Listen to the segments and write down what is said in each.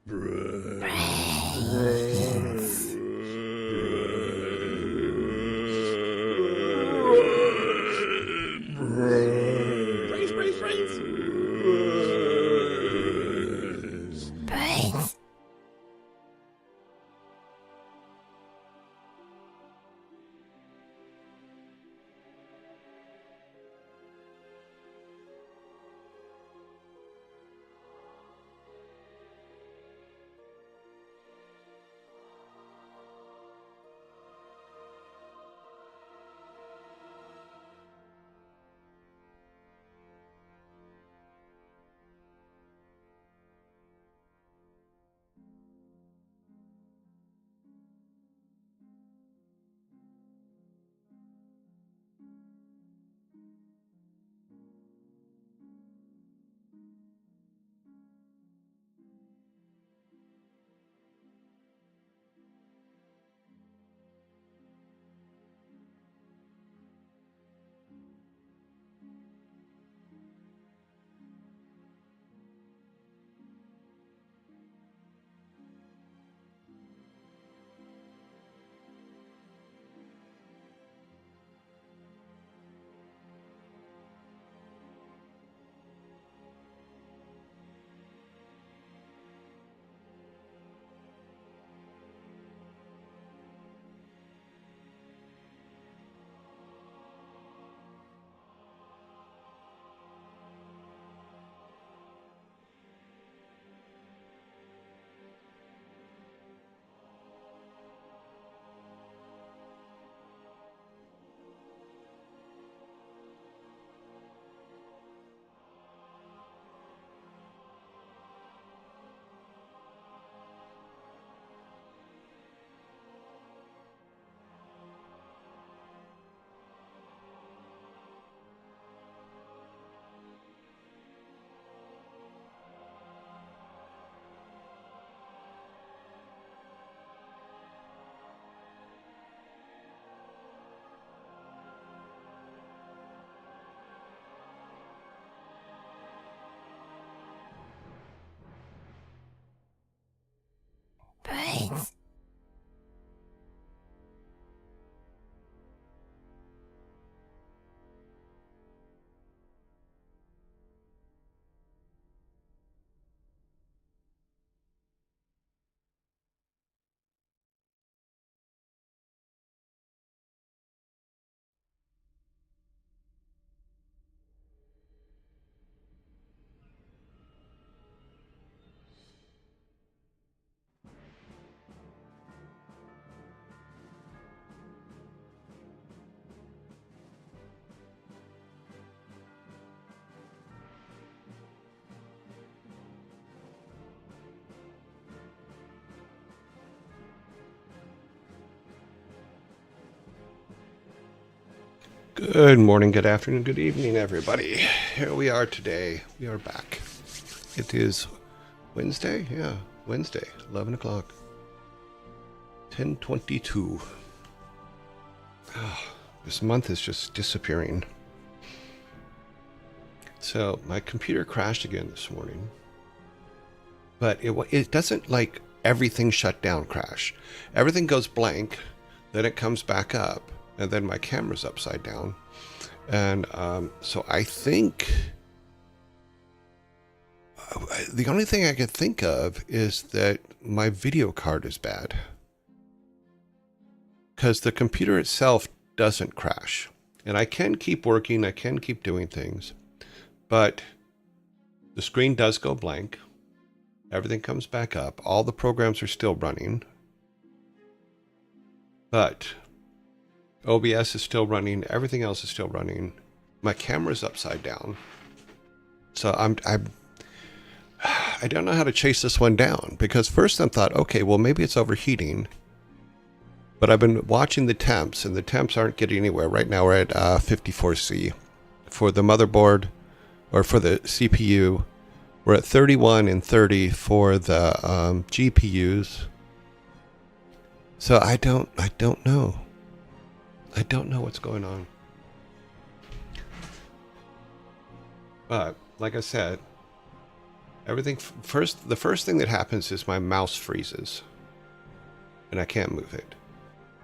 Brains. Brains. Good morning, good afternoon, good evening, everybody. Here we are today. We are back. It is Wednesday? Yeah, Wednesday, 11 o'clock. 10:22. This month is just disappearing. So, my computer crashed again this morning. But it doesn't like everything shut down crash. Everything goes blank, then it comes back up, and then my camera's upside down. And so I think the only thing I could think of is that my video card is bad. Because the computer itself doesn't crash. And I can keep working, I can keep doing things. But the screen does go blank. Everything comes back up. All the programs are still running. But OBS is still running. Everything else is still running. My camera's upside down. So I don't know how to chase this one down. Because first I thought, okay, well maybe it's overheating. But I've been watching the temps, and the temps aren't getting anywhere. Right now we're at 54C. For the motherboard, or for the CPU, we're at 31 and 30 for the GPUs. So I don't know. I don't know what's going on. But like I said, everything the first thing that happens is my mouse freezes and I can't move it.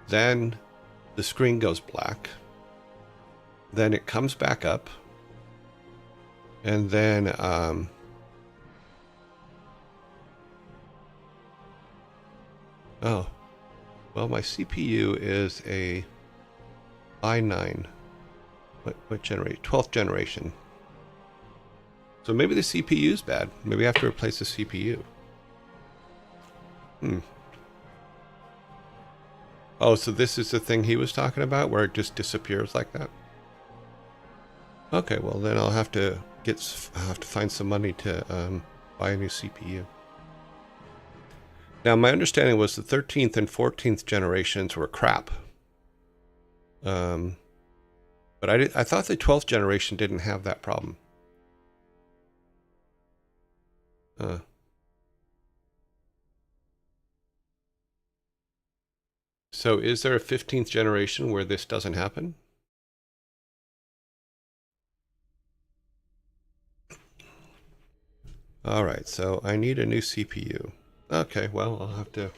Then the screen goes black. Then it comes back up. And then oh, well, my CPU is a i9. What generation? 12th generation. So maybe the CPU is bad. Maybe I have to replace the CPU. Oh, so this is the thing he was talking about, where it just disappears like that? Okay, well then I'll have to find some money to buy a new CPU. Now, my understanding was the 13th and 14th generations were crap. But I thought the 12th generation didn't have that problem. So is there a 15th generation where this doesn't happen? All right, so I need a new CPU. Okay, well, I'll have to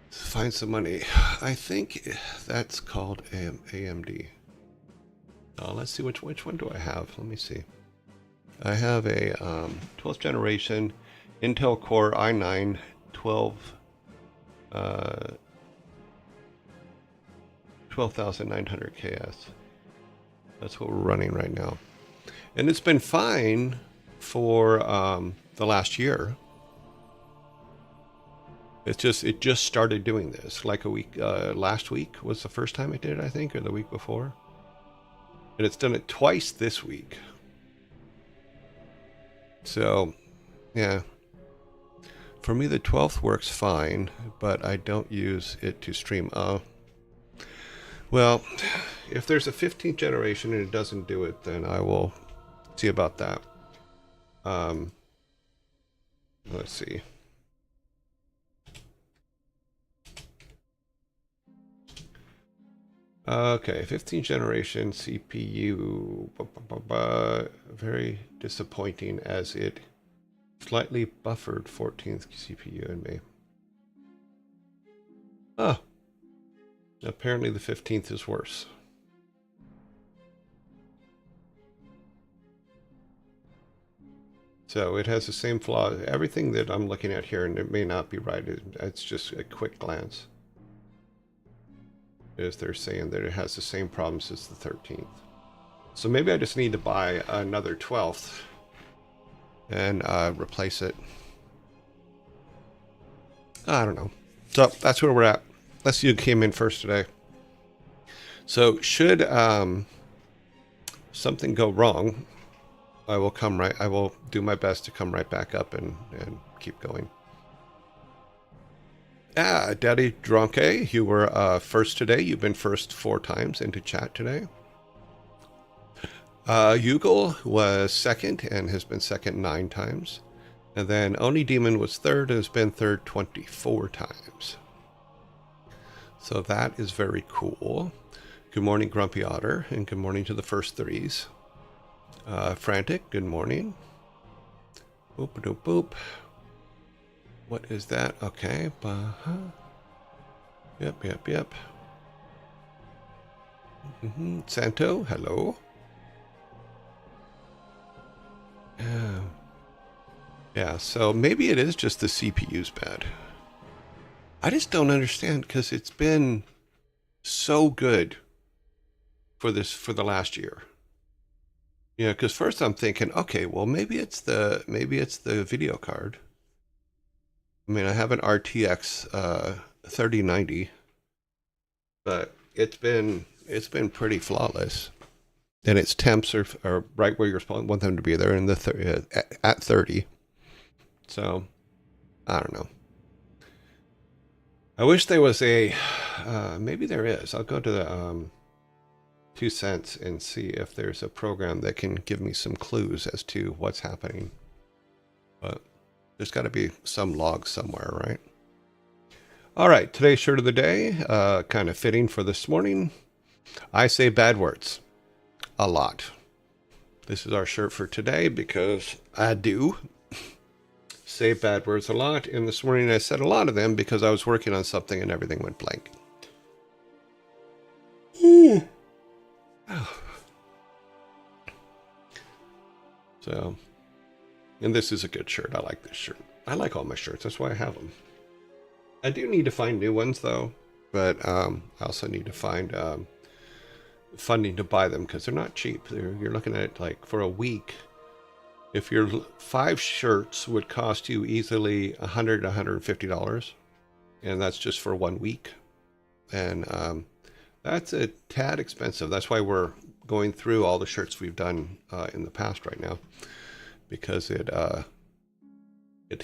find some money. I think that's called AMD. Let's see, which one do I have? Let me see. I have a 12th generation Intel Core i9 12,900 KS. That's what we're running right now. And it's been fine for the last year. It just started doing this like a week. Last week was the first time it did it, I think, or the week before. And it's done it twice this week. So, yeah. For me, the 12th works fine, but I don't use it to stream. Well, if there's a 15th generation and it doesn't do it, then I will see about that. Let's see. Okay, 15th generation CPU. Very disappointing, as it slightly buffered 14th CPU in me. Oh. Apparently the 15th is worse. So it has the same flaw. Everything that I'm looking at here, and it may not be right, it's just a quick glance, is they're saying that it has the same problems as the 13th. So maybe I just need to buy another 12th and replace it. I don't know. So that's where we're at. Let's see who came in first today. So should something go wrong, I will do my best to come right back up and keep going. Ah, Daddy Drunke, you were first today. You've been first 4 times into chat today. Yugal was second and has been second 9 times. And then Oni Demon was third and has been third 24 times. So that is very cool. Good morning, Grumpy Otter, and good morning to the first 3s. Frantic, good morning. Boop, doop, boop. What is that? Okay. Yep. Santo, hello. Yeah, so maybe it is just the CPU's bad. I just don't understand because it's been so good for the last year. You know, because first I'm thinking, okay, well maybe it's the video card. I mean, I have an RTX 3090, but it's been pretty flawless, and its temps are right where you want them to be. They're in the at 30. So I don't know. I wish there was a maybe there is. I'll go to the 2 cents and see if there's a program that can give me some clues as to what's happening. But there's got to be some log somewhere, right? All right, today's shirt of the day, kind of fitting for this morning. I say bad words a lot. This is our shirt for today because I do say bad words a lot. And this morning I said a lot of them because I was working on something and everything went blank. So, and this is a good shirt. I like this shirt. I like all my shirts. That's why I have them. I do need to find new ones though, but I also need to find funding to buy them because they're not cheap. You're looking at like for a week. If your 5 shirts would cost you easily $100 to $150, and that's just for 1 week, and that's a tad expensive. That's why we're going through all the shirts we've done in the past right now, because it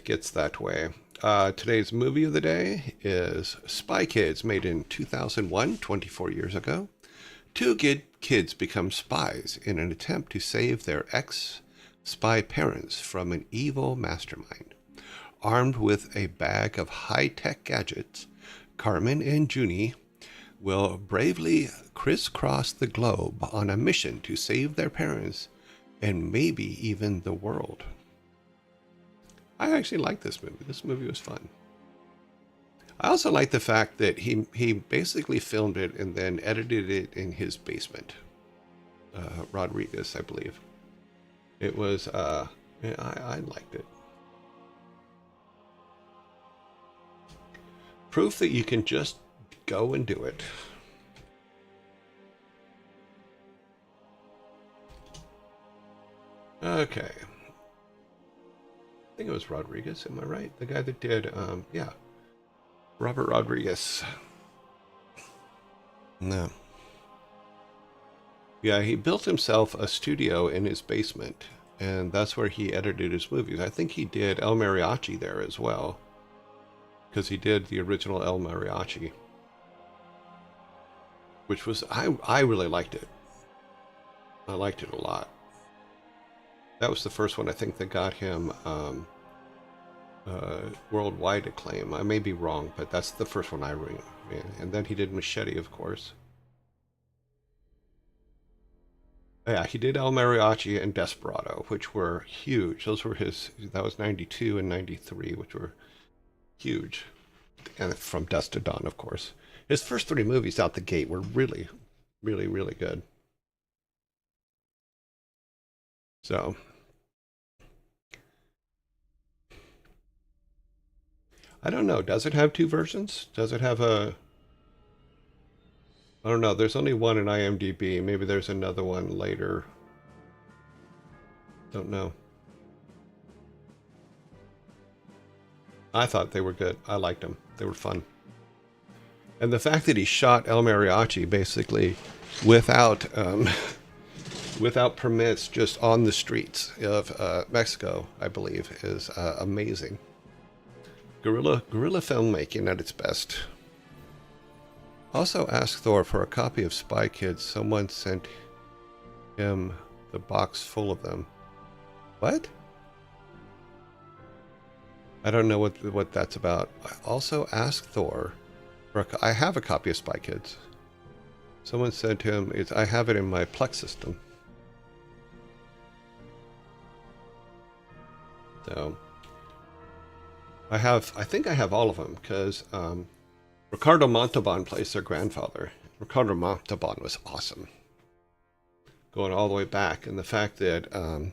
gets that way. Today's movie of the day is Spy Kids, made in 2001, 24 years ago. 2 kids become spies in an attempt to save their ex-spy parents from an evil mastermind. Armed with a bag of high-tech gadgets, Carmen and Junie will bravely crisscross the globe on a mission to save their parents and maybe even the world. I actually like this movie. This movie was fun. I also like the fact that he basically filmed it and then edited it in his basement. Rodriguez, I believe. It was, I liked it. Proof that you can just go and do it. Okay. I think it was Rodriguez, am I right? The guy that did, yeah. Robert Rodriguez. No. Yeah, he built himself a studio in his basement, and that's where he edited his movies. I think he did El Mariachi there as well, because he did the original El Mariachi, which was, I really liked it. I liked it a lot. That was the first one I think that got him worldwide acclaim. I may be wrong, but that's the first one I remember. And then he did Machete, of course. Yeah, he did El Mariachi and Desperado, which were huge. Those were his, that was 92 and 93, which were huge. And From Dusk to Dawn, of course. His first 3 movies out the gate were really, really, really good. So, I don't know. Does it have 2 versions? Does it have a... I don't know. There's only one in IMDb. Maybe there's another one later. Don't know. I thought they were good. I liked them. They were fun. And the fact that he shot El Mariachi basically without without permits, just on the streets of Mexico, I believe, is amazing. Guerrilla filmmaking at its best. Also ask Thor for a copy of Spy Kids. Someone sent him the box full of them. What? I don't know what that's about. Also ask Thor for I have a copy of Spy Kids. Someone said to him, I have it in my Plex system. So I think I have all of them because Ricardo Montalban plays their grandfather. Ricardo Montalban was awesome, going all the way back, and the fact that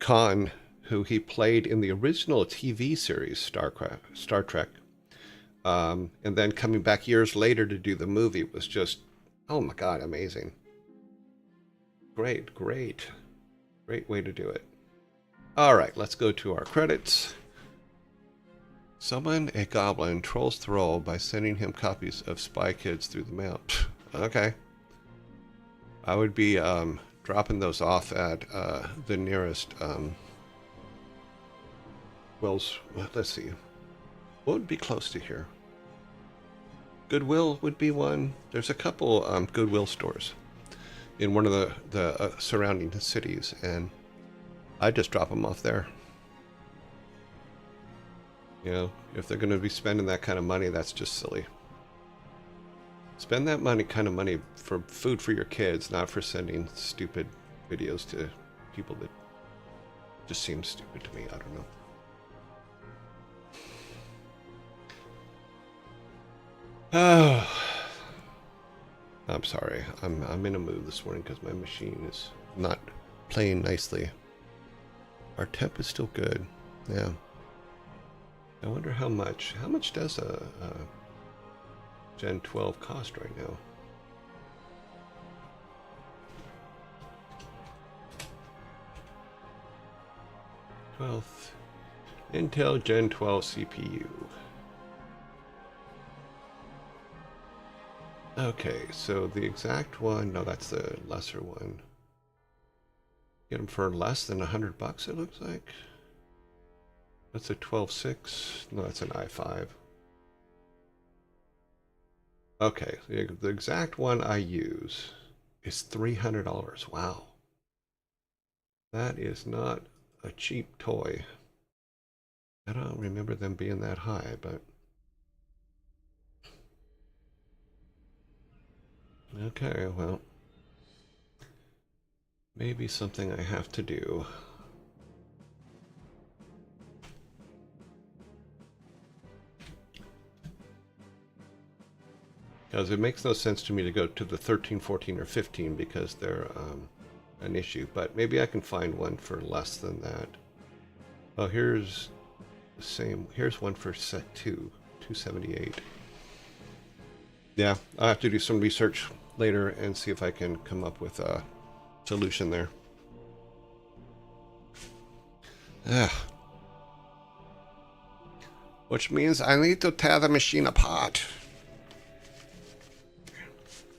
Khan, who he played in the original TV series Star Trek, and then coming back years later to do the movie was just, oh my God, amazing. Great way to do it. All right, let's go to our credits. Summon a goblin, trolls Thrall by sending him copies of Spy Kids through the mail. Okay. I would be dropping those off at the nearest Wells. Let's see. What would be close to here? Goodwill would be one. There's a couple Goodwill stores in one of the surrounding cities, and I just drop them off there. You know, if they're going to be spending that kind of money, that's just silly. Spend that kind of money for food for your kids, not for sending stupid videos to people that just seem stupid to me. I don't know. Oh, I'm sorry. I'm in a mood this morning because my machine is not playing nicely. Our temp is still good. Yeah. I wonder how much. How much does a Gen 12 cost right now? Intel Gen 12 CPU. Okay, so the exact one, no, that's the lesser one. Get them for less than $100, it looks like. That's a 12.6. No, that's an i5. Okay, the exact one I use is $300. Wow. That is not a cheap toy. I don't remember them being that high, but... Okay, well... maybe something I have to do. Because it makes no sense to me to go to the 13, 14, or 15 because they're an issue. But maybe I can find one for less than that. Oh, here's the same. Here's one for set 2, 278. Yeah, I'll have to do some research later and see if I can come up with a solution there. Which means I need to tear the machine apart.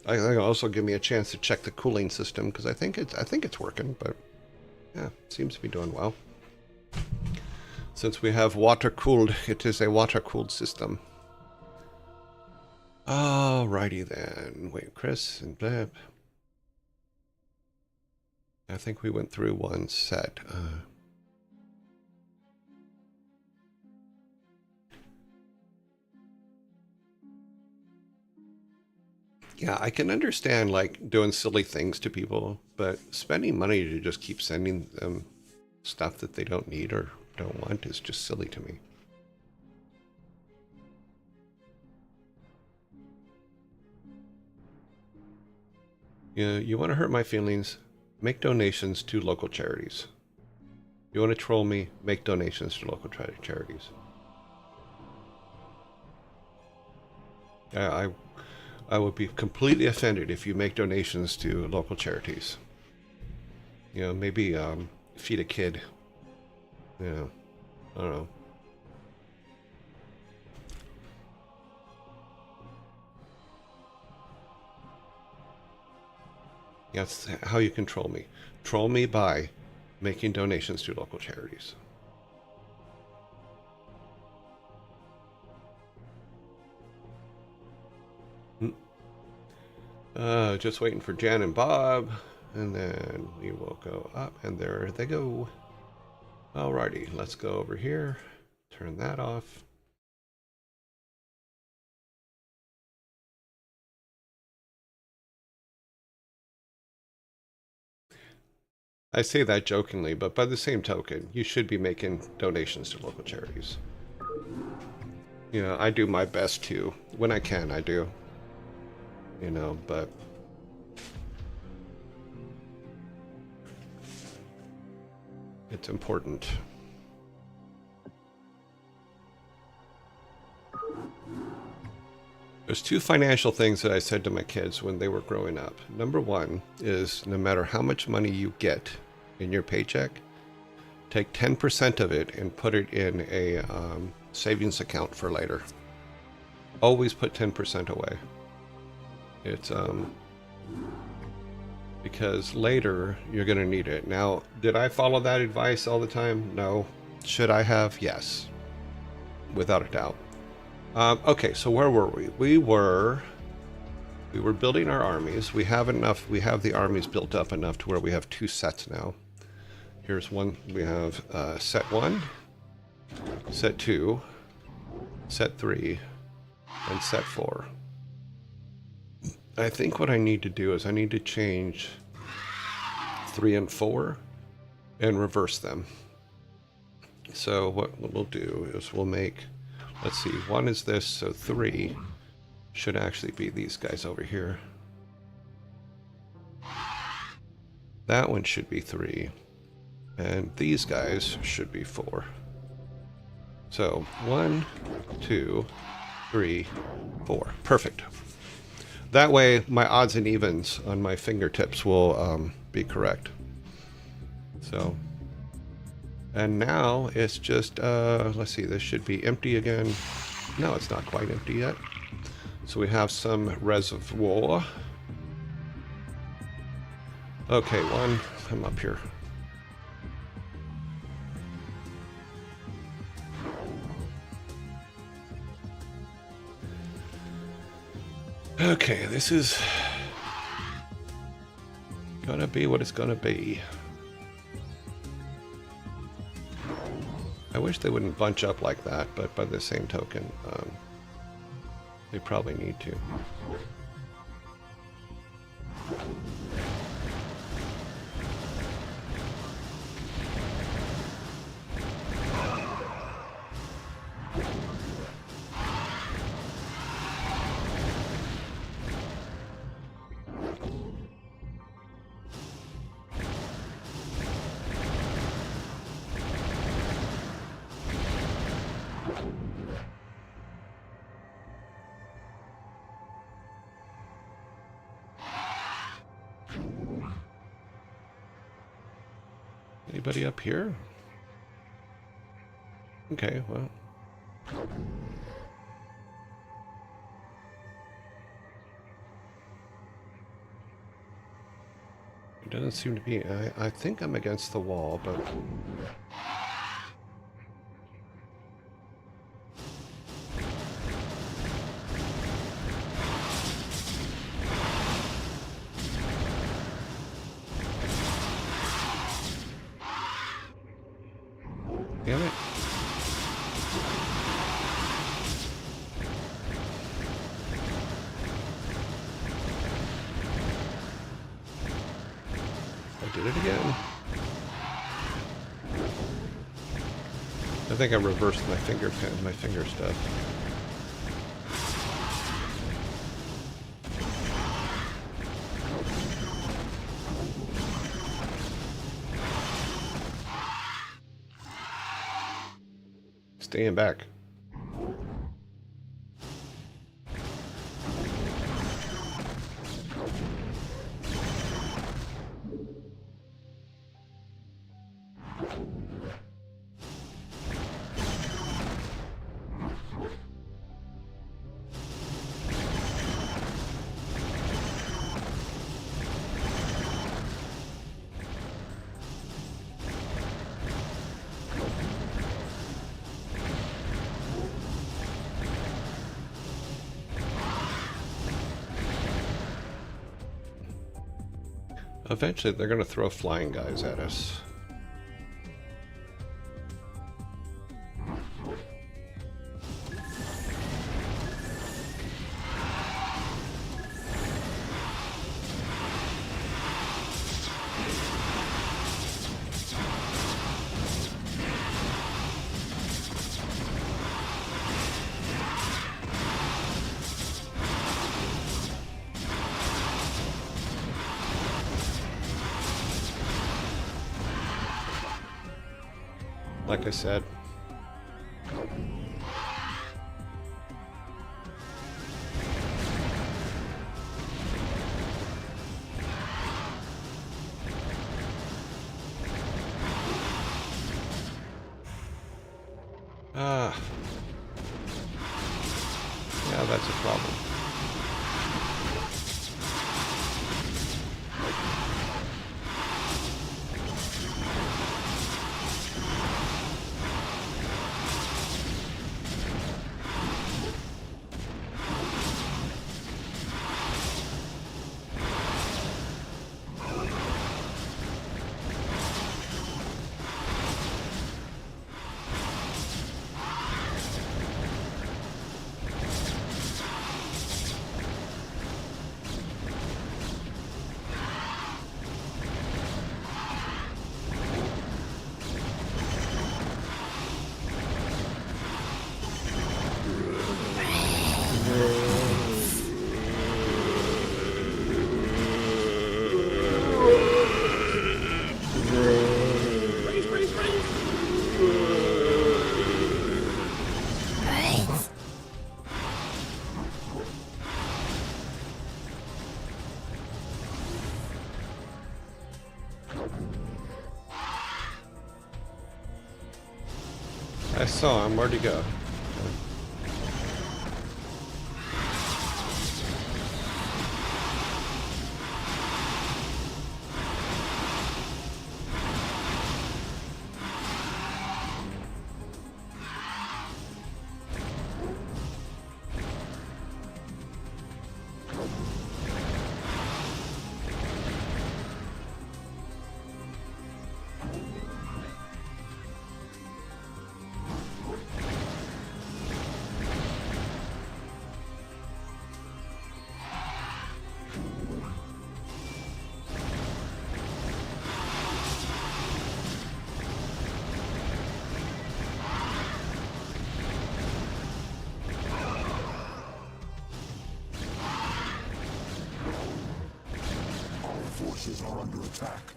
I think it'll also give me a chance to check the cooling system because I think it's working, but yeah, it seems to be doing well. Since we have water cooled, it is a water cooled system. Alrighty then. Wait, Chris and Bleb. I think we went through one set. Yeah, I can understand like doing silly things to people, but spending money to just keep sending them stuff that they don't need or don't want is just silly to me. You want to hurt my feelings? Make donations to local charities. You want to troll me? Make donations to local charities. I would be completely offended if you make donations to local charities. You know, maybe feed a kid. Yeah, I don't know. That's how you control me. Troll me by making donations to local charities. Just waiting for Jan and Bob, and then we will go up, and there they go. Alrighty, let's go over here, turn that off. I say that jokingly, but by the same token, you should be making donations to local charities. You know, I do my best too. When I can, I do. You know, but it's important. There's two financial things that I said to my kids when they were growing up. Number one is no matter how much money you get in your paycheck, take 10% of it and put it in a savings account for later. Always put 10% away. It's because later you're going to need it. Now, did I follow that advice all the time? No. Should I have? Yes. Without a doubt. Okay, so where were we? We were building our armies. We have the armies built up enough to where we have two sets now. Here's one. We have set 1, set 2, set 3, and set 4. I think what I need to do is I need to change 3 and 4 and reverse them. So what we'll do is we'll make, let's see, 1 is this, so 3 should actually be these guys over here. That one should be 3. And these guys should be 4. So 1, 2, 3, 4. Perfect. That way my odds and evens on my fingertips will be correct. So, and now it's just, let's see, this should be empty again. No, it's not quite empty yet. So we have some reservoir. Okay, one, I'm up here. Okay, this is gonna be what it's gonna be. I wish they wouldn't bunch up like that, but by the same token, they probably need to. Anybody up here? Okay, well. It doesn't seem to be. I think I'm against the wall, but. Damn it. I did it again. I think I reversed my finger stuff. Staying back. Eventually they're going to throw flying guys at us. Like I said. Yeah, that's a problem. I saw him. Where'd he go? Forces are under attack.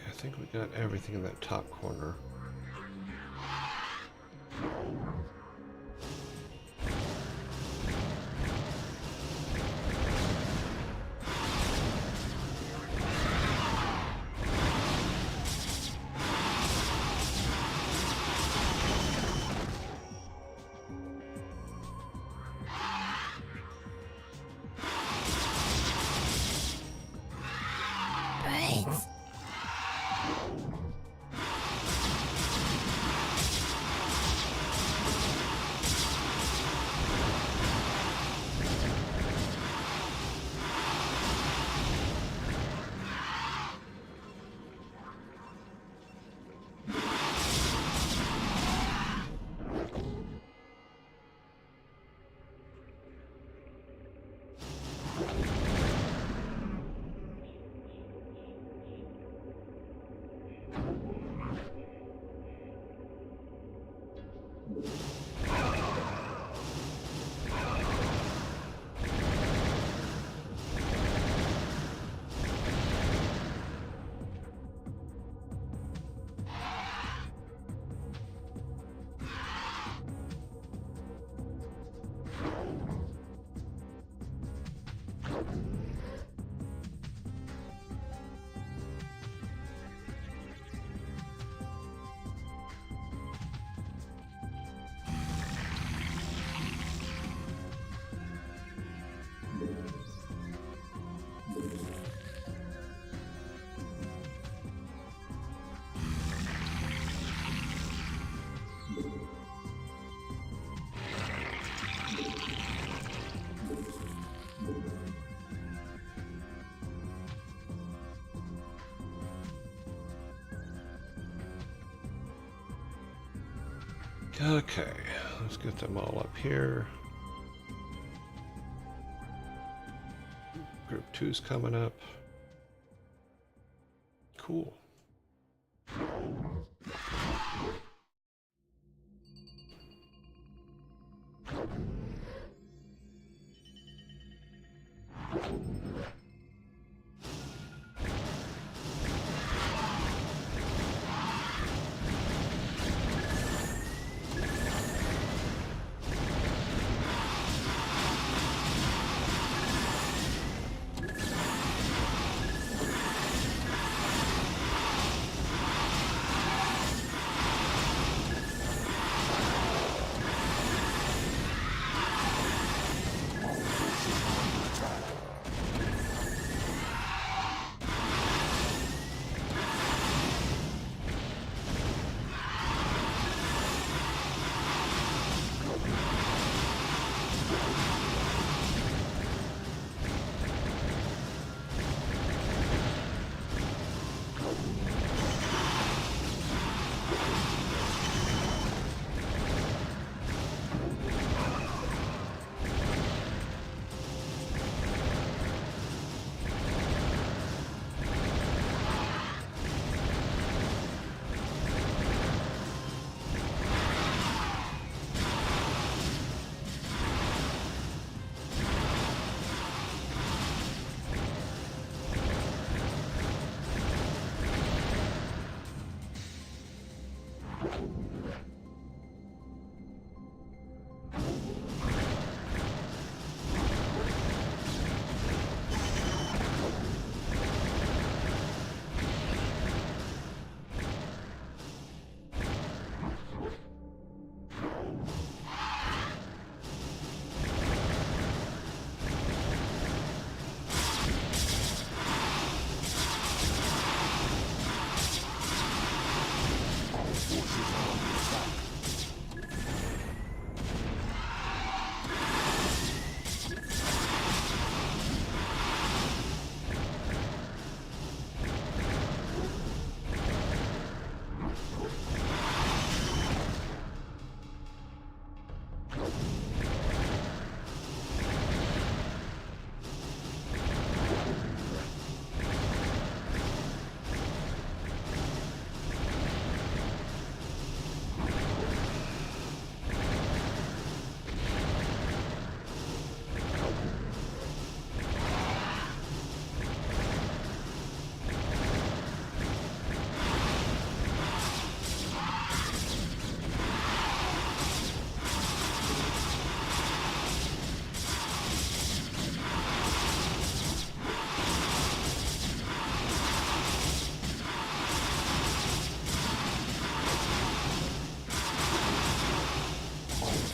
I think we got everything in that top corner. Okay, let's get them all up here. Group 2's coming up. Cool.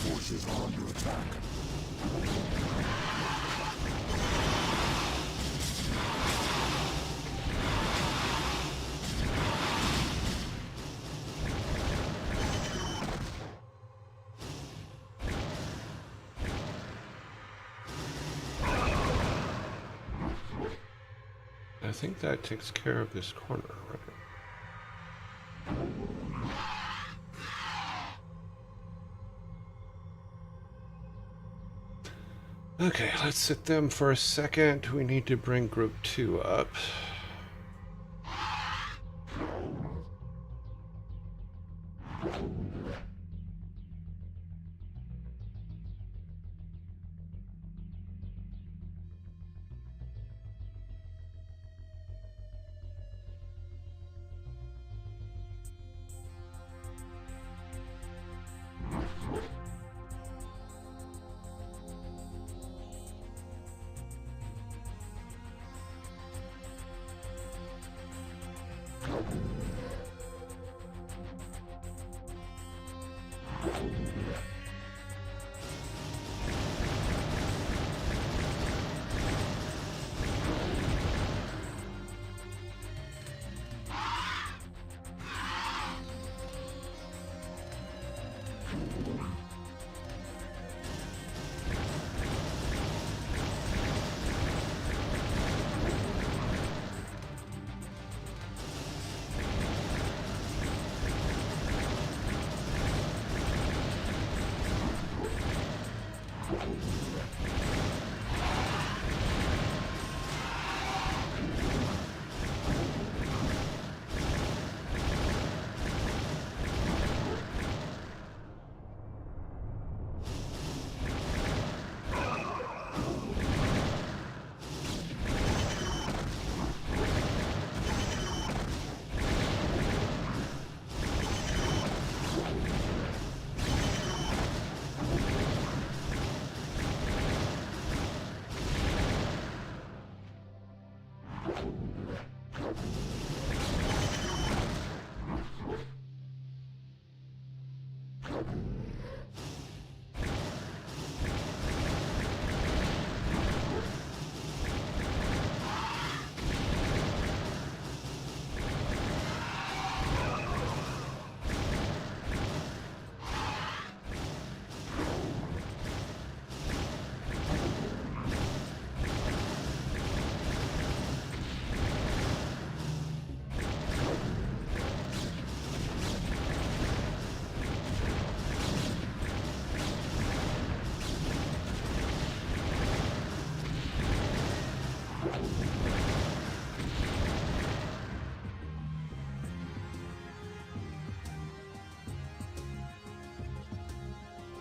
Forces are under attack. I think that takes care of this corner, right? Okay, let's sit them for a second. We need to bring group 2 up.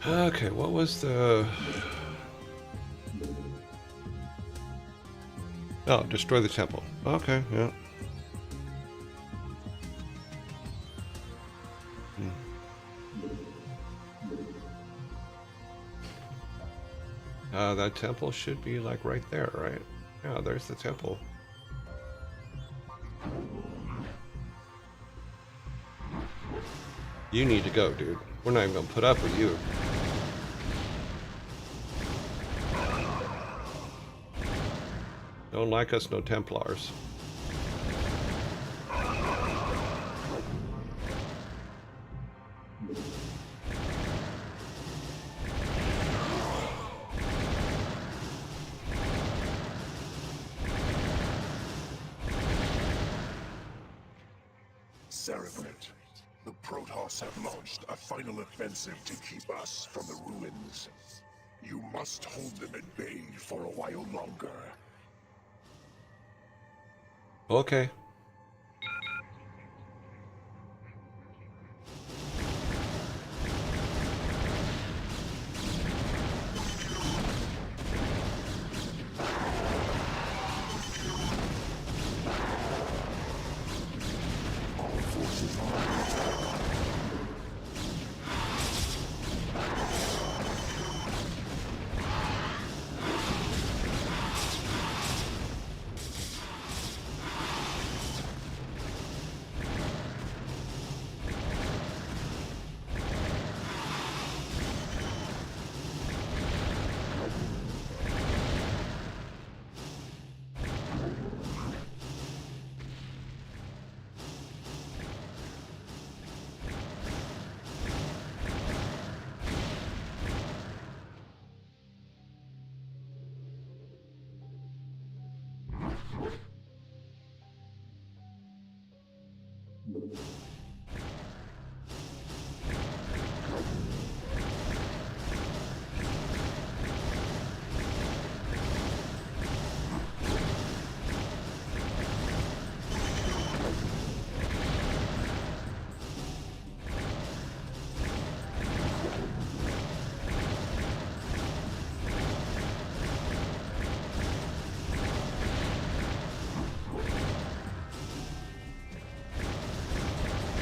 Okay, what was the... Oh, destroy the temple. Okay, yeah. That temple should be like right there, right? Yeah, there's the temple. You need to go, dude. We're not even gonna put up with you. Don't like us, no Templars. Cerebrate, the Protoss have launched a final offensive to keep us from the ruins. You must hold them at bay for a while longer. Okay.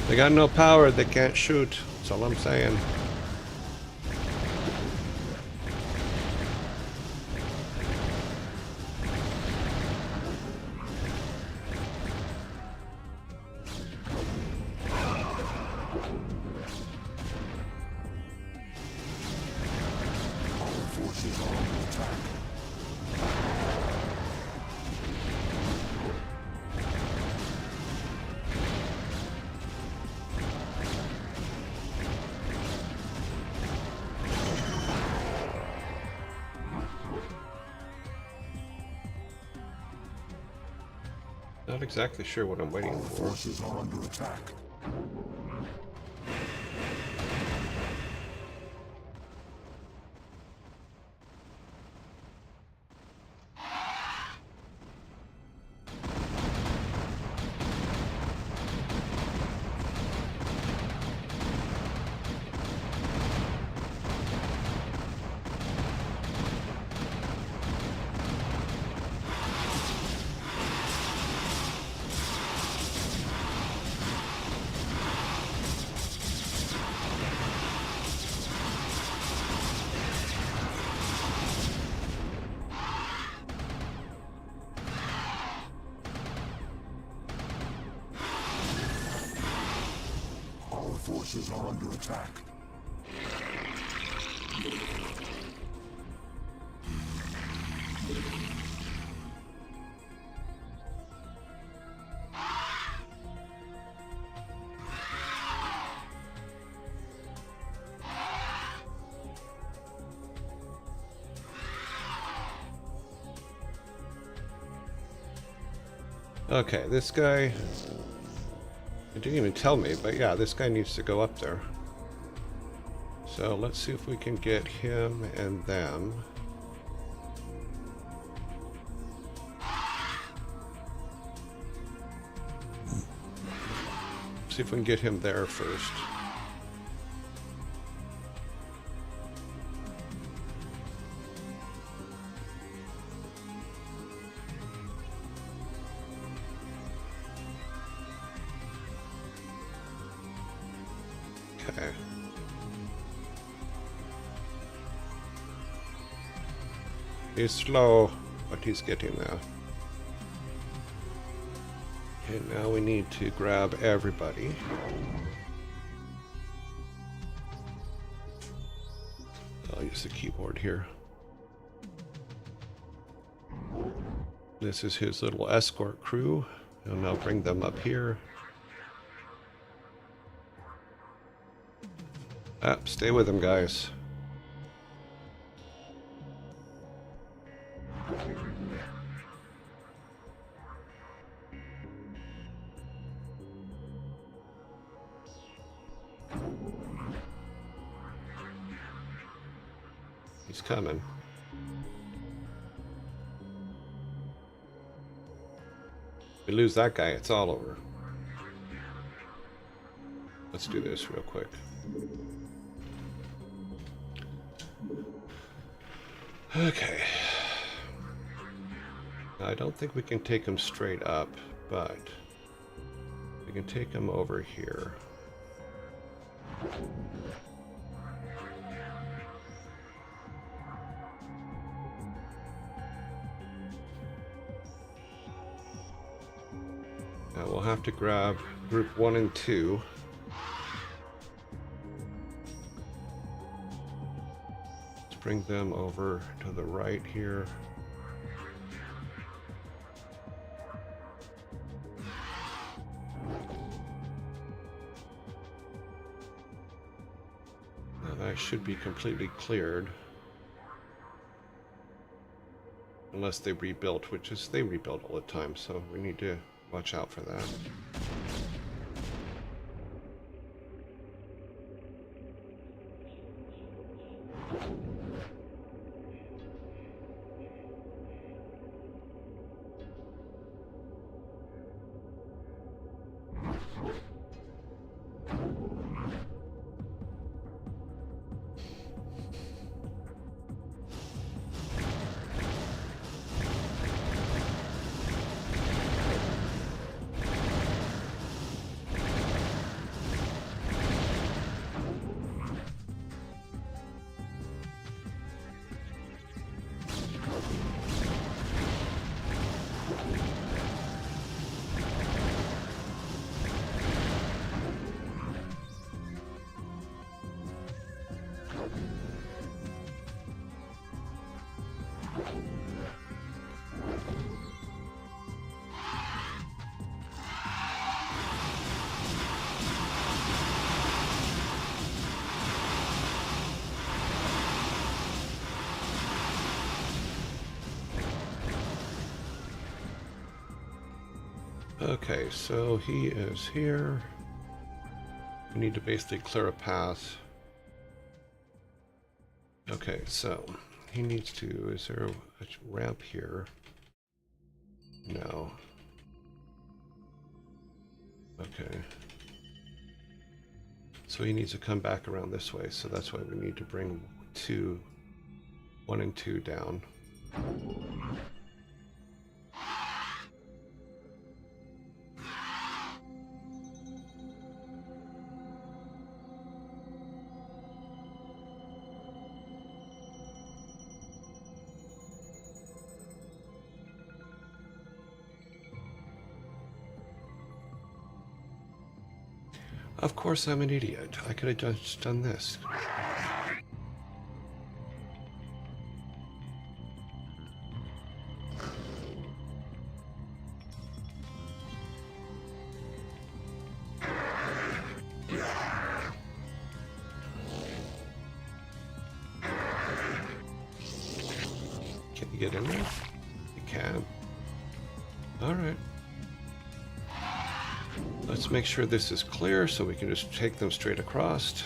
They got no power, they can't shoot. That's all I'm saying. Our forces are under attack. Not exactly sure what I'm waiting Our for. forces are under attack. Our forces are under attack. Okay, this guy... It didn't even tell me, but yeah, this guy needs to go up there. So let's see if we can get him and them. See if we can get him there first. Okay. He's slow, but he's getting there. Okay, now we need to grab everybody. I'll use the keyboard here. This is his little escort crew. I'll now bring them up here. Stay with him, guys. He's coming. We lose that guy, it's all over. Let's do this real quick. Okay. I don't think we can take him straight up, but we can take him over here. Now we'll have to grab group 1 and 2. Let's bring them over to the right here. Now that should be completely cleared. Unless they rebuilt, which is they rebuild all the time, so we need to watch out for that. Okay, so he is here. We need to basically clear a path. Okay, so he needs to, is there a ramp here? No. Okay. So he needs to come back around this way, so that's why we need to bring 1 and 2 down. Of course I'm an idiot. I could have just done this. Can you get in there? You can. All right. Let's make sure this is clear so we can just take them straight across.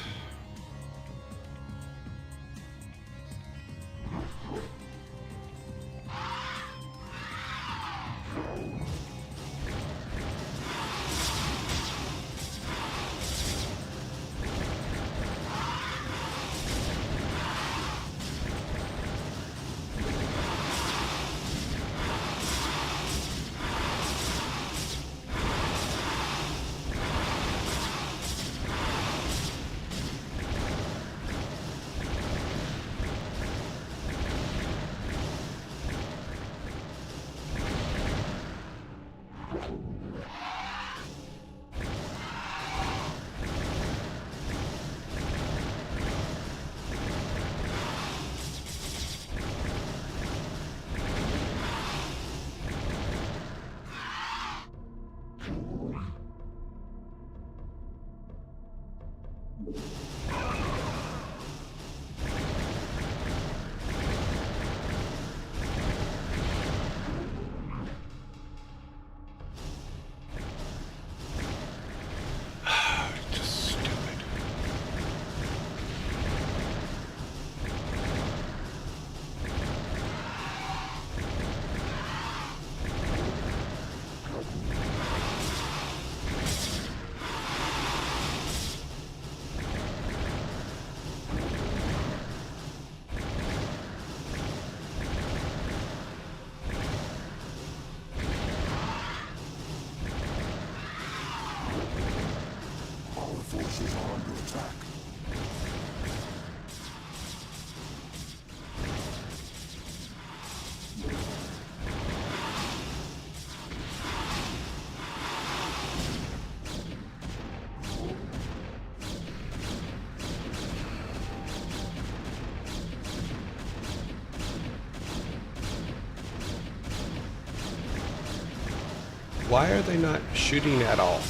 Why are they not shooting at all?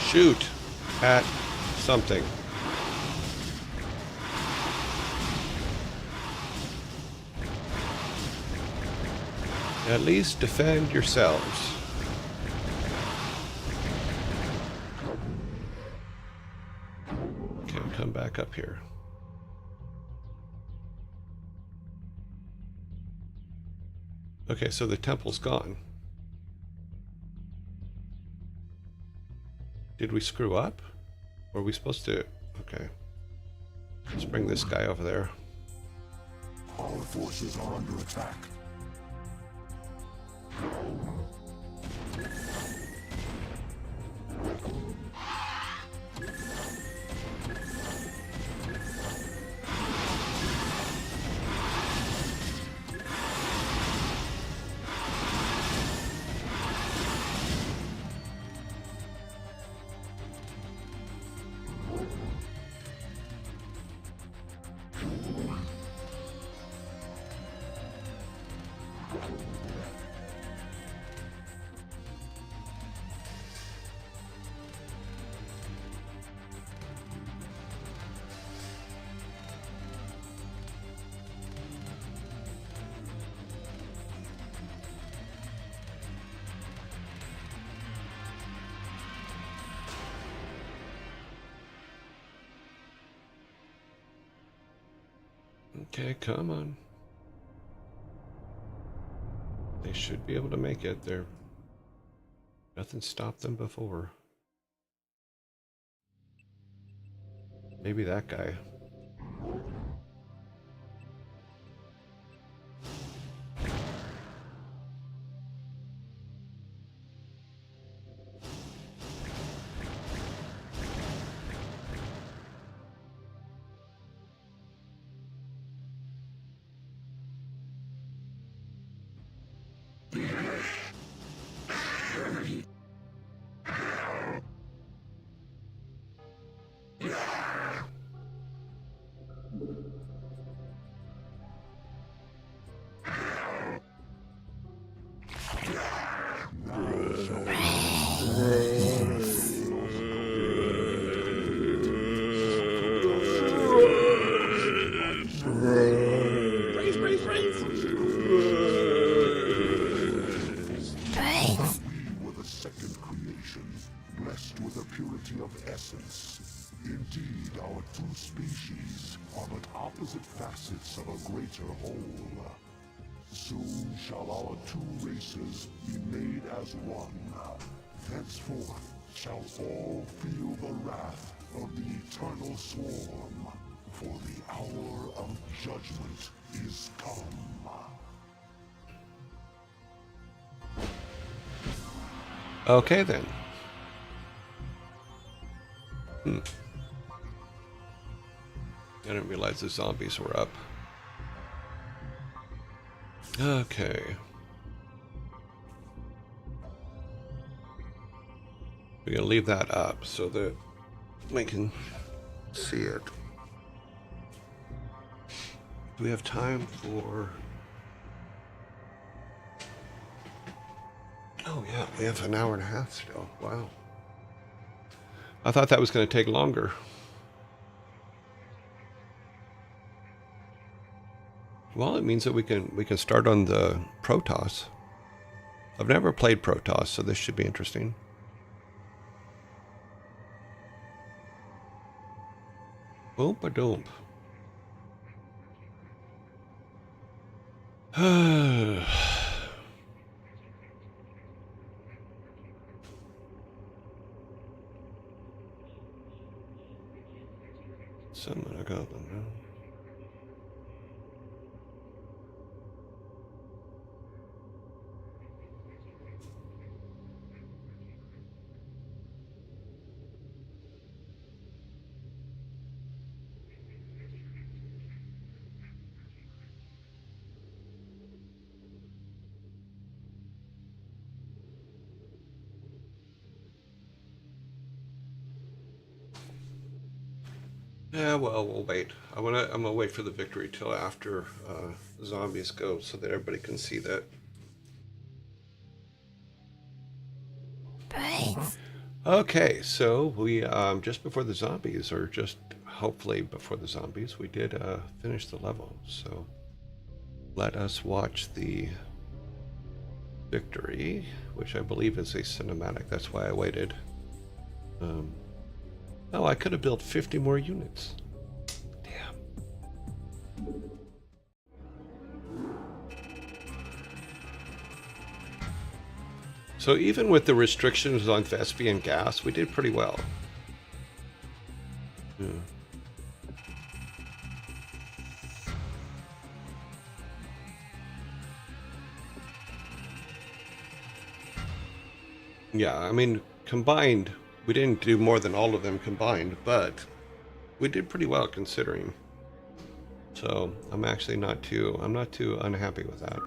Shoot at something. At least defend yourselves. Okay, come back up here. Okay, so the temple's gone. Did we screw up? Were we supposed to... Okay. Let's bring this guy over there. Our forces are under attack. Okay, come on. They should be able to make it. Nothing stopped them before. Maybe that guy. Blessed with a purity of essence. Indeed, our two species are but opposite facets of a greater whole. Soon shall our two races be made as one. Thenceforth shall all feel the wrath of the eternal swarm, for the hour of judgment is come. Okay then. I didn't realize the zombies were up. Okay. We're gonna leave that up so that we can see it. Do we have time for... Oh yeah, we have an hour and a half still. Wow. I thought that was going to take longer. Well, it means that we can start on the Protoss. I've never played Protoss, so this should be interesting. Boom-a-doom. Summon a goblin now. Yeah, well, we'll wait. I'm gonna wait for the victory till after zombies go, so that everybody can see that brains. Okay, so we just before the zombies, or just hopefully before the zombies, we did finish the level. So let us watch the victory, which I believe is a cinematic. That's why I waited. Oh, I could have built 50 more units. Damn. So even with the restrictions on Vespian gas, we did pretty well. Yeah. Yeah, I mean, combined, we didn't do more than all of them combined, but we did pretty well considering. So I'm actually not too unhappy with that.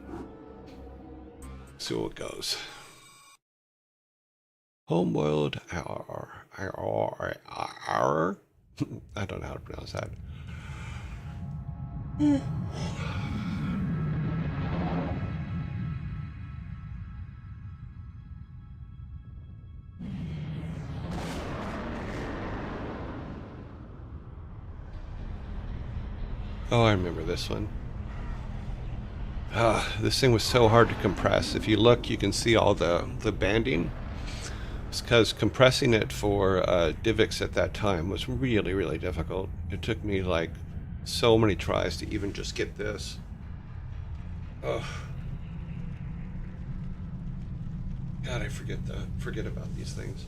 See what goes. Homeworld hour. I don't know how to pronounce that. Oh, I remember this one. This thing was so hard to compress. If you look, you can see all the banding. It's because compressing it for DivX at that time was really, really difficult. It took me like so many tries to even just get this. Oh, God, I forget about these things.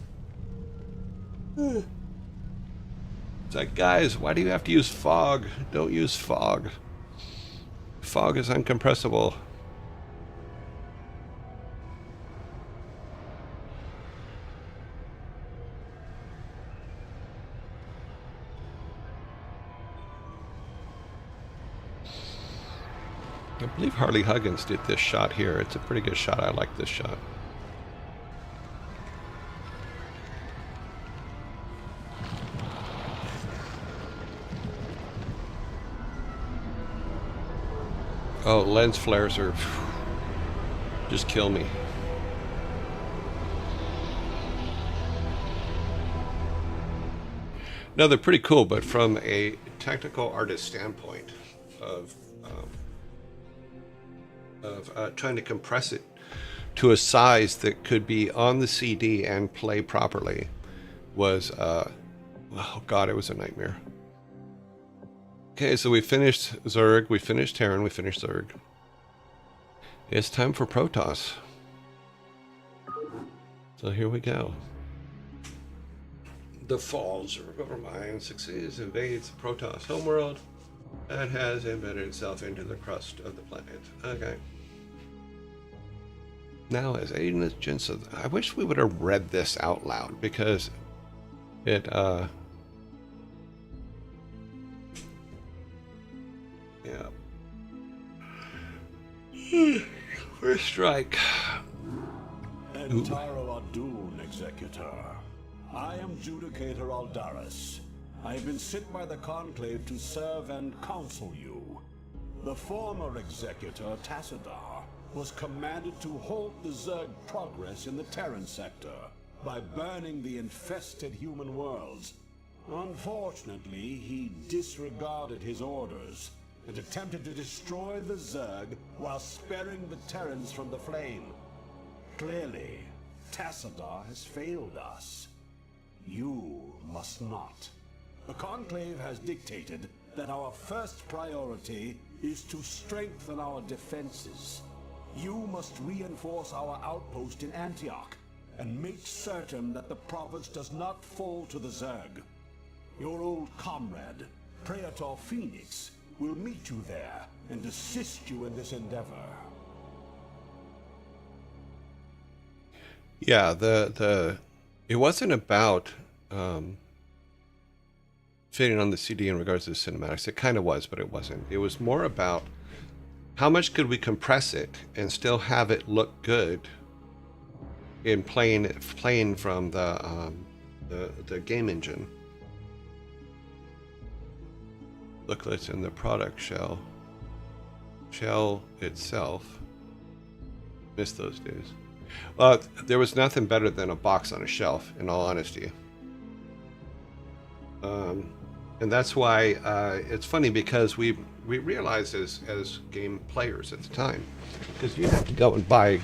It's like, guys, why do you have to use fog? Don't use fog. Fog is uncompressible. I believe Harley Huggins did this shot here. It's a pretty good shot. I like this shot. Oh, lens flares are just kill me. No, they're pretty cool, but from a technical artist standpoint of trying to compress it to a size that could be on the CD and play properly was, oh God, it was a nightmare. Okay, so we finished Zerg, we finished Terran, we finished Zerg. It's time for Protoss. So here we go. The Falls River Mine succeeds, invades Protoss homeworld and has embedded itself into the crust of the planet. Okay. Now, as agents of... I wish we would have read this out loud, because it, yeah. First strike. Entaro Adun, Executor. I am Judicator Aldaris. I have been sent by the Conclave to serve and counsel you. The former Executor, Tassadar, was commanded to halt the Zerg progress in the Terran sector by burning the infested human worlds. Unfortunately, he disregarded his orders and attempted to destroy the Zerg while sparing the Terrans from the flame. Clearly, Tassadar has failed us. You must not. The Conclave has dictated that our first priority is to strengthen our defenses. You must reinforce our outpost in Antioch and make certain that the province does not fall to the Zerg. Your old comrade, Praetor Phoenix, will meet you there and assist you in this endeavor. Yeah, it wasn't about fitting on the CD in regards to the cinematics. It kind of was, but it wasn't. It was more about how much could we compress it and still have it look good in playing from the game engine. Booklets in the product shell itself. Miss those days. There was nothing better than a box on a shelf, in all honesty. And that's why it's funny, because we realized as game players at the time, because you have to go and buy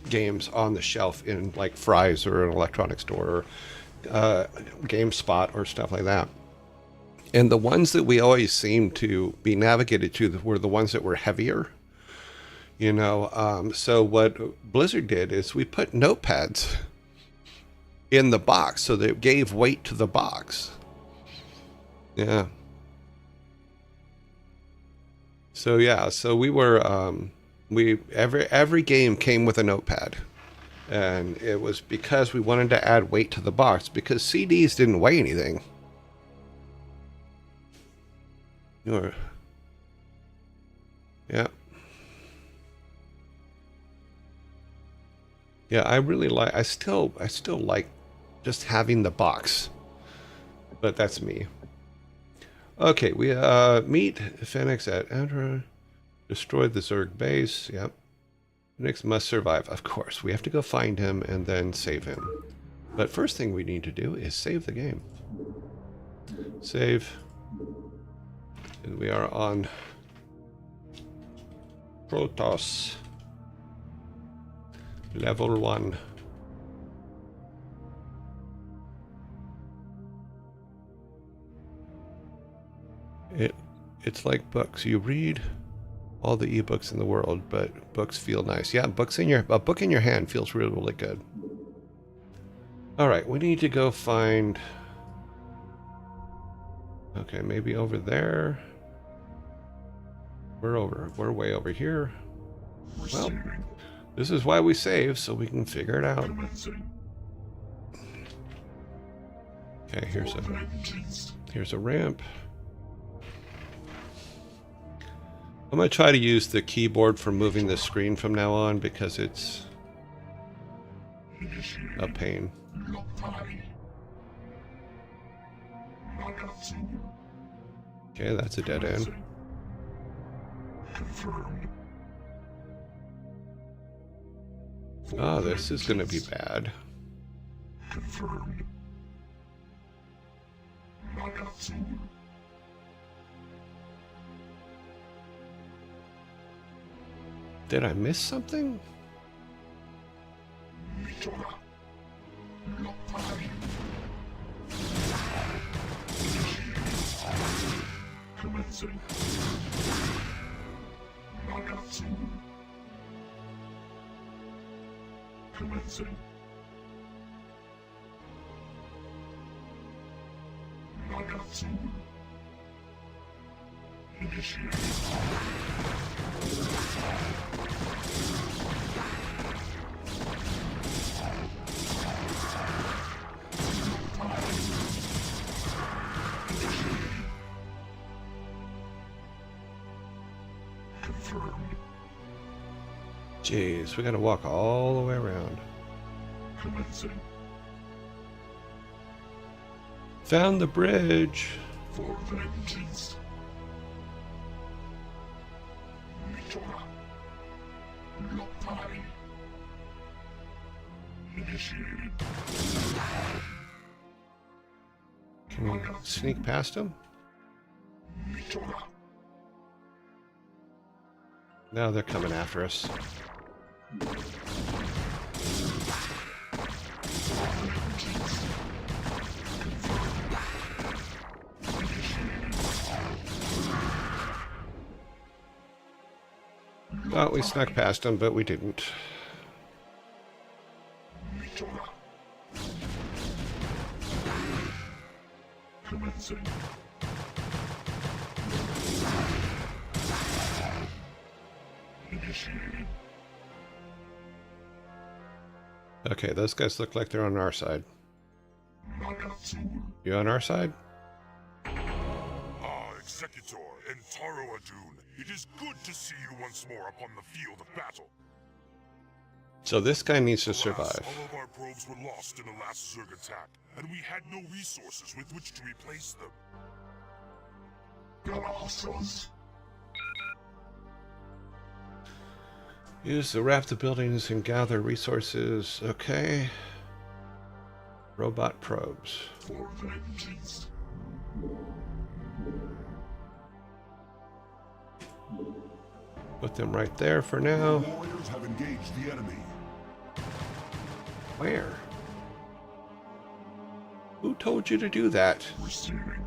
games on the shelf in like Fry's or an electronics store or GameSpot or stuff like that. And the ones that we always seemed to be navigated to were the ones that were heavier. You know, so what Blizzard did is we put notepads in the box so that it gave weight to the box. Yeah. So yeah, so we were every game came with a notepad, and it was because we wanted to add weight to the box, because CDs didn't weigh anything. Yeah. Yeah, I really like. I still like just having the box, but that's me. Okay, we meet Phoenix at Andra. Destroyed the Zerg base. Yep. Phoenix must survive. Of course, we have to go find him and then save him. But first thing we need to do is save the game. Save. And we are on Protoss. Level 1. It's like books. You read all the ebooks in the world, but books feel nice. Yeah, a book in your hand feels really, really good. All right, we need to go find. Okay, maybe over there. We're way over here. Well, this is why we save, so we can figure it out. Okay, here's a ramp. I'm going to try to use the keyboard for moving the screen from now on, because it's a pain. Okay, that's a dead end. Oh, this is going to be bad. Did I miss something? Jeez, we gotta walk all the way around. Found the bridge. For vengeance. Can we sneak past him? Now they're coming after us. Well, we snuck past them, but we didn't. Okay, those guys look like they're on our side. You on our side? Ah, Executor and Taro Adun, it is good to see you once more upon the field of battle. So this guy needs to survive. All of our probes were lost in the last Zerg attack, and we had no resources with which to replace them. Use the wrap the buildings and gather resources. Okay. Robot probes. For vengeance. Put them right there for now. Warriors have engaged the enemy. Where? Who told you to do that? Receiving.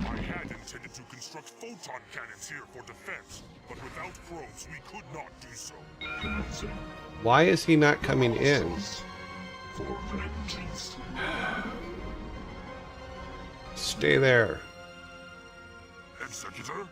I had intended to construct photon cannons here for defense, but without probes we could not do so. Why is he not coming in? For vengeance. Stay there. Executor?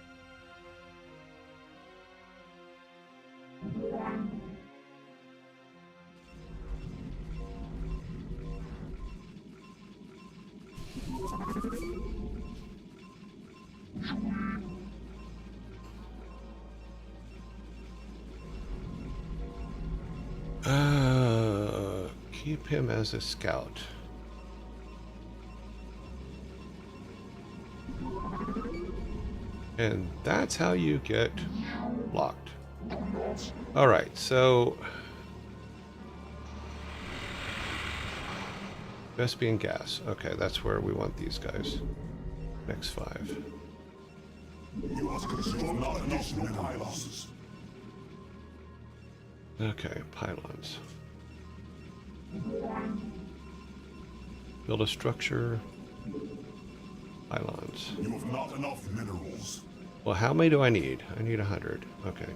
Keep him as a scout. And that's how you get blocked. All right, so Vespian gas. Okay, that's where we want these guys. Next 5. You must consume not additional pylons. Okay, pylons. Build a structure. Pylons. You have not enough minerals. Well, how many do I need? I need 100. Okay.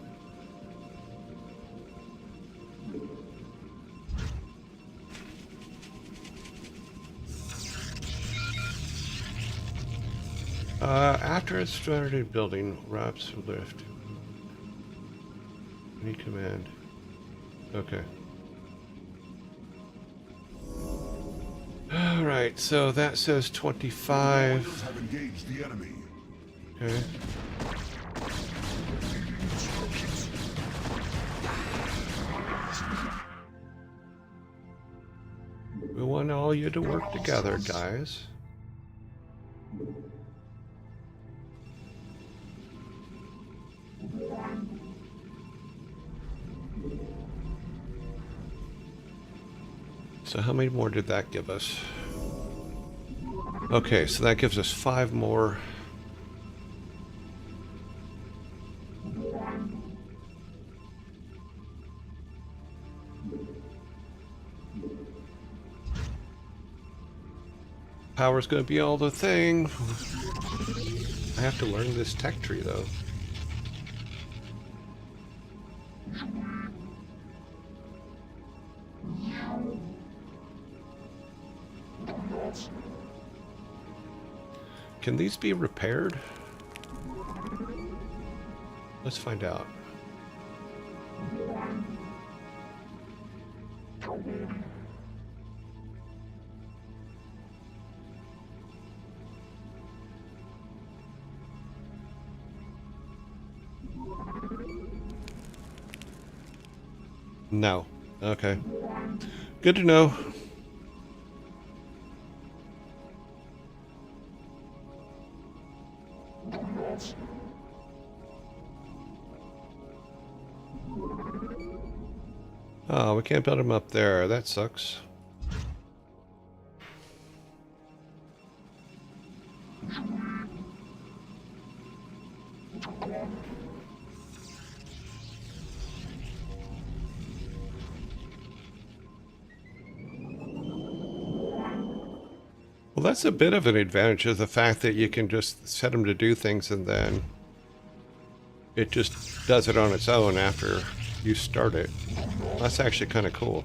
After it's started building, wraps lift. Any command. Okay. Alright, so that says 25. Warriors have engaged the enemy. Okay. We want all you to work together, guys. So how many more did that give us? Okay, so that gives us 5 more. Power's gonna be all the thing. I have to learn this tech tree though. Can these be repaired? Let's find out. No. Okay. Good to know. Oh, we can't build them up there. That sucks. Well, that's a bit of an advantage of the fact that you can just set them to do things and then it just does it on its own after you start it. That's actually kind of cool.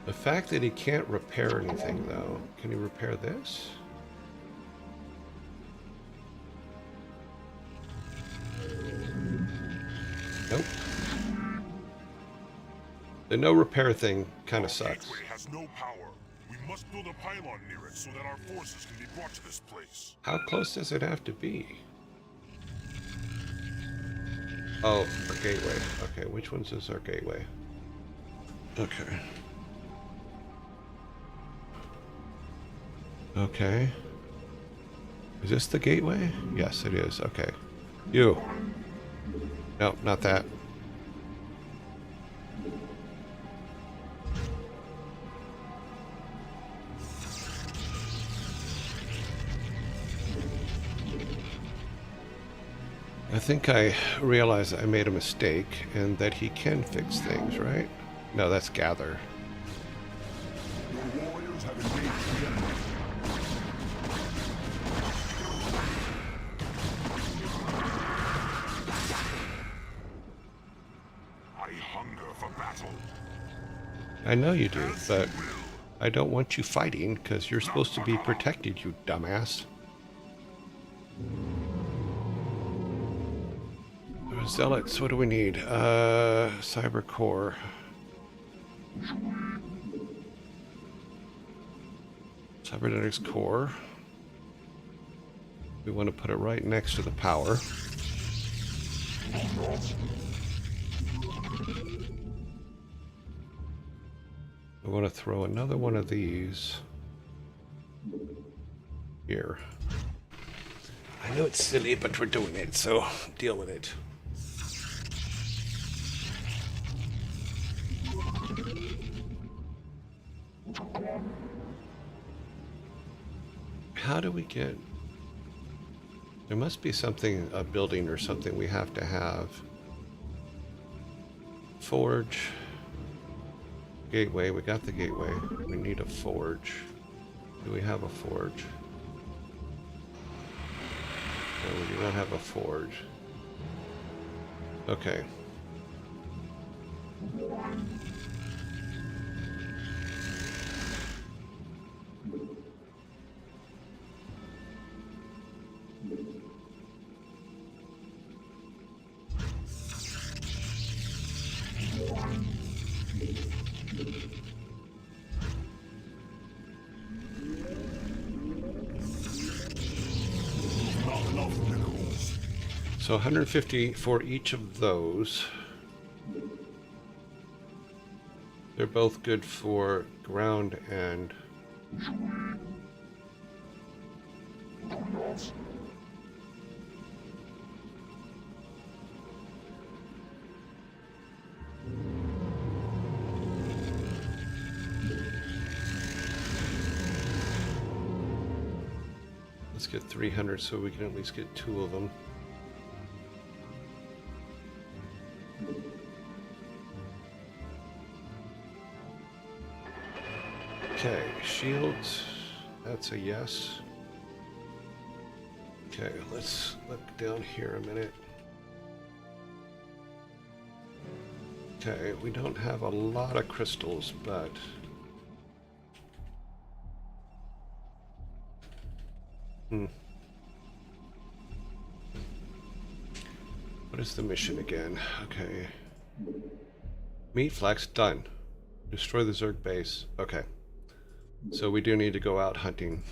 The fact that he can't repair anything, though. Can he repair this? Nope. The no repair thing kind of Our sucks. gateway has no power. We must build a pylon near it so that our forces can be brought to this place. How close does it have to be? Oh, our gateway. Okay, which one's is our gateway? Okay. Okay. Is this the gateway? Yes, it is. Okay. You. No, not that. I think I realized I made a mistake and that he can fix things, right? No, that's gather. Your warriors have engaged the enemy. I hunger for battle. I know you do, but I don't want you fighting because you're supposed to be protected, you dumbass. Zealots, what do we need? Cyber core. Cybernetics core. We want to put it right next to the power. We want to throw another one of these here. I know it's silly, but we're doing it, so deal with it. How do we get... There must be something, a building or something we have to have. Forge. Gateway, we got the gateway. We need a forge. Do we have a forge? No, we do not have a forge. Okay. So 150 for each of those. They're both good for ground and... Let's get 300 so we can at least get 2 of them. Okay, shields, that's a yes. Okay, let's look down here a minute. Okay, we don't have a lot of crystals, but... What is the mission again? Okay. Meat flax, done. Destroy the Zerg base. Okay. So we do need to go out hunting.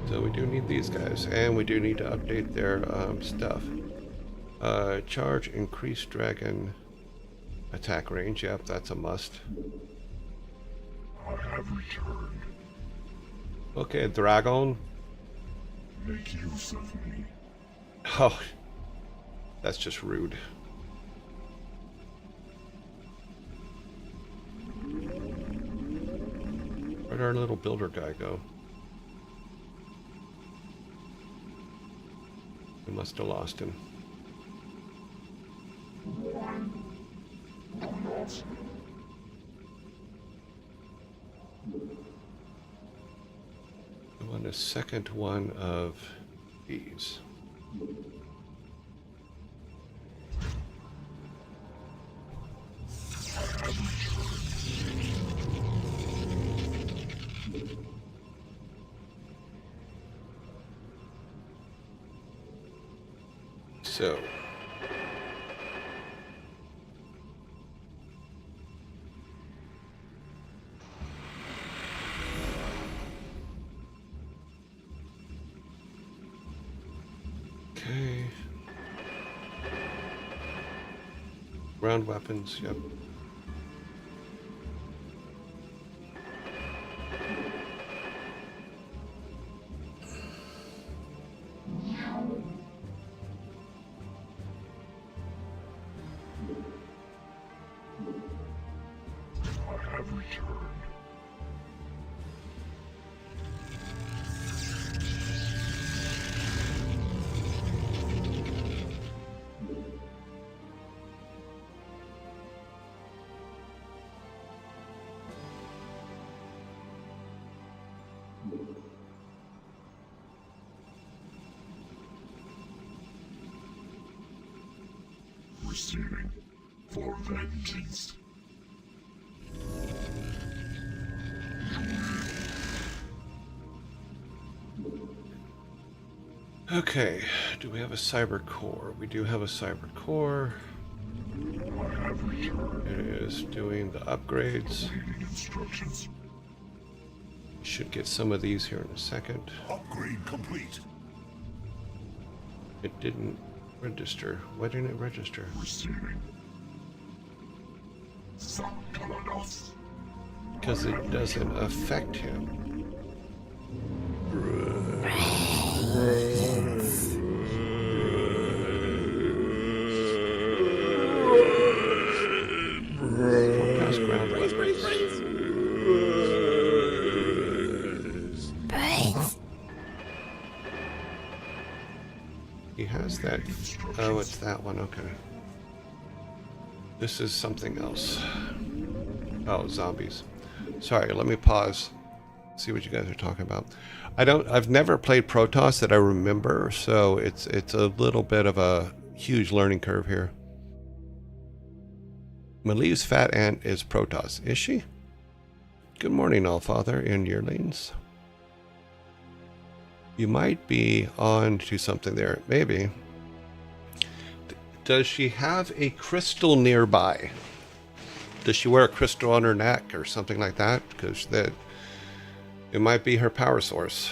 So we do need these guys, and we do need to update their stuff. Charge, increase dragon attack range. Yep, that's a must. I have returned. Okay, dragon. Make use of me. Oh, that's just rude. Where'd our little builder guy go? We must have lost him. I want a second one of these. So Okay. Ground weapons, yep. I have returned. Receiving for vengeance. Okay, do we have a cyber core? We do have a cyber core. I have returned. It is doing the upgrades. Awaiting instructions. Should get some of these here in a second. Upgrade complete. It didn't register. Why didn't it register? Receiving. Sankalanos. Because it doesn't affect him. Forecast ground weapons. He has that. Oh, it's that one. Okay. This is something else. Oh, zombies. Sorry, let me pause. See what you guys are talking about. I've never played Protoss that I remember, so it's a little bit of a huge learning curve here. Malieve's fat aunt is Protoss, is she? Good morning, Allfather and Yearlings. You might be on to something there, maybe. Does she have a crystal nearby? Does she wear a crystal on her neck or something like that? Because that it might be her power source.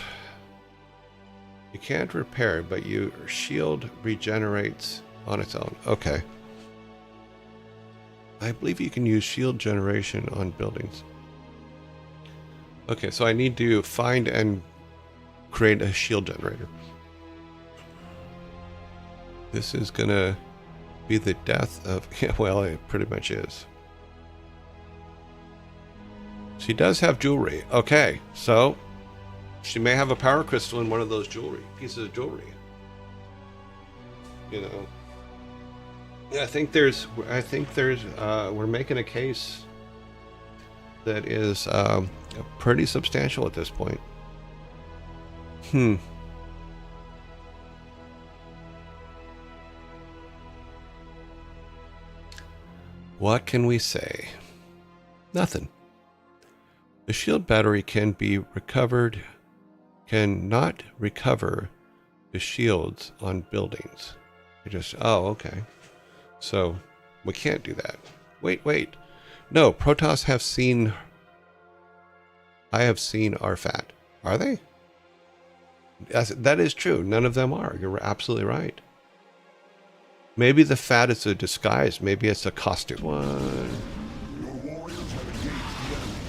You can't repair, but your shield regenerates on its own. Okay. I believe you can use shield generation on buildings. Okay, so I need to find and create a shield generator. This is gonna be the death of... Yeah, well, it pretty much is. She does have jewelry. Okay, so she may have a power crystal in one of those pieces of jewelry. You know. Yeah, I think there's we're making a case that is pretty substantial at this point. What can we say? Nothing. The shield battery can be recovered, cannot recover the shields on buildings. Oh, okay. So we can't do that. Wait. No, Protoss have seen... I have seen our fat. Are they? That is true. None of them are. You're absolutely right. Maybe the fat is a disguise. Maybe it's a costume. One. Your warriors have engaged the enemy.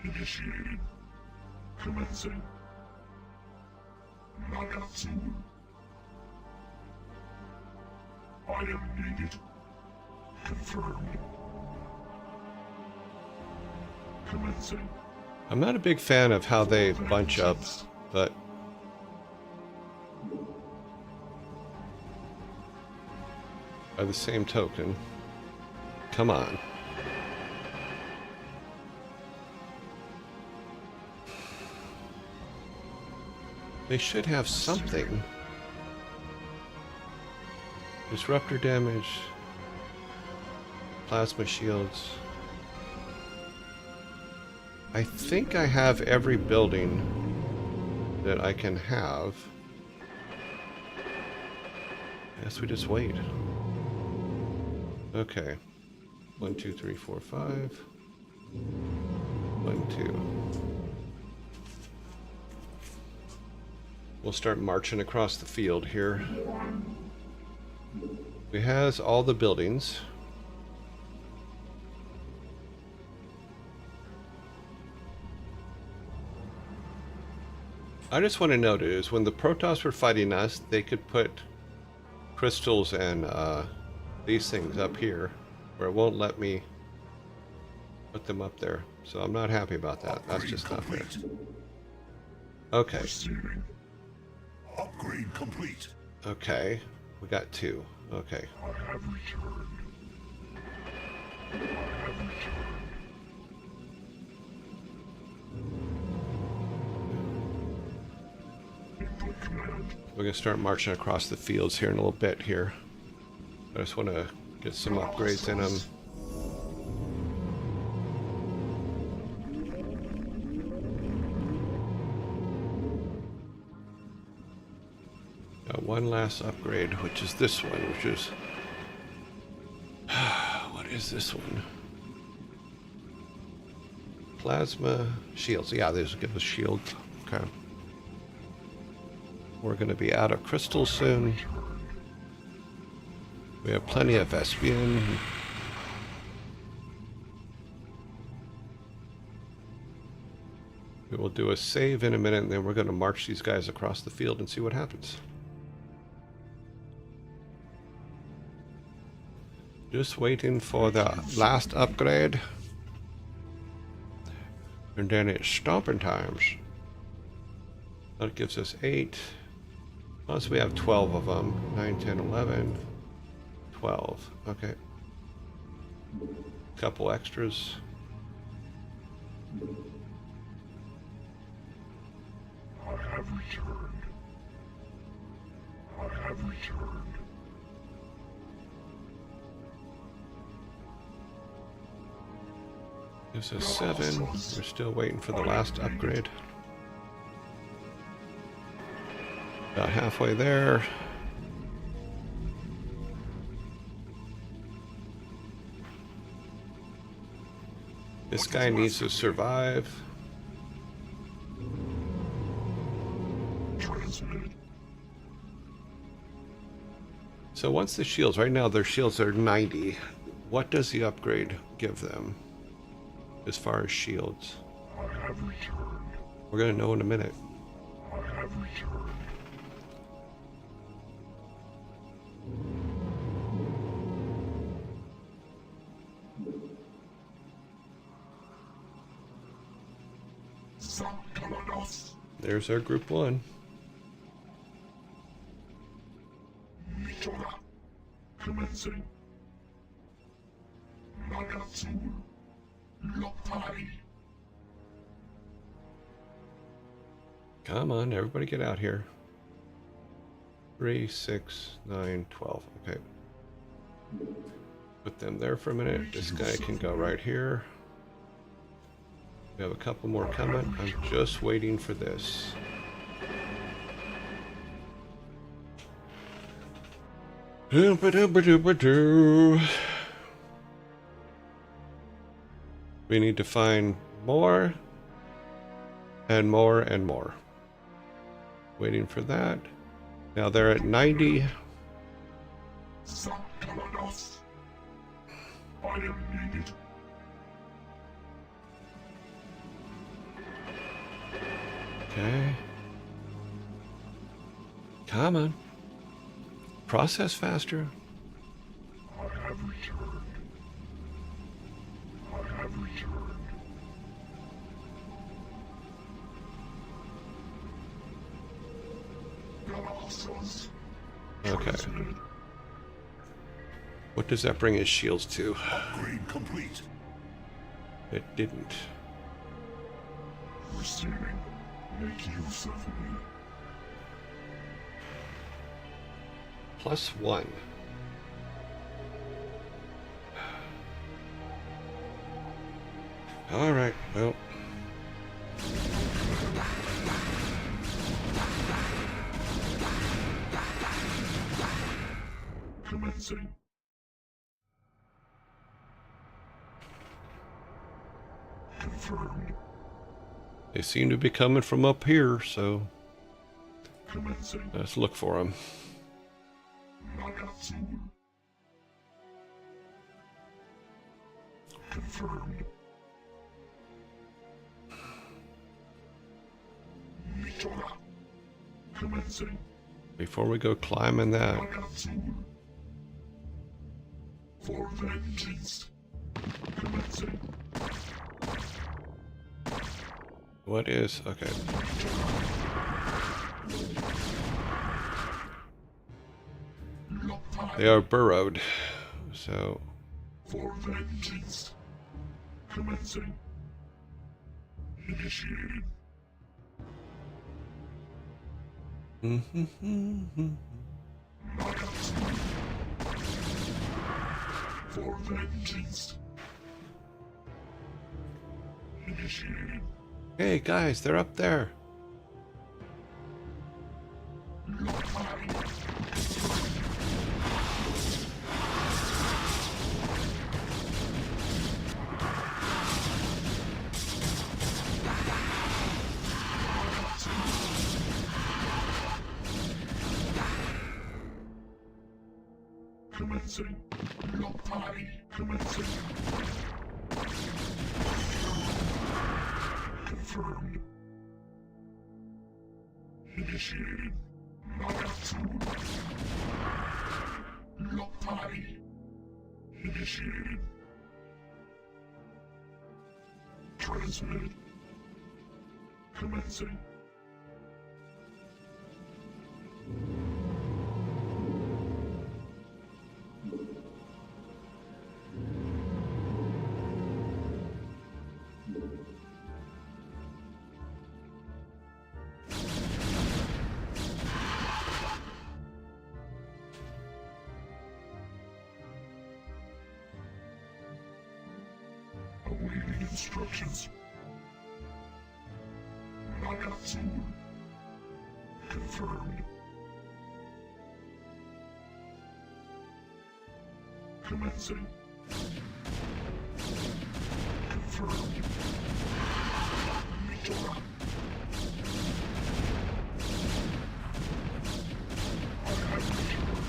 Initiated. Commencing. Nagatsul. I am needed. Confirmed. Commencing. I'm not a big fan of how they bunch up, but... by the same token, come on. They should have something. Disruptor damage, plasma shields. I think I have every building that I can have. Guess we just wait. Okay. 1, 2, 3, 4, 5. 1, 2. We'll start marching across the field here. We has all the buildings. I just want to note is when the Protoss were fighting us, they could put crystals and these things up here, where it won't let me put them up there. So I'm not happy about that. That's just not fair. Okay. Receiving. Upgrade complete. Okay. We got 2. Okay. I have returned. I have returned. Input command. We're going to start marching across the fields here in a little bit here. I just want to get some upgrades in them. Got one last upgrade, which is this one, which is... what is this one? Plasma shields. Yeah, these will give us shields. Okay. We're going to be out of crystals soon. We have plenty of Vespian. We will do a save in a minute, and then we're going to march these guys across the field and see what happens. Just waiting for the last upgrade. And then it's stomping times. That gives us 8. Plus we have 12 of them. 9, 10, 11, 12. Okay. Couple extras. I have returned. I have returned. Gives us 7. We're still waiting for the last upgrade. About halfway there. This guy needs to survive. Transmitted. So once the shields, right now their shields are 90. What does the upgrade give them as far as shields? I have returned. We're going to know in a minute. I have returned. There's our group 1. Mitora. Commencing. Nagatsul. Lopai. Come on, everybody get out here. 3, 6, 9, 12. Okay. Put them there for a minute. This guy can go right here. We have a couple more coming. I'm just waiting for this. We need to find more and more and more. Waiting for that. Now they're at 90. I am needed. Okay. Come on. Process faster. I have returned. I have returned. Galaxos. Okay. Transmitted. What does that bring his shields to? Upgrade complete. It didn't. Receiving. Make use of me. +1. All right, well. Commencing. Confirmed. They seem to be coming from up here, so Commencing. let's look for them. Nagatsu. Confirmed. Mitora. Commencing. Before we go climbing that, Nagatsu. For vengeance. Commencing. what is, okay. They are burrowed, so For vengeance. Commencing. Initiated. Nagatsu. For vengeance. Initiated. hey guys, they're up there. Commencing. Lopai. Commencing. Confirmed. Initiated. Nagatsu. Lopai. Initiated. Transmitted. Commencing. Awaiting instructions. Nagatsu. Confirmed. Commencing. Confirmed. Mitora. I have returned.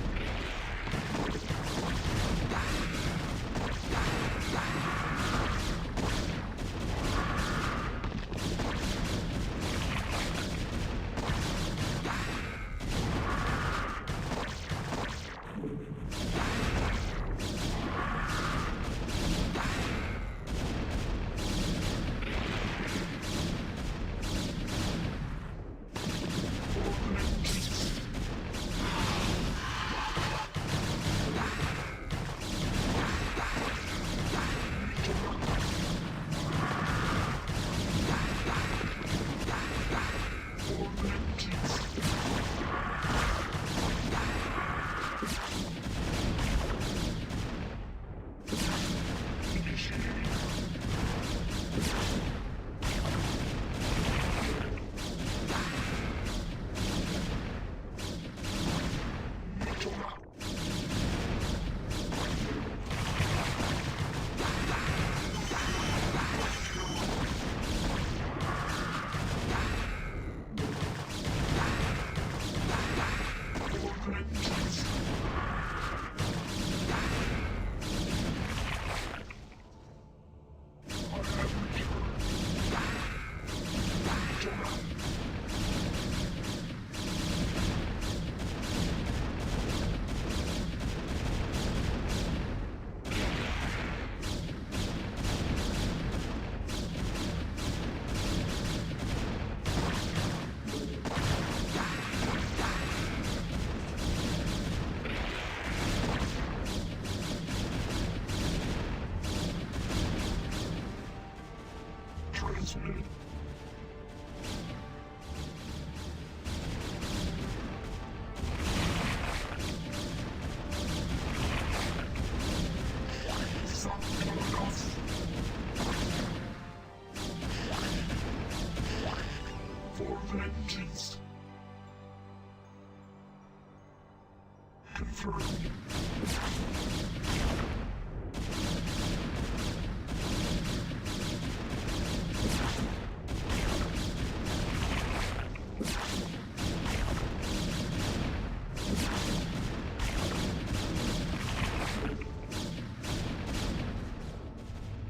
Confirmed.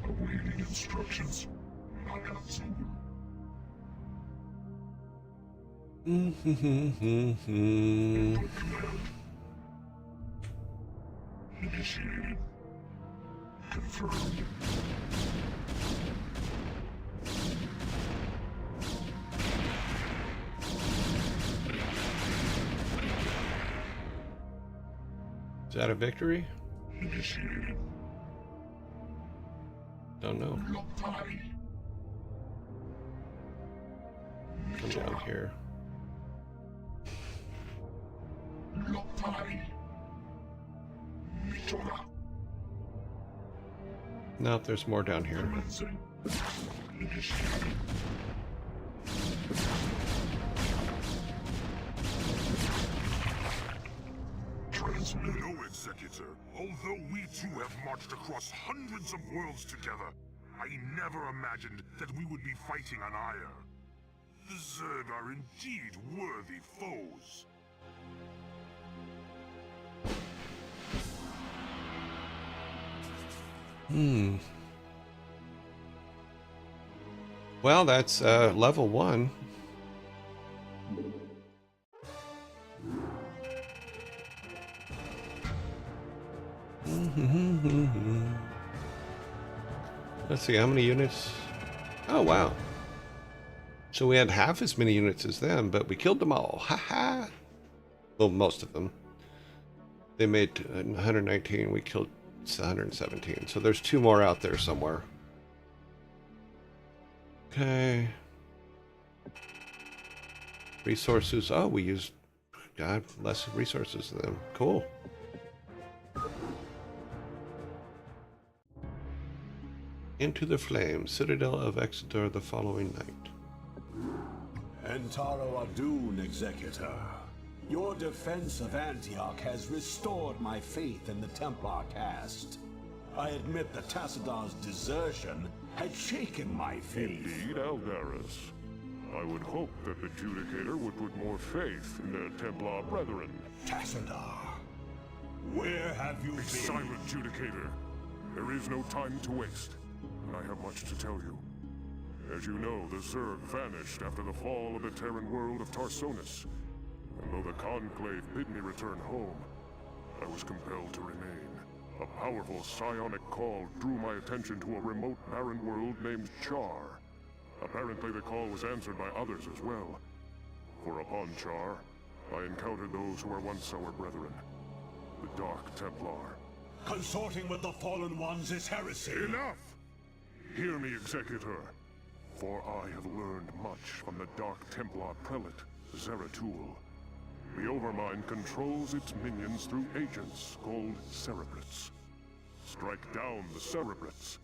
Awaiting instructions. Nakazu. Initiated. Confirmed. Is that a victory? Initiated. Don't know. Locktie. Come down here. Locktie. Mitora. No, there's more down here. Commencing. Initiated. Transmit. No, Executor. Although we two have marched across hundreds of worlds together, I never imagined that we would be fighting on Ire. The Zerg are indeed worthy foes. Well, that's level 1. Let's see, how many units? Oh, wow. So we had half as many units as them, but we killed them all. Ha-ha! Well, most of them. They made 119, we killed 117. So there's 2 more out there somewhere. Okay. Resources. Oh, we used, God, less resources than them. Cool. Into the Flame, Citadel of Exeter the following night. Entaro Adun, Executor. Your defense of Antioch has restored my faith in the Templar caste. I admit that Tassadar's desertion had shaken my faith. Indeed, Aldaris. I would hope that the Judicator would put more faith in their Templar brethren. Tassadar, where have you Be been? silent, Judicator. There is no time to waste, and I have much to tell you. As you know, the Zerg vanished after the fall of the Terran world of Tarsonis. And though the Conclave bid me return home, I was compelled to remain. A powerful psionic call drew my attention to a remote barren world named Char. Apparently the call was answered by others as well. For upon Char, I encountered those who were once our brethren, the Dark Templar. Consorting with the Fallen Ones is heresy. Enough! Hear me, Executor, for I have learned much from the Dark Templar Prelate, Zeratul. The Overmind controls its minions through agents called Cerebrates. Strike down the Cerebrates,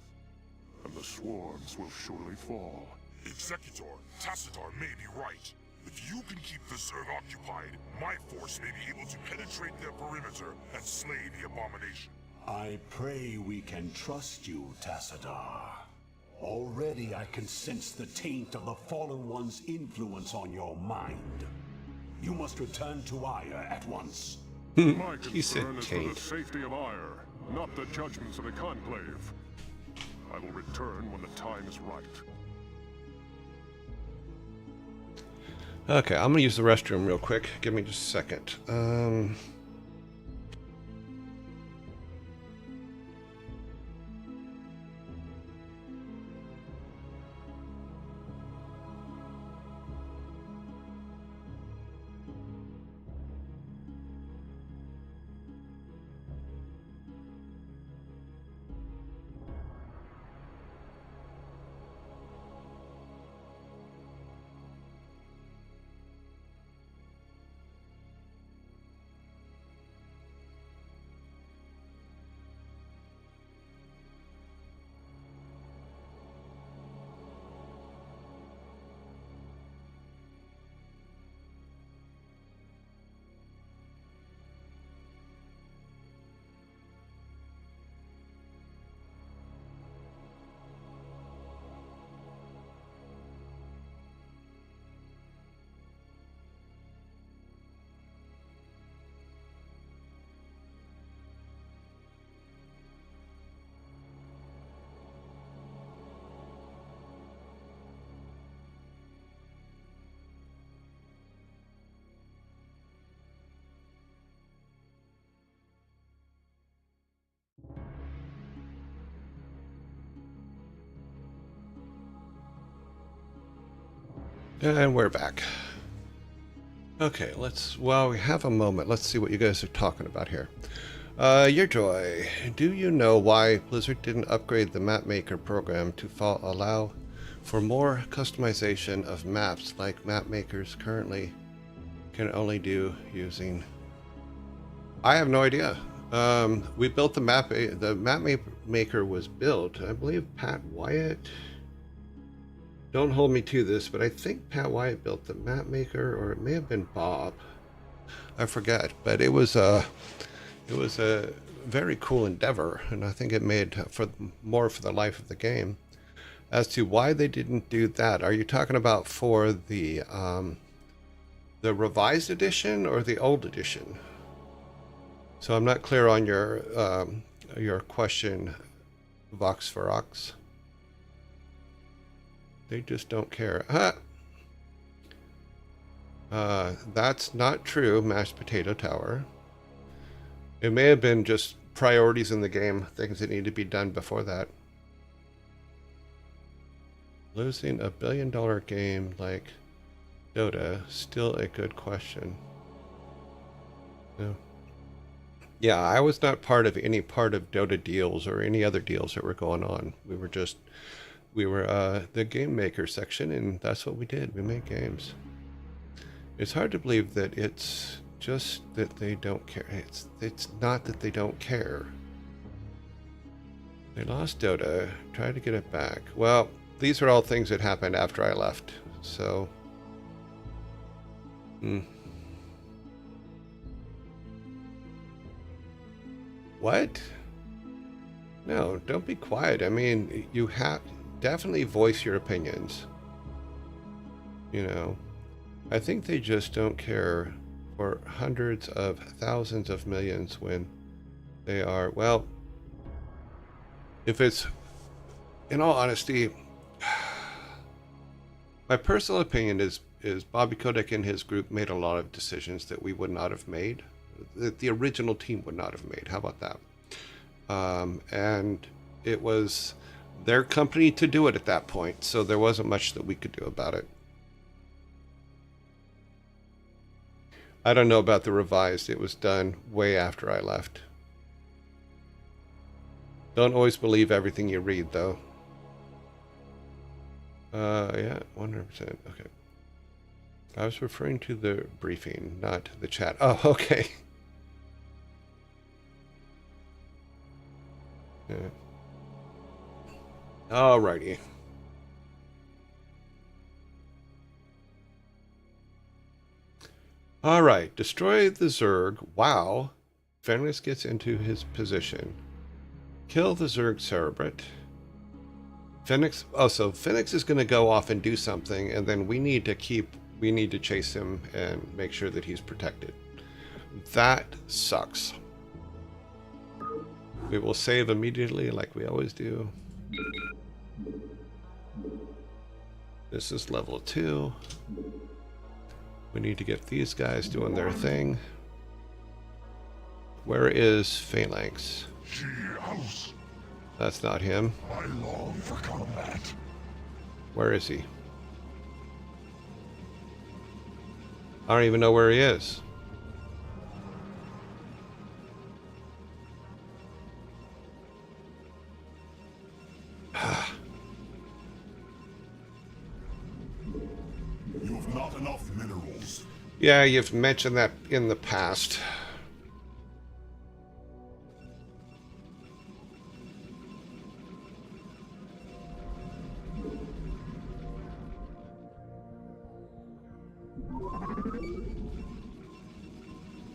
and the swarms will surely fall. Executor, Tassadar may be right. If you can keep the Zerg occupied, my force may be able to penetrate their perimeter and slay the abomination. I pray we can trust you, Tassadar. Already I can sense the taint of the Fallen One's influence on your mind. You must return to Ire at once. My He said concern is for taint. the safety of Ire, not the judgments of the Conclave. I will return when the time is right. Okay, I'm gonna use the restroom real quick. Give me just a second. And we're back. Okay, while we have a moment, let's see what you guys are talking about here. Your Joy, do you know why Blizzard didn't upgrade the map maker program to allow for more customization of maps like map makers currently can only do using? I have no idea. We built the map. The map maker was built. I believe Pat Wyatt. Don't hold me to this, but I think Pat Wyatt built the map maker, or it may have been Bob. I forget, but it was a very cool endeavor, and I think it made more for the life of the game. As to why they didn't do that, are you talking about for the revised edition or the old edition? So I'm not clear on your question, Vox for Ox. They just don't care. That's not true, Mashed Potato Tower. It may have been just priorities in the game, things that need to be done before that. Losing $1 billion game like Dota, still a good question. No. Yeah, I was not part of any part of Dota deals or any other deals that were going on. We were the game maker section, and that's what we did. We made games. It's hard to believe that it's just that they don't care. It's not that they don't care. They lost Dota, tried to get it back. Well, these are all things that happened after I left, so... What? No, don't be quiet. I mean, you have... Definitely voice your opinions. You know, I think they just don't care for hundreds of thousands of millions when they are, well, if it's, in all honesty, my personal opinion is Bobby Kotick and his group made a lot of decisions that we would not have made, that the original team would not have made. How about that? And it was their company to do it at that point, so there wasn't much that we could do about it. I don't know about the revised. It was done way after I left. Don't always believe everything you read, though. Yeah, 100%. Okay. I was referring to the briefing, not the chat. Oh, okay. Yeah. Alrighty. Alright, destroy the Zerg. Wow. Fenris gets into his position. Kill the Zerg Cerebrate. Phoenix, oh, so Phoenix is going to go off and do something, and then we need to chase him and make sure that he's protected. That sucks. We will save immediately like we always do. This is level 2. We need to get these guys doing their thing. Where is Phalanx? That's not him. I long for combat. Where is he? I don't even know where he is. You've not enough minerals. Yeah, you've mentioned that in the past.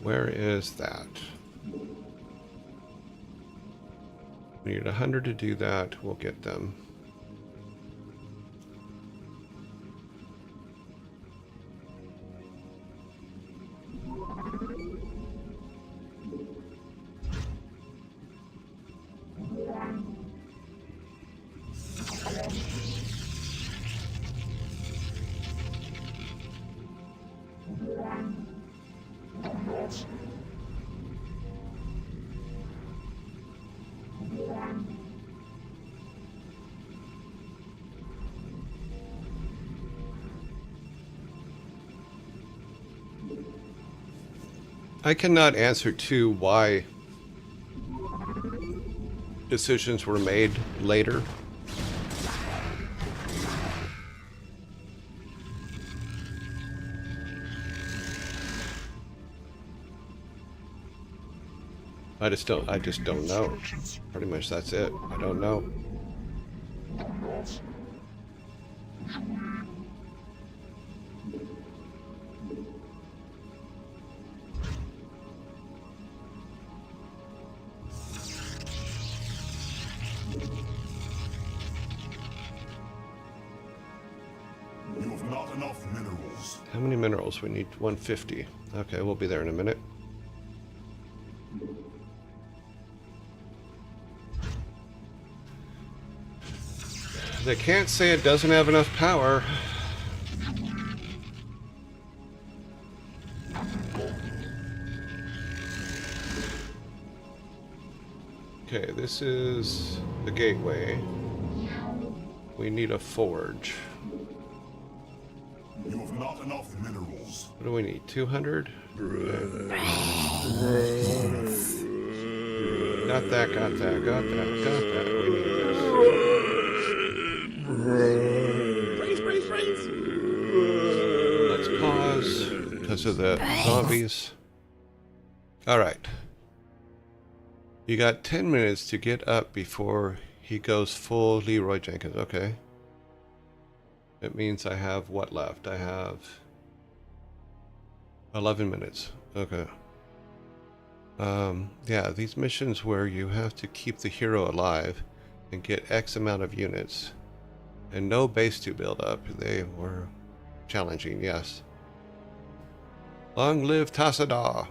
Where is that? We need 100 to do that. We'll get them. I cannot answer to why decisions were made later. I just don't know. Pretty much that's it. I don't know. You have not enough minerals. How many minerals? We need 150. Okay, we'll be there in a minute. They can't say it doesn't have enough power. Okay, this is the gateway. We need a forge. You have not enough minerals. What do we need? 200? Got that, got that, got that, got that. We need this. Let's pause because of the zombies. Alright. You got 10 minutes to get up before he goes full Leroy Jenkins. Okay. It means I have what left? I have 11 minutes. Okay. Yeah, these missions where you have to keep the hero alive and get X amount of units and no base to build up, they were challenging, yes. Long live Tassadar.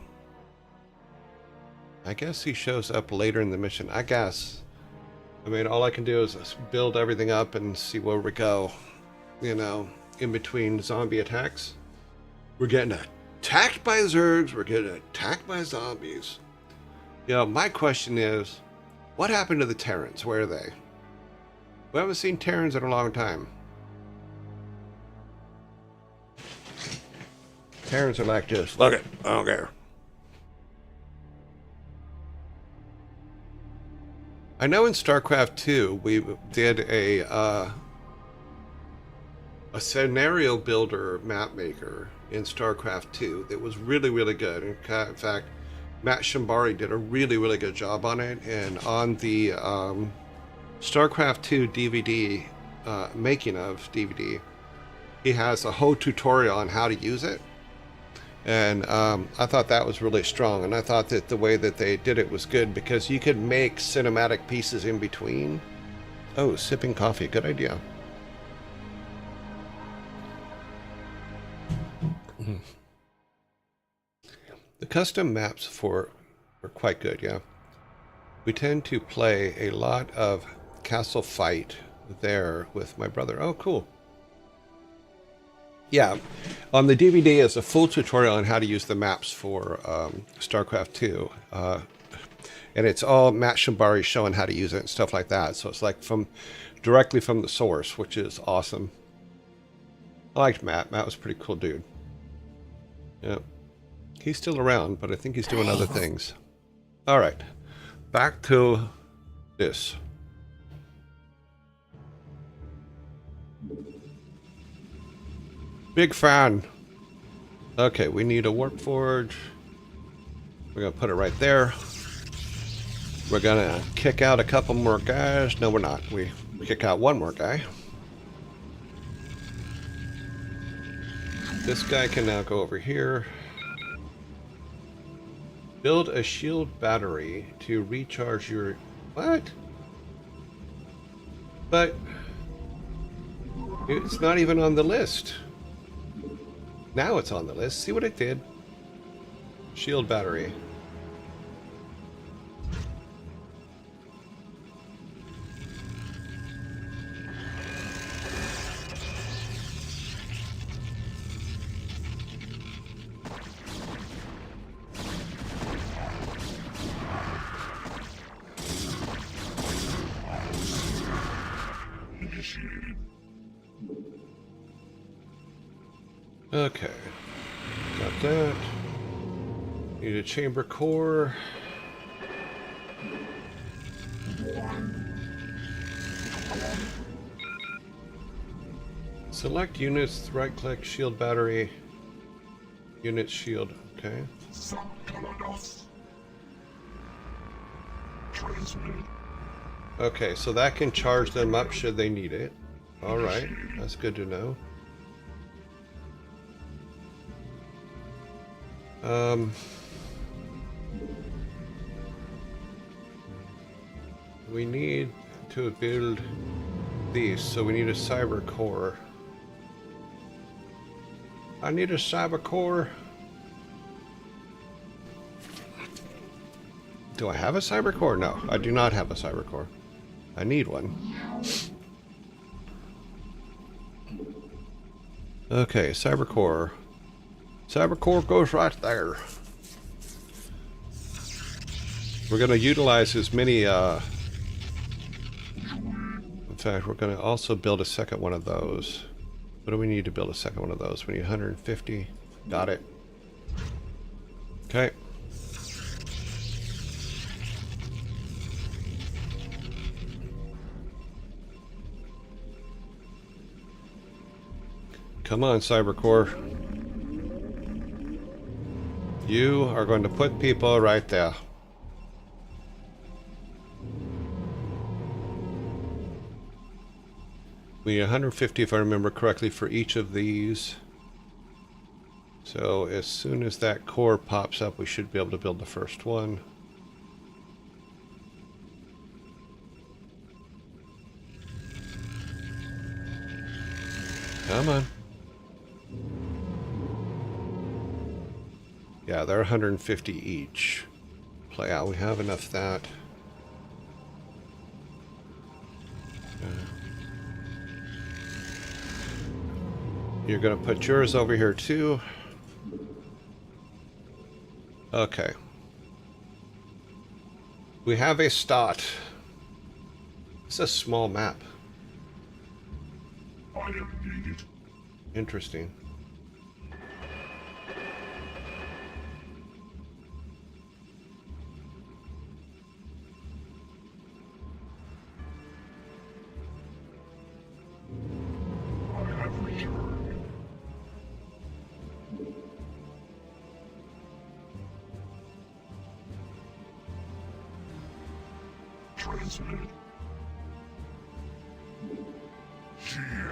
I guess he shows up later in the mission. I guess. I mean, all I can do is build everything up and see where we go. You know, in between zombie attacks. We're getting attacked by Zergs. We're getting attacked by zombies. You know, my question is, what happened to the Terrans? Where are they? We haven't seen Terrans in a long time. Terrans are like this. Look it. I don't care. I know in StarCraft 2 we did a scenario builder map maker in StarCraft 2 that was really, really good. In fact, Matt Shambari did a really, really good job on it. And on the StarCraft 2 DVD, making of DVD, he has a whole tutorial on how to use it. And I thought that was really strong. And I thought that the way that they did it was good because you could make cinematic pieces in between. Oh, sipping coffee. Good idea. The custom maps are quite good, yeah. We tend to play a lot of Castle Fight there with my brother. Oh, cool. Yeah, on the DVD is a full tutorial on how to use the maps for StarCraft 2. And it's all Matt Shambari showing how to use it and stuff like that. So it's like directly from the source, which is awesome. I liked Matt. Matt was a pretty cool dude. Yeah. He's still around, but I think he's doing other things. All right. Back to this. Big fan. Okay, we need a warp forge. We're going to put it right there. We're going to kick out a couple more guys. No, we're not. We kick out one more guy. This guy can now go over here. Build a shield battery to recharge your... What? But... it's not even on the list. Now it's on the list. See what it did? Shield battery. Okay, got that. Need a chamber core. Select units, right click, shield battery. Unit shield, okay. Okay, so that can charge them up should they need it. Alright, that's good to know. We need to build these, so we need a cyber core. I need a cyber core. Do I have a cyber core? No, I do not have a cyber core. I need one. Okay, cyber core. Cyber core goes right there. We're going to utilize as many, in fact, we're going to also build a second one of those. What do we need to build a second one of those? We need 150. Got it. Okay. Come on, Cybercore. You are going to put people right there. We need 150, if I remember correctly, for each of these. So as soon as that core pops up, we should be able to build the first one. Come on. Yeah, they're 150 each. Play out. We have enough of that. You're going to put yours over here too. Okay. We have a start. It's a small map. I am needed. Interesting. I have returned. Transmitted.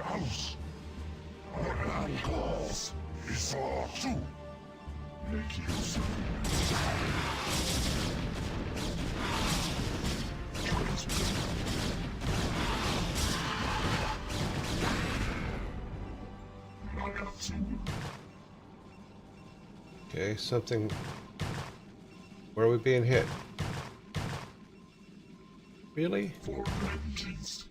House. Our calls. Is all true. Make use. Transmitted. Okay, something. Where are we being hit? Really? For vengeance.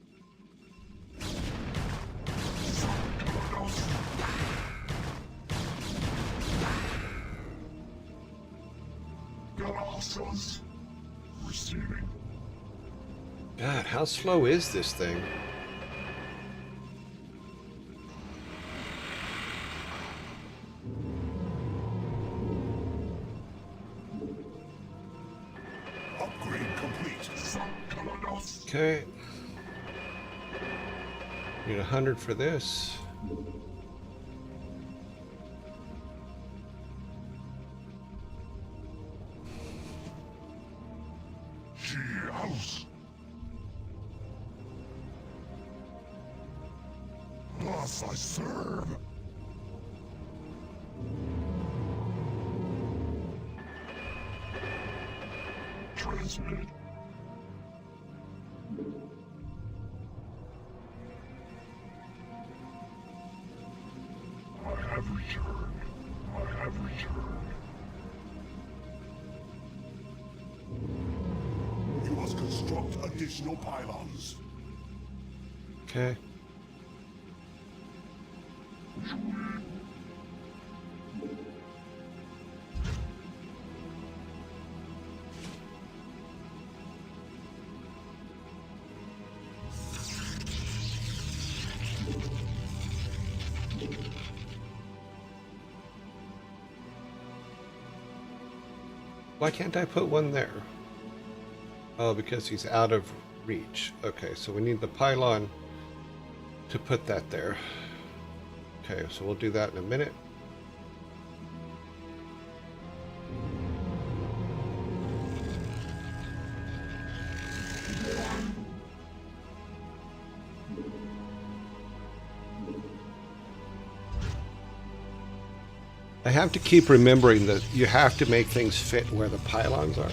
Colossus. Receiving. God, how slow is this thing? Upgrade complete. Okay. Need 100 for this. House. Thus I serve. Transmitted. I have returned. I have returned. You must construct additional pylons. Okay. Why can't I put one there? Oh, because he's out of reach. Okay, so we need the pylon to put that there. Okay, so we'll do that in a minute. I have to keep remembering that you have to make things fit where the pylons are.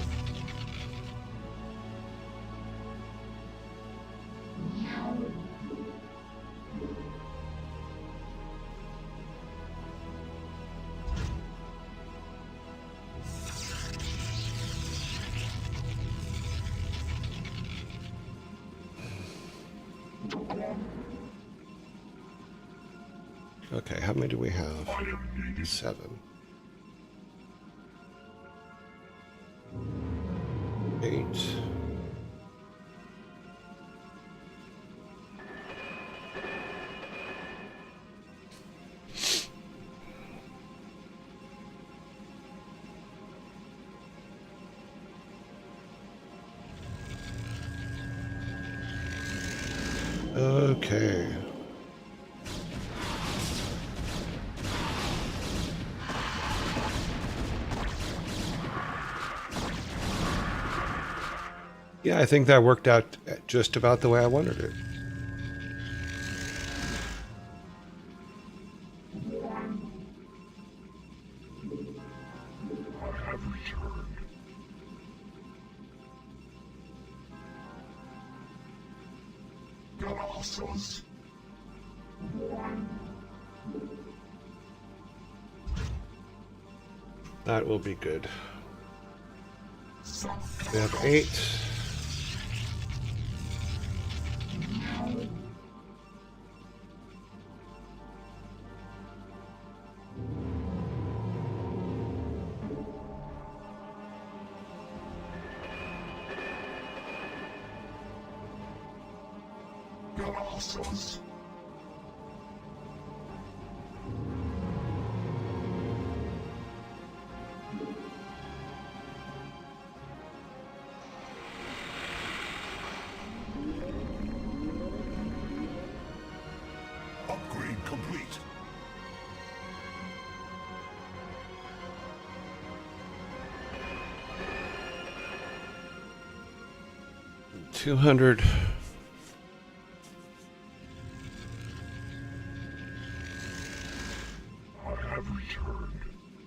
Okay, how many do we have? 7. 8. Okay. Yeah, I think that worked out just about the way I wanted it. I have returned. Colossus. That will be good. We have 8. Colossus. Upgrade complete. $200. I have returned.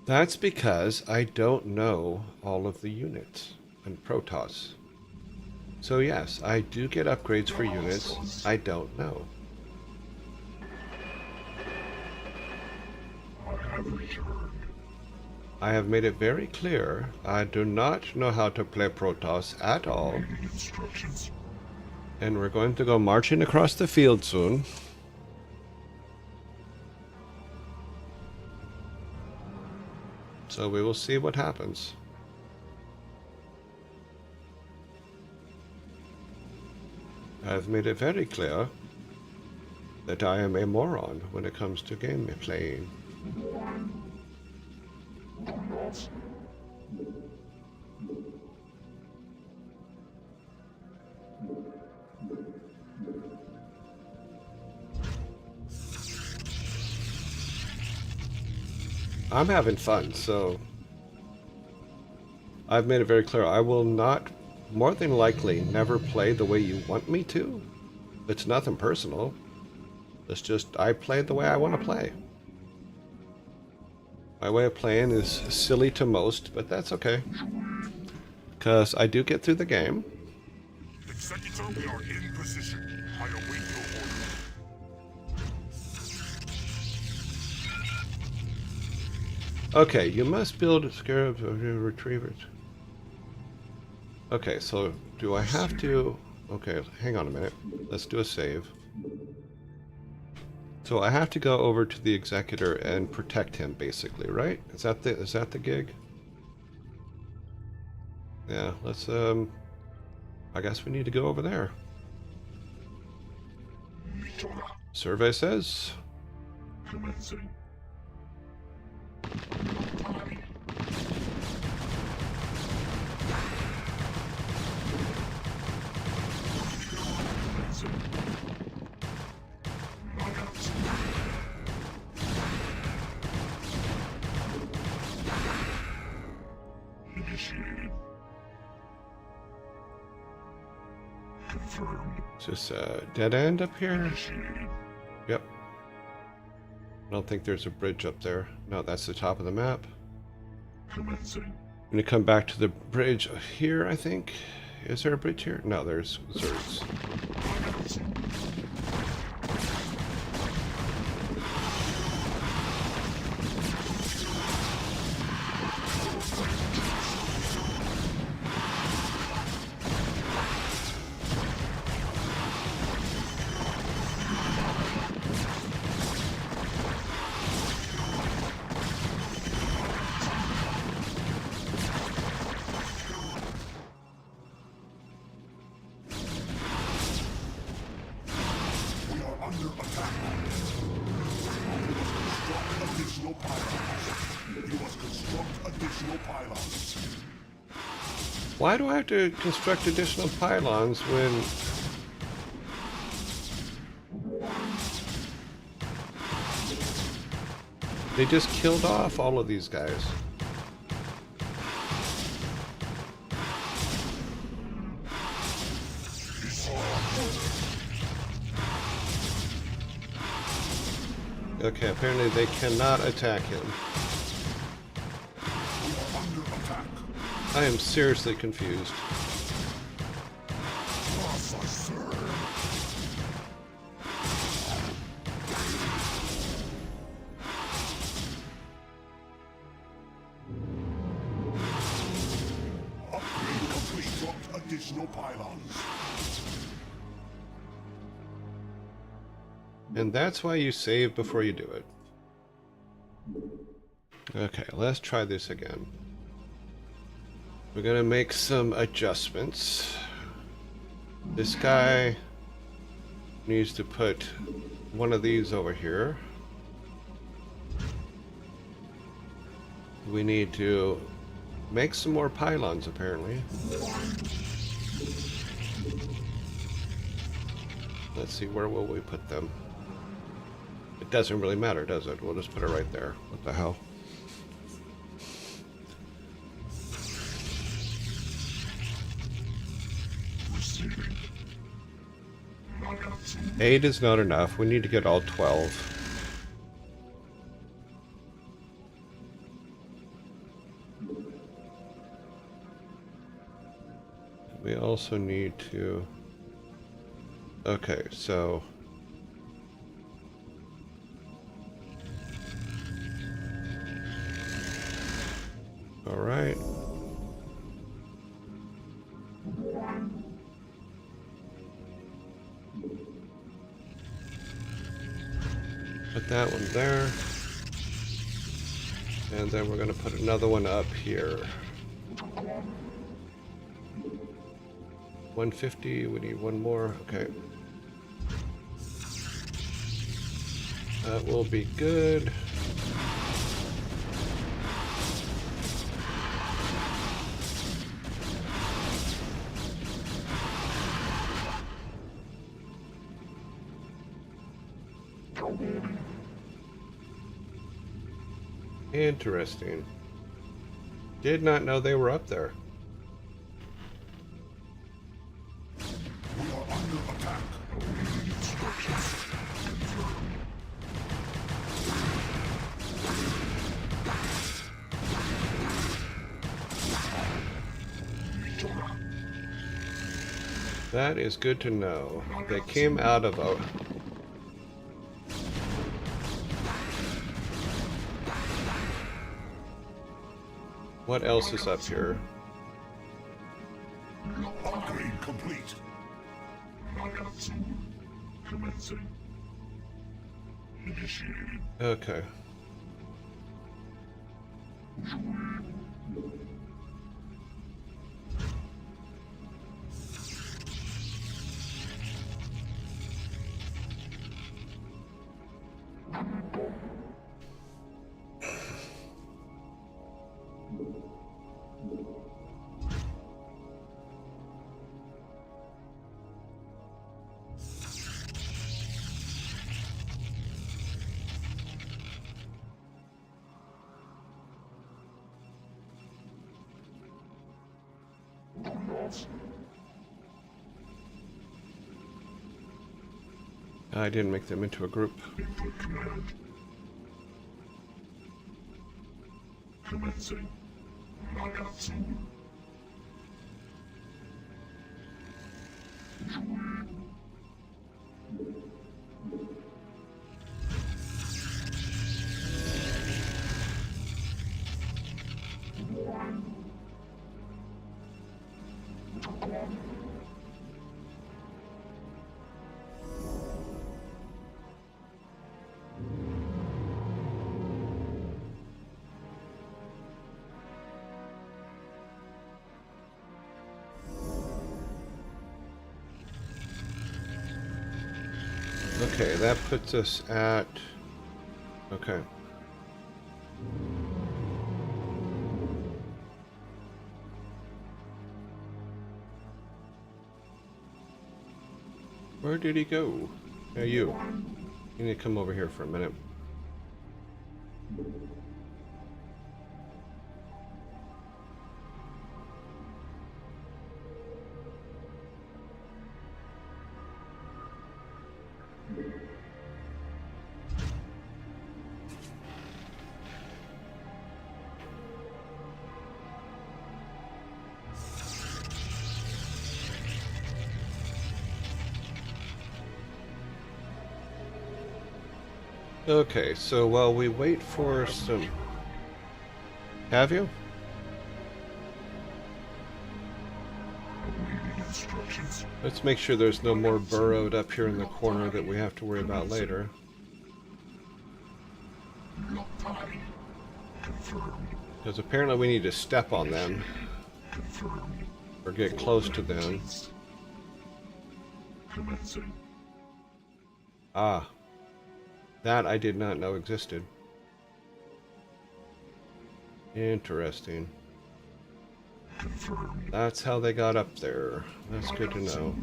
That's because I don't know all of the units and Protoss. So yes, I do get upgrades for units I don't know. I have returned. I have made it very clear I do not know how to play Protoss at all. Waiting instructions. And we're going to go marching across the field soon. So we will see what happens. I've made it very clear that I am a moron when it comes to game playing. I'm having fun, so I've made it very clear I will not, more than likely, never play the way you want me to. It's nothing personal. It's just I play the way I want to play. My way of playing is silly to most, but that's okay. Because I do get through the game. Executor, we are in position. I await your order. Okay, you must build scarabs of your retrievers. Okay, so do I have to... Okay, hang on a minute. Let's do a save. So I have to go over to the Executor and protect him, basically, right? Is that the gig? Yeah, let's, I guess we need to go over there. Survey says... Is this a dead end up here? Yep. I don't think there's a bridge up there. No, that's the top of the map. I'm going to come back to the bridge here, I think. Is there a bridge here? No, there's Zergs. Why do I have to construct additional pylons when... they just killed off all of these guys? Okay, apparently they cannot attack him. I am seriously confused. Upgrade complete. Dropped additional pylons. And that's why you save before you do it. Okay, let's try this again. We're gonna make some adjustments. This guy needs to put one of these over here. We need to make some more pylons, apparently. Let's see, where will we put them? It doesn't really matter, does it? We'll just put it right there. What the hell? 8 is not enough. We need to get all 12. We also need to... okay, so... all right. Put that one there. And then we're going to put another one up here. 150, we need one more. Okay. That will be good. Interesting. Did not know they were up there. We are under attack. That is good to know. They came out of a... what else is up here? Upgrade complete. Commencing. Initiated. Okay. I didn't make them into a group. Input command. Commencing. Knockout zone. Okay, that puts us at... Okay. Where did he go? Hey, you. You need to come over here for a minute. Okay, so while we wait for some... Have you? Awaiting instructions. Let's make sure there's no more burrowed up here in the corner that we have to worry about later. Lock time. Confirmed. Because apparently we need to step on them Confirmed. or get close to them. Commencing. Ah. That I did not know existed. Interesting. Confirmed. That's how they got up there. That's good to know.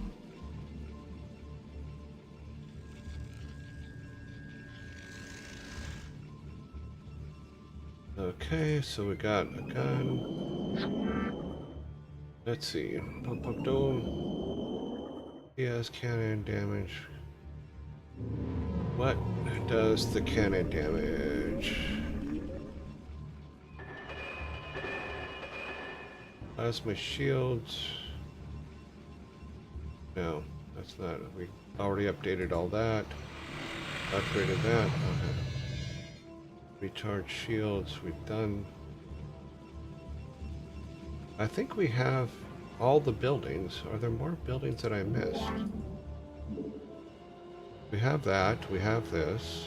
Okay, so we got a gun. Let's see. Pump, pump, dome. He has cannon damage. What does the cannon damage? Plasma shields. No, that's not. We already updated all that. Upgraded that. Okay. Recharge shields. We've done. I think we have all the buildings. Are there more buildings that I missed? We have that. We have this.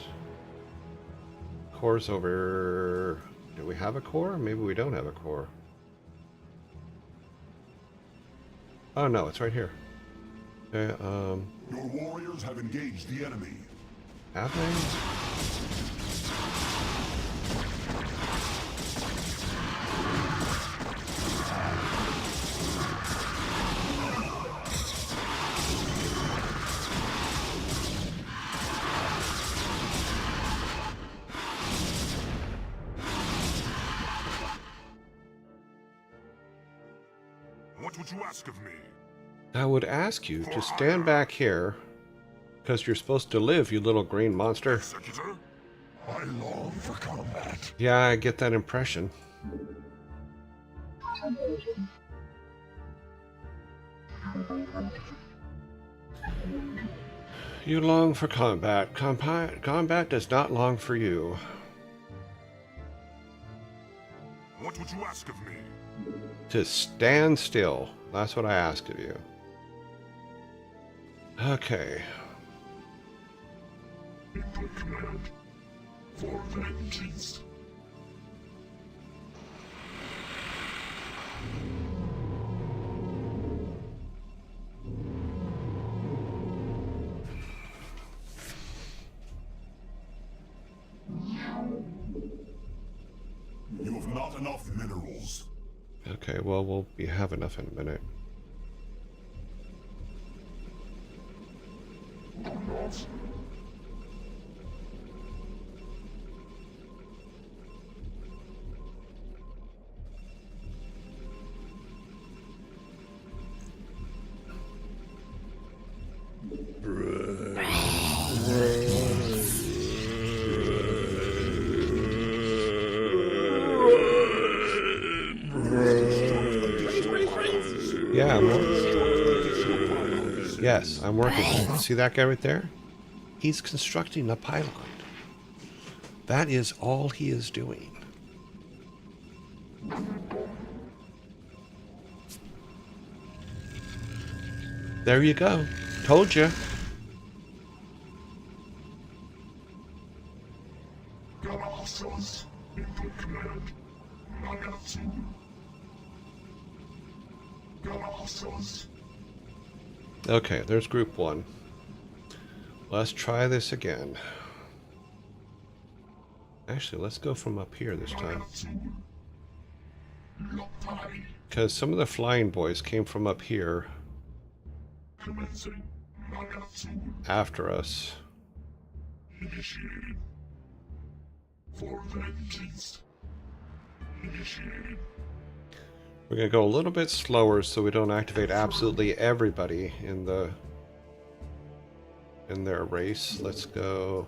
Core's over. Do we have a core? Maybe we don't have a core. Oh no, it's right here. Okay, Your warriors have engaged the enemy. have they? What would you ask of me? I would ask you to stand back here, because you're supposed to live, you little green monster. Executor? I long for combat. Yeah, I get that impression. You long for combat. Combat does not long for you. What would you ask of me? To stand still. That's what I ask of you. Okay. Input command. For vengeance. You have not enough minerals. Okay, well, we'll have enough in a minute. Cross. Yeah, yes, I'm working on it. See that guy right there? He's constructing a pylon. That is all he is doing. There you go. Told you. Galactus, into command. Nagatsu. Galactus. Okay, there's group 1. Let's try this again. Actually, let's go from up here this time. Because some of the flying boys came from up here after us. Initiated. For vengeance. Initiated. We're going to go a little bit slower so we don't activate absolutely everybody in their race. Let's go.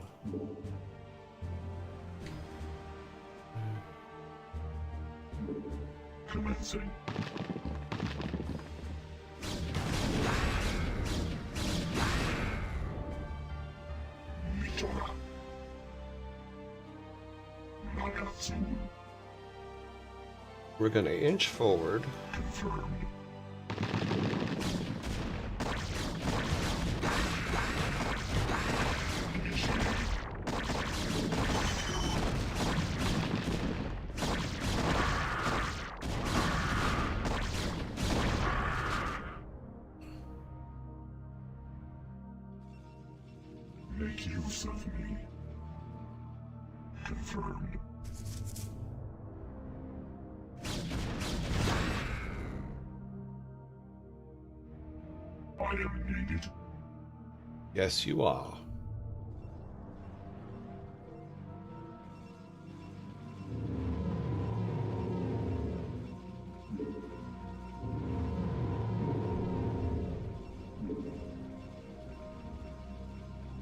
Commencing. Mitora. Nagatsu. We're going to inch forward. Confirmed. Make use of me. Confirmed. I am needed. Yes, you are.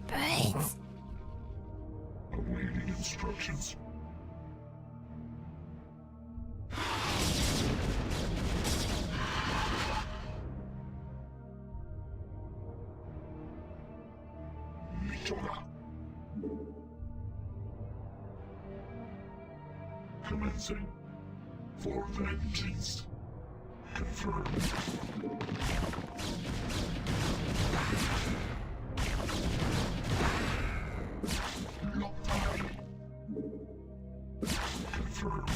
Brains. Awaiting instructions. Mitora. Commencing. For vengeance. Confirmed. Locked. Confirmed.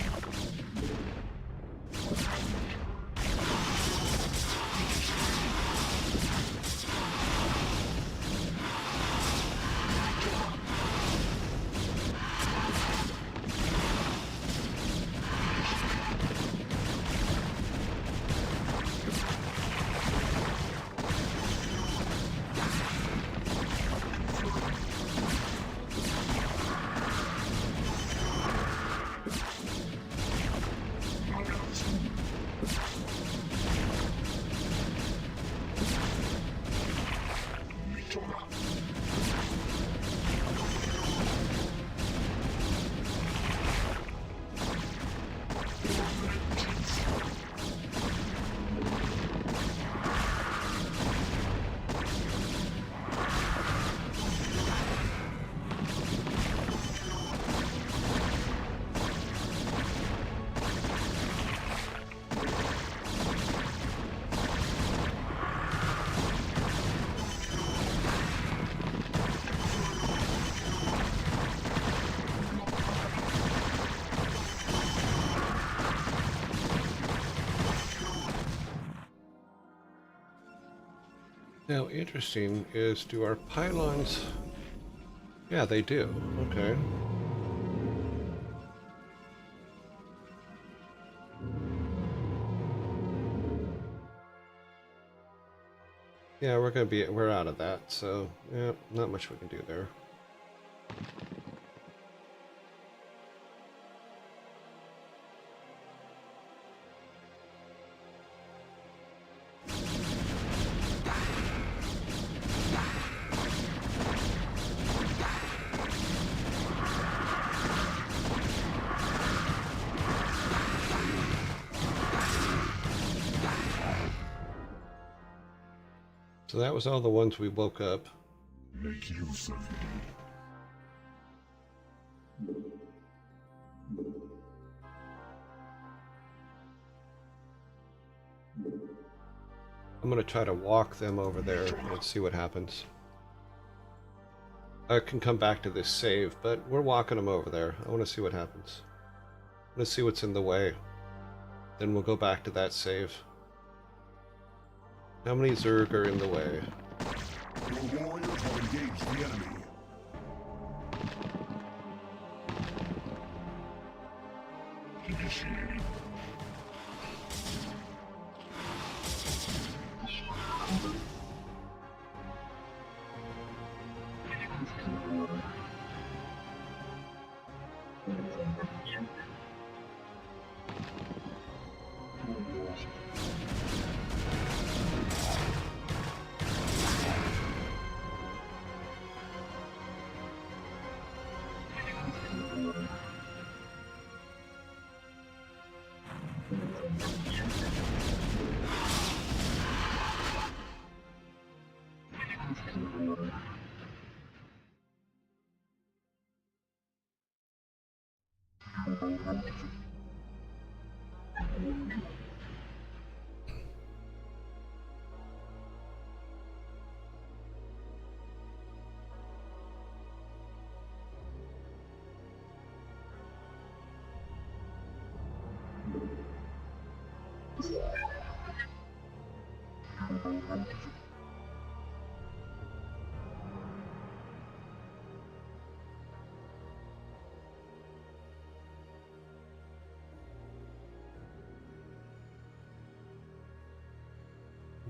Now, interesting is, do our pylons... Yeah, they do. Okay. Yeah, we're out of that, so yeah, not much we can do there. So that was all the ones we woke up. Make use of me. I'm going to try to walk them over there and see what happens. I can come back to this save, but we're walking them over there. I want to see what happens. I want to see what's in the way. Then we'll go back to that save. How many Zerg are in the way? Your warriors have engaged the enemy. Initiating.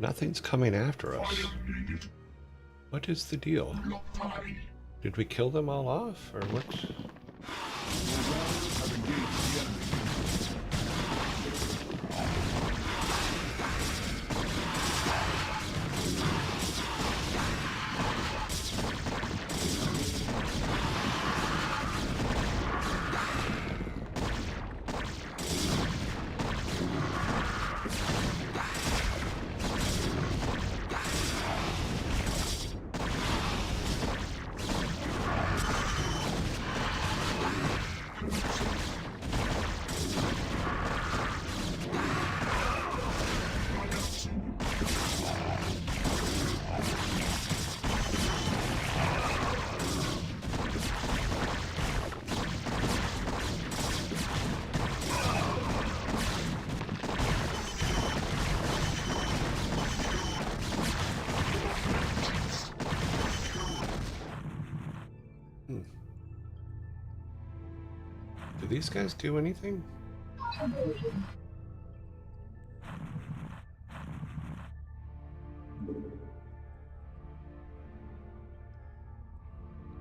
Nothing's coming after us. What is the deal? Did we kill them all off, or what? Do these guys do anything?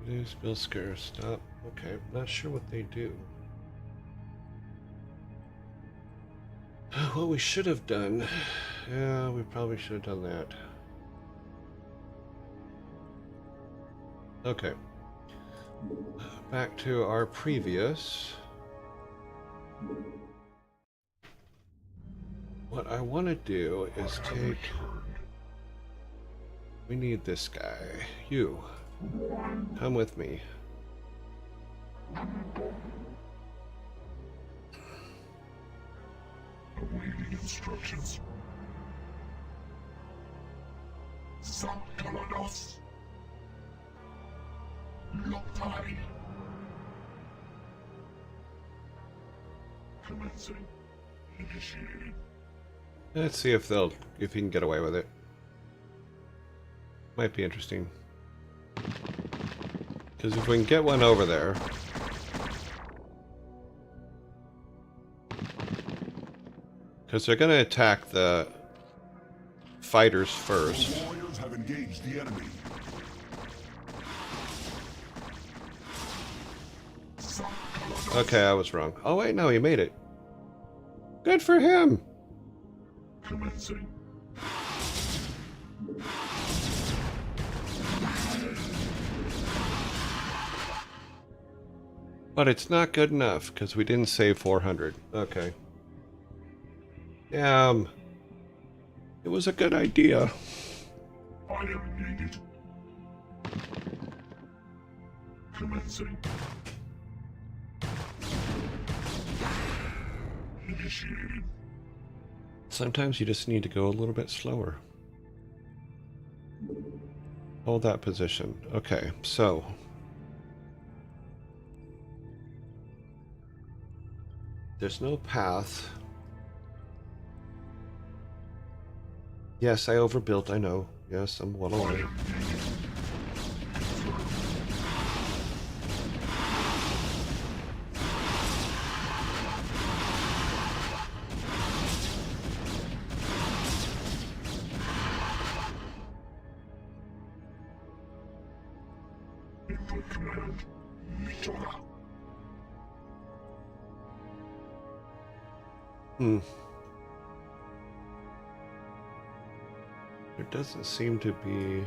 It is bill scarce. Stop. Okay, not sure what they do. What we should have done. Yeah, we probably should have done that. Okay. Back to our previous. What I want to do is take... We need this guy. You. Come with me. Awaiting instructions. Zapkalanos. Loktai. Commencing. Initiating. Let's see if he can get away with it. Might be interesting. Because if we can get one over there... Because they're going to attack the fighters first. The warriors have engaged the enemy. Okay, I was wrong. Oh wait, no, he made it. Good for him! Commencing. But it's not good enough, because we didn't save 400. Okay. It was a good idea. I am needed. Commencing. Initiated. Sometimes you just need to go a little bit slower. Hold that position. Okay, so there's no path. Yes, I overbuilt, I know. Yes, I'm well aware. Input command. Mitora. There doesn't seem to be...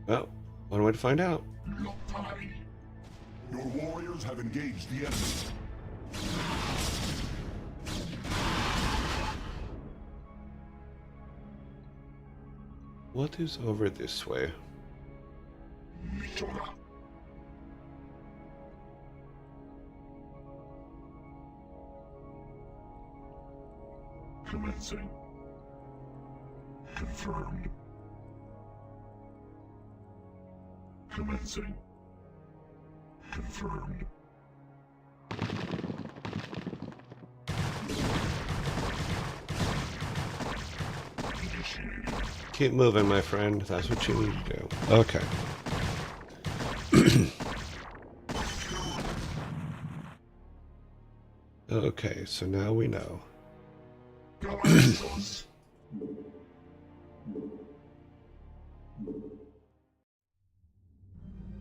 Well, one way to find out. Lopai. Your warriors have engaged the enemy. What is over this way? Mitora. Commencing. Confirmed. Commencing. Confirmed. Initiated. Keep moving, my friend. That's what you need to do. Okay. Okay, so now we know. Galactus.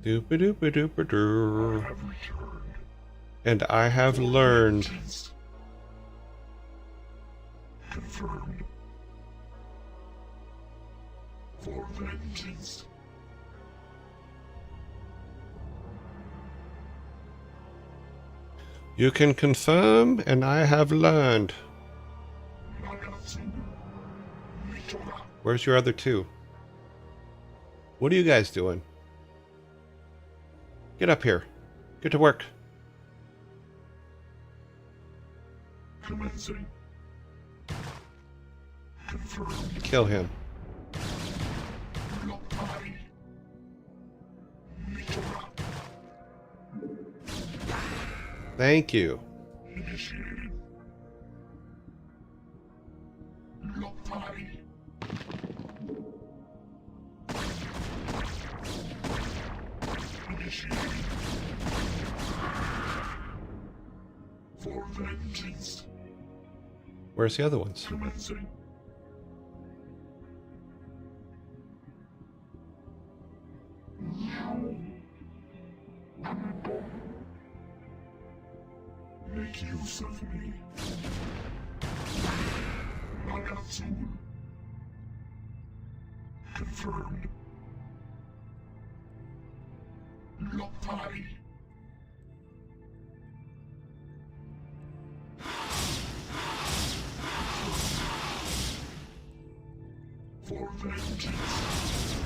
Doopa-doopa-doopa-doo. Have returned. And I have learned. Confirmed. For vengeance. You can confirm, and I have learned. Nagatsu. Mitora. Where's your other two? What are you guys doing? Get up here. Get to work. Commencing. Confirmed. Kill him. Lopai. Mitora. Thank you. Initiated. Lopai. Initiated. For vengeance. Where's the other ones? Commencing. Make use of me. Nagatsu. Confirmed. Lopai. For vengeance.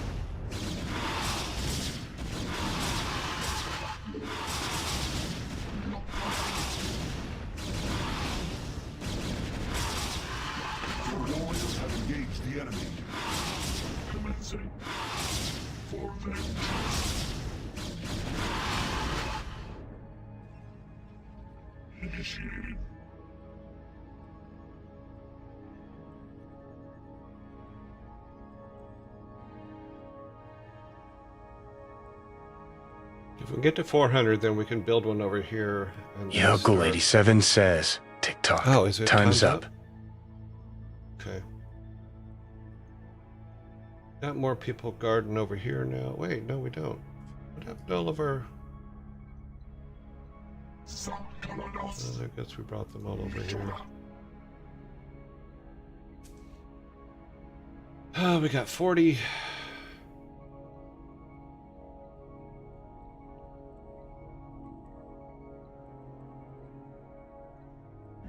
Your warriors have engaged the enemy. Commencing. For vengeance. Initiated. If we get to 400, then we can build one over here. And then Yokel start- 87 says, tick-tock, Oh, is it time's up. Okay. Got more people guarding over here now. Wait, no, we don't. What happened to all of our... Sakalados. I guess we brought them all over here. Oh, we got 40.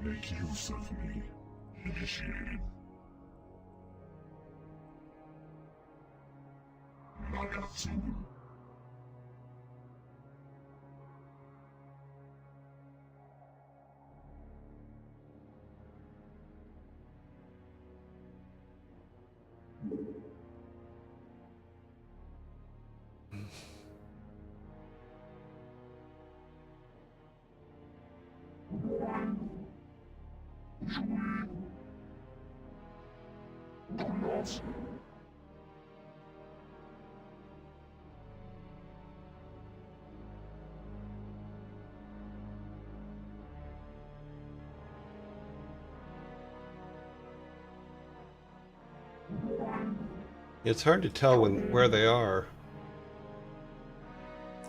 Make use of me. Initiated. It's hard to tell where they are.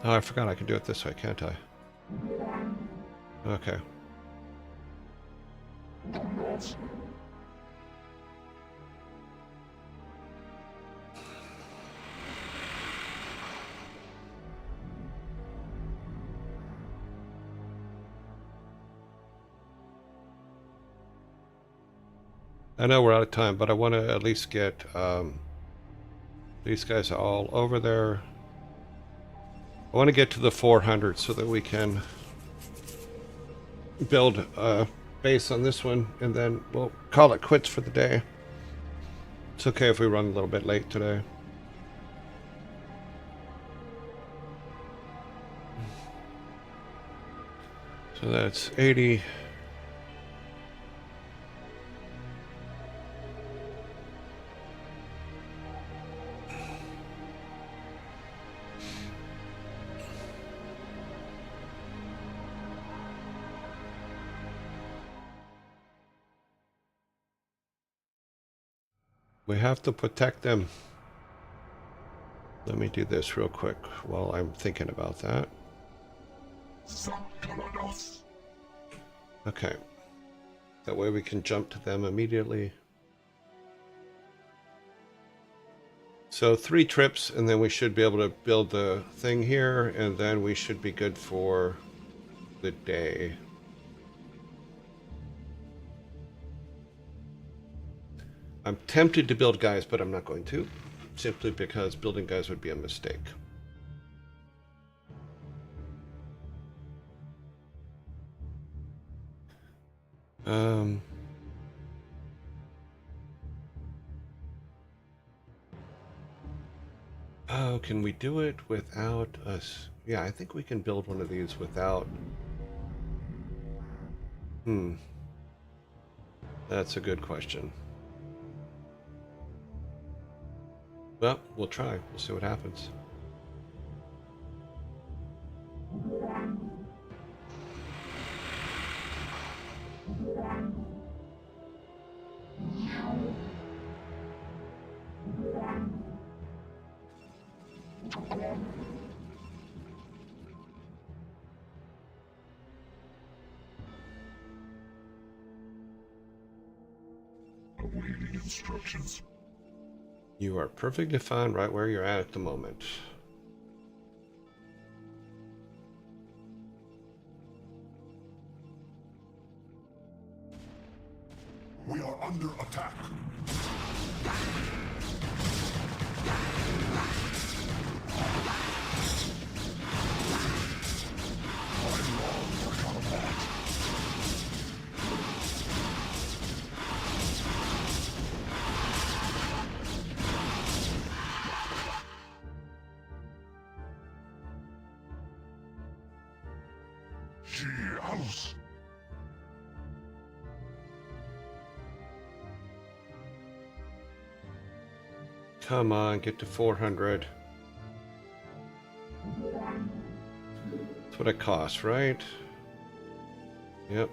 Oh, I forgot I can do it this way, can't I? Okay. I know we're out of time, but I want to at least get these guys all over there. I want to get to the 400 so that we can build a base on this one, and then we'll call it quits for the day. It's okay if we run a little bit late today. So that's 80. We have to protect them. Let me do this real quick while I'm thinking about that. Okay. That way we can jump to them immediately. So 3 trips, and then we should be able to build the thing here, and then we should be good for the day. I'm tempted to build guys, but I'm not going to, simply because building guys would be a mistake. Oh, can we do it without us? Yeah, I think we can build one of these without... That's a good question. Well, we'll try. We'll see what happens. Awaiting instructions. You are perfectly fine right where you're at the moment. We are under attack. I long for combat. House. Come on, get to 400. That's what it costs, right? Yep.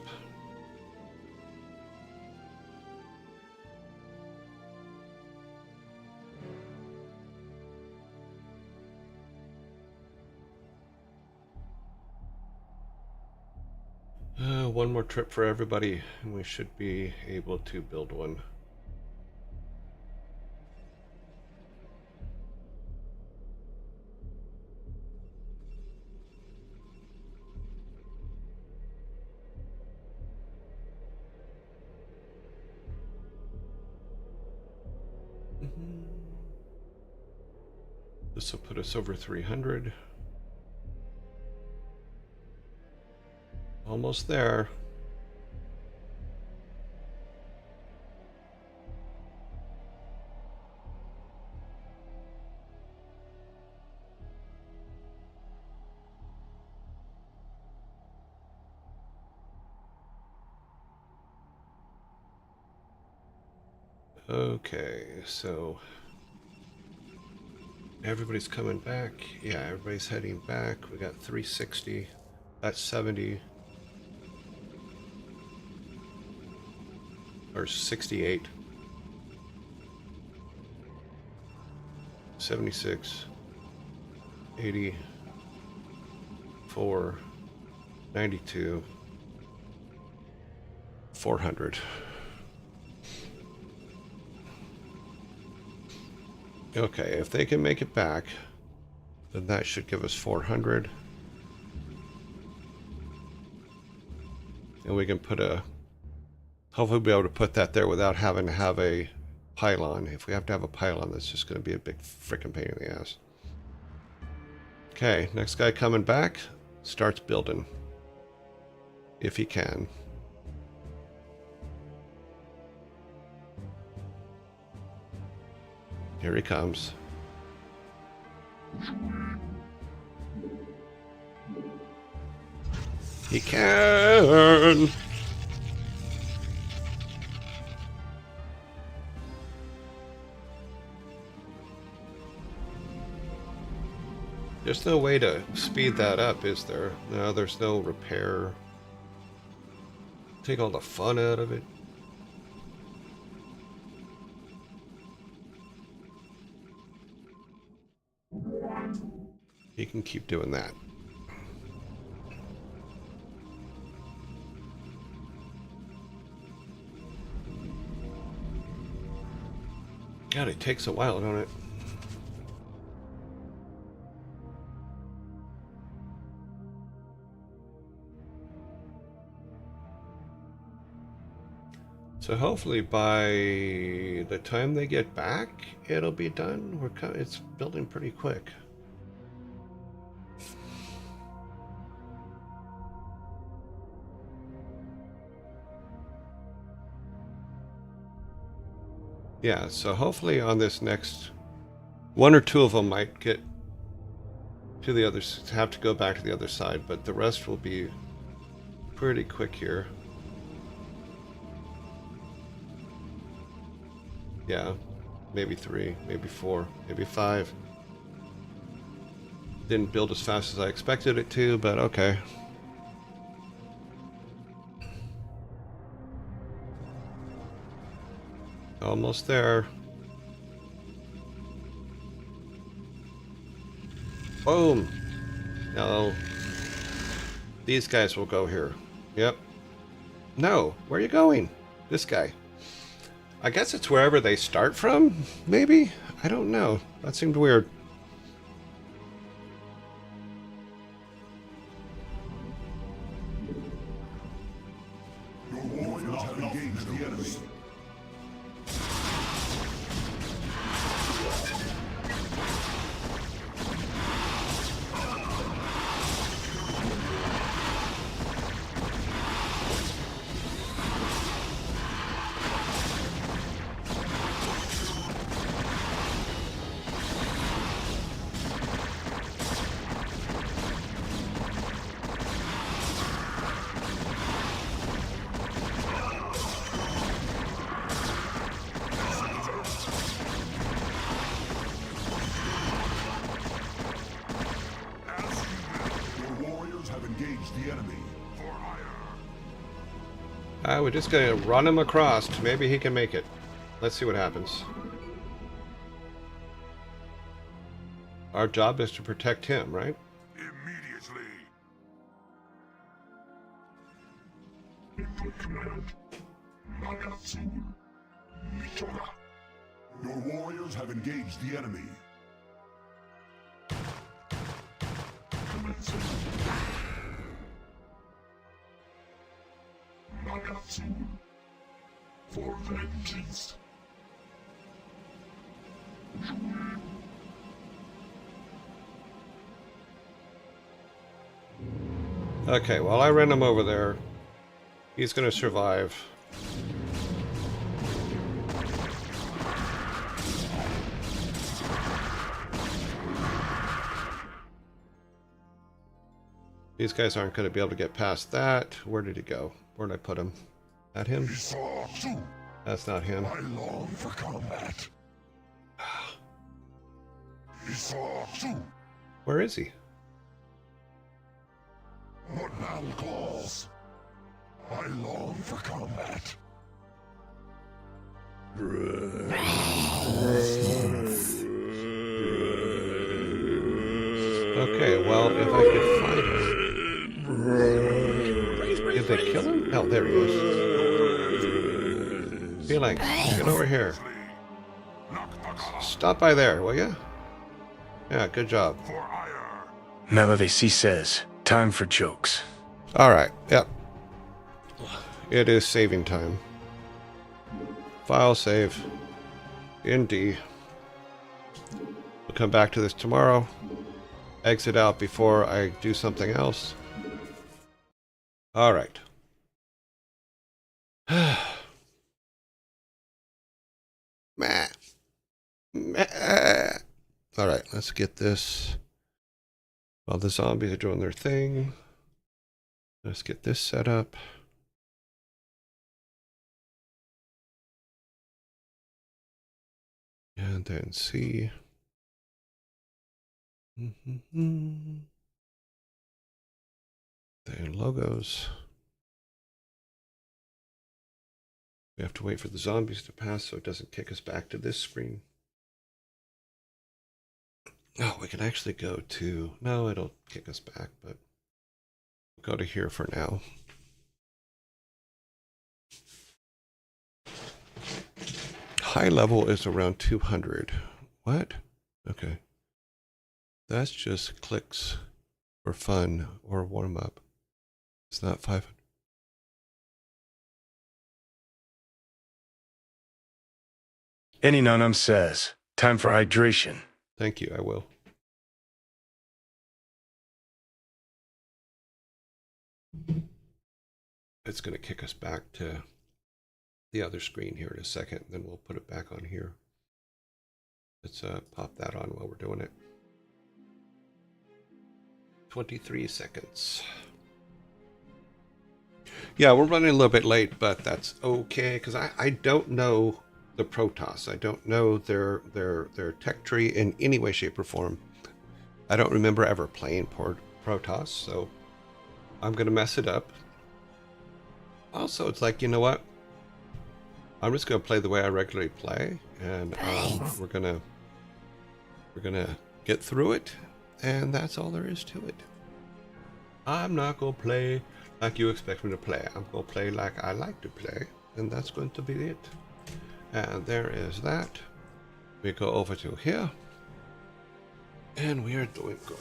One more trip for everybody, and we should be able to build one. This will put us over 300. Almost there. Okay, so everybody's coming back. Yeah, everybody's heading back. We got 360. That's 70. Or 68. 76. 80. 4. 92. 400. Okay, if they can make it back, then that should give us 400. And we can put a... Hopefully we'll be able to put that there without having to have a pylon. If we have to have a pylon, that's just going to be a big frickin' pain in the ass. Okay, next guy coming back starts building. If he can. Here he comes. He can! There's no way to speed that up, is there? No, there's no repair. Take all the fun out of it. You can keep doing that. God, it takes a while, don't it? So hopefully by the time they get back, it'll be done. It's building pretty quick. Yeah, so hopefully on this next, one or two of them might get to the others, have to go back to the other side, but the rest will be pretty quick here. Yeah, maybe 3, maybe 4, maybe 5. Didn't build as fast as I expected it to, but okay. Almost there. Boom! No. These guys will go here. Yep. No, where are you going? This guy. I guess it's wherever they start from, maybe? I don't know. That seemed weird. Your warriors have engaged the enemy. We're just going to run him across. Maybe he can make it. Let's see what happens. Our job is to protect him, right? Immediately. Input command. Nagatsu. Mitora. Your warriors have engaged the enemy. Commencing. Nagatsu. For vengeance. Okay, well, I ran him over there. He's gonna survive. These guys aren't going to be able to get past that. Where did he go? Where did I put him? That him? That's not him. I long for combat. Where is he? What battle calls? I long for combat. Okay, well, if I could find him. Did they kill him? Oh, there he is. Yearlings, get over here. Stop by there, will ya? Yeah, good job. Melody says, time for jokes. Alright, yep. It is saving time. File save. In D. We'll come back to this tomorrow. Exit out before I do something else. Alright. Meh. Meh. Alright, let's get this. While the zombies are doing their thing, let's get this set up. And then C. Then logos. We have to wait for the zombies to pass so it doesn't kick us back to this screen. Oh, we can actually go to... No, it'll kick us back, but we'll go to here for now. High level is around 200. What? Okay. That's just clicks for fun or warm up. It's not 500. Any nunum says, time for hydration. Thank you, I will. It's going to kick us back to the other screen here in a second, then we'll put it back on here. Let's pop that on while we're doing it. 23 seconds. Yeah, we're running a little bit late, but that's okay, because I don't know the Protoss. I don't know their tech tree in any way, shape, or form. I don't remember ever playing Protoss, so I'm going to mess it up. Also, it's like, you know what? I'm just going to play the way I regularly play, and we're gonna get through it, and that's all there is to it. I'm not going to play like you expect me to play. I'm going to play like I like to play, and that's going to be it. And there is that. We go over to here, and we are doing good.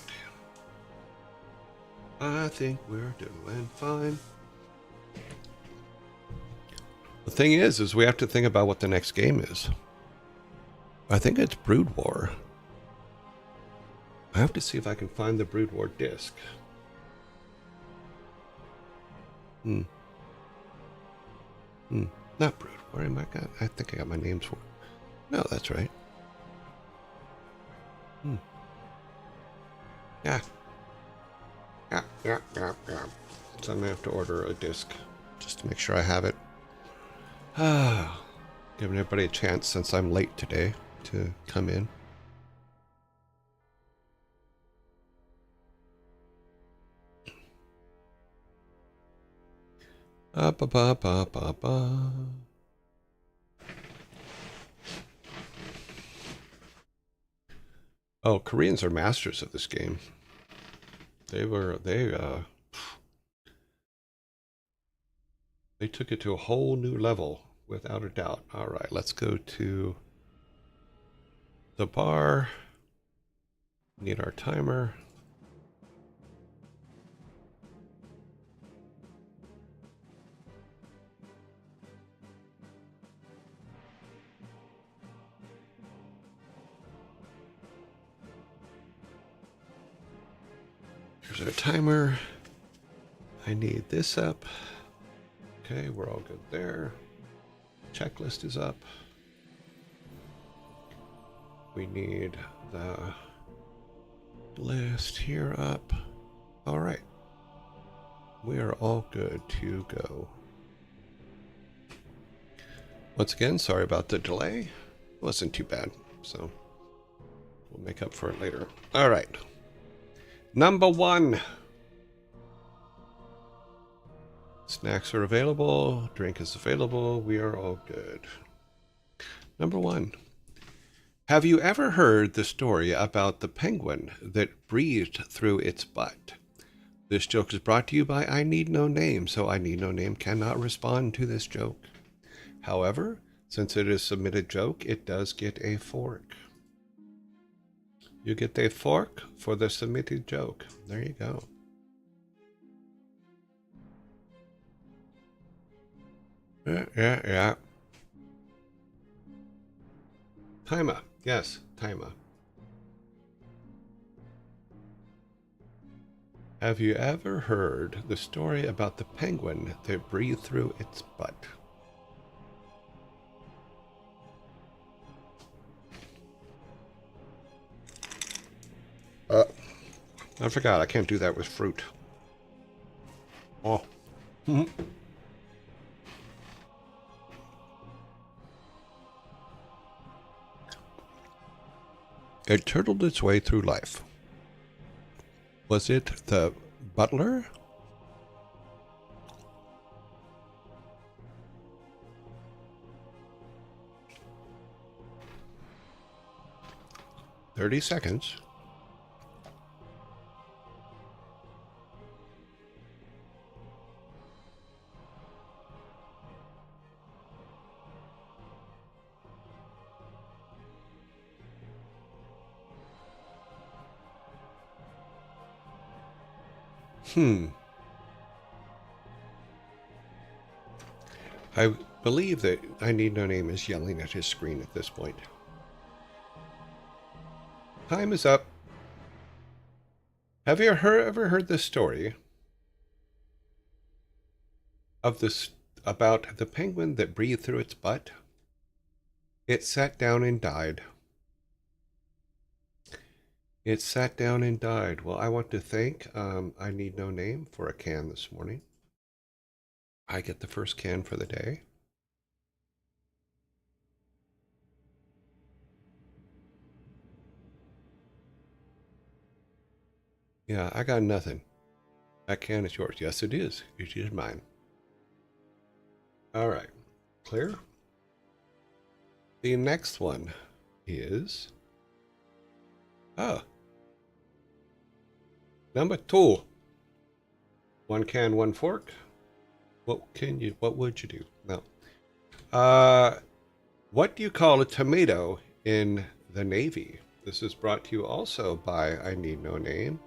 I think we're doing fine. The thing is we have to think about what the next game is. I think it's Brood War. I have to see if I can find the Brood War disc. Not Brood War. I think I got my names for it. No, that's right. Yeah. Yeah. So I'm gonna have to order a disc just to make sure I have it. Giving everybody a chance since I'm late today to come in. Oh, Koreans are masters of this game. They took it to a whole new level, without a doubt. All right, let's go to the bar. Need our timer. Here's our timer. I need this up. Okay, we're all good there. Checklist is up. We need the list here up. All right. We are all good to go. Once again, sorry about the delay. It wasn't too bad, so we'll make up for it later. All right. Number 1. Snacks are available. Drink is available. We are all good. Number 1. Have you ever heard the story about the penguin that breathed through its butt? This joke is brought to you by I Need No Name, so I Need No Name cannot respond to this joke. However, since it is a submitted joke, it does get a fork. You get a fork for the submitted joke. There you go. Yeah. Timer. Yes, timer. Have you ever heard the story about the penguin that breathed through its butt? I forgot. I can't do that with fruit. Oh. It turtled its way through life. Was it the butler? "30 seconds. I believe that I Need No Name is yelling at his screen at this point. Time is up. Have you ever heard this story of this about the penguin that breathed through its butt? It sat down and died. It sat down and died. Well, I want to thank I Need No Name for a can this morning. I get the first can for the day. Yeah, I got nothing. That can is yours. Yes, it is. It is mine. All right. Clear? The next one is... number 2. 1 can, 1 fork. What would you do? No. What do you call a tomato in the Navy? This is brought to you also by I Need No Name,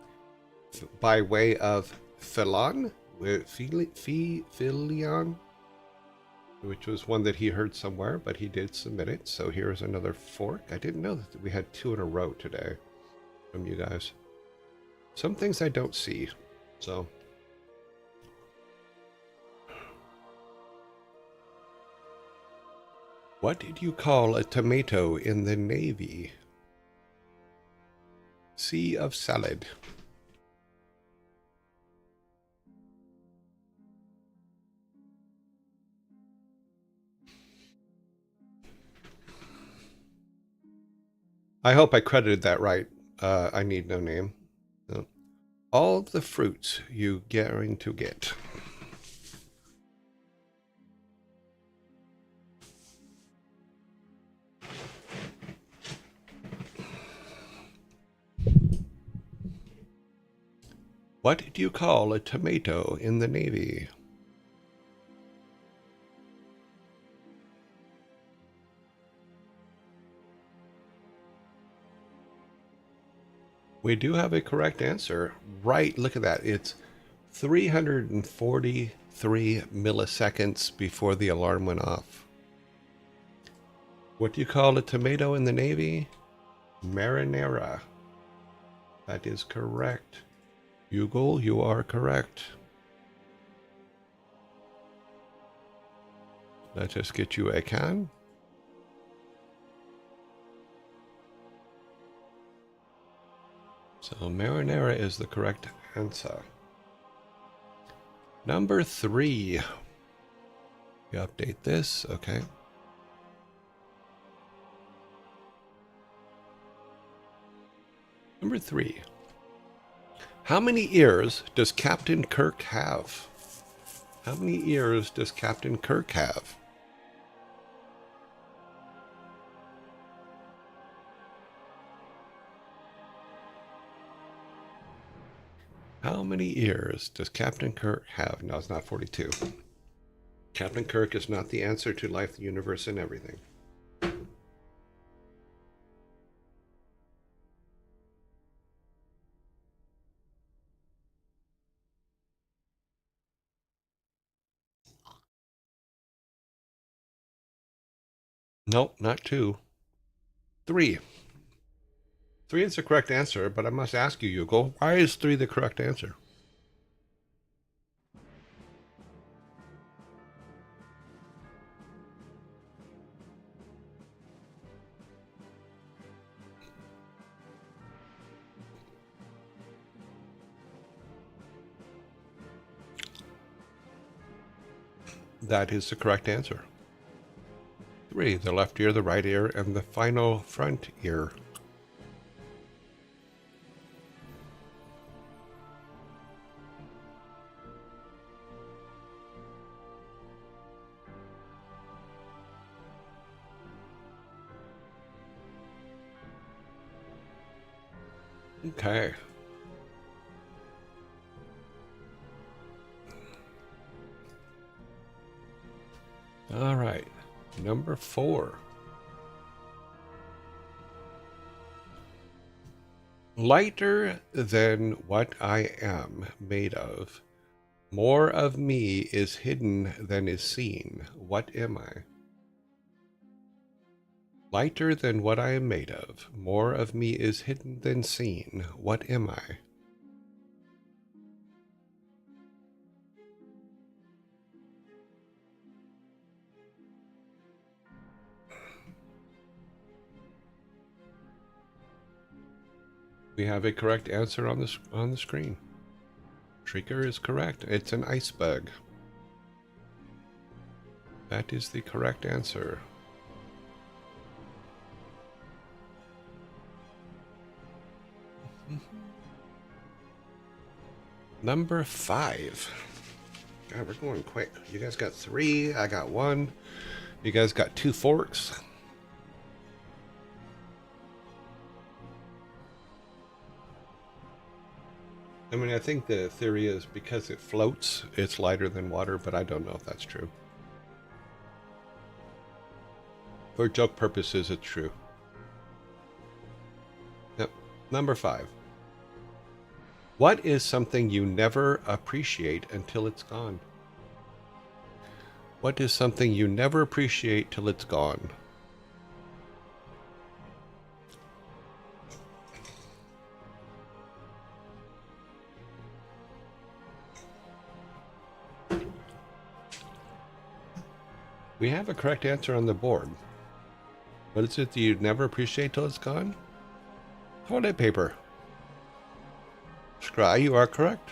by way of Philon, which was one that he heard somewhere, but he did submit it. So here's another fork. I didn't know that we had 2 in a row today from you guys. Some things I don't see, so... What did you call a tomato in the Navy? Sea of salad. I hope I credited that right. I Need No Name. No. All the fruits you going to get. What do you call a tomato in the Navy? We do have a correct answer. Right, look at that. It's 343 milliseconds before the alarm went off. What do you call a tomato in the Navy? Marinara. That is correct. Hugo, you are correct. Let us get you a can. So marinara is the correct answer. Number 3. You update this, okay. Number 3. How many ears does Captain Kirk have? How many ears does Captain Kirk have? How many ears does Captain Kirk have? No, it's not 42. Captain Kirk is not the answer to life, the universe, and everything. Nope, not 2. 3. 3 is the correct answer, but I must ask you, Yugo, why is 3 the correct answer? That is the correct answer. 3, the left ear, the right ear, and the final front ear. Okay. All right. Number 4. Lighter than what I am made of. More of me is hidden than is seen. What am I? Lighter than what I am made of. More of me is hidden than seen. What am I? We have a correct answer on the screen. Shrieker is correct. It's an iceberg. That is the correct answer. Number 5. God, we're going quick. You guys got 3. I got 1. You guys got 2 forks. I mean, I think the theory is because it floats, it's lighter than water, but I don't know if that's true. For joke purposes, it's true. Yep. Number 5. What is something you never appreciate until it's gone? What is something you never appreciate till it's gone? We have a correct answer on the board. What is it that you never appreciate till it's gone? Toilet paper. Scry, you are correct.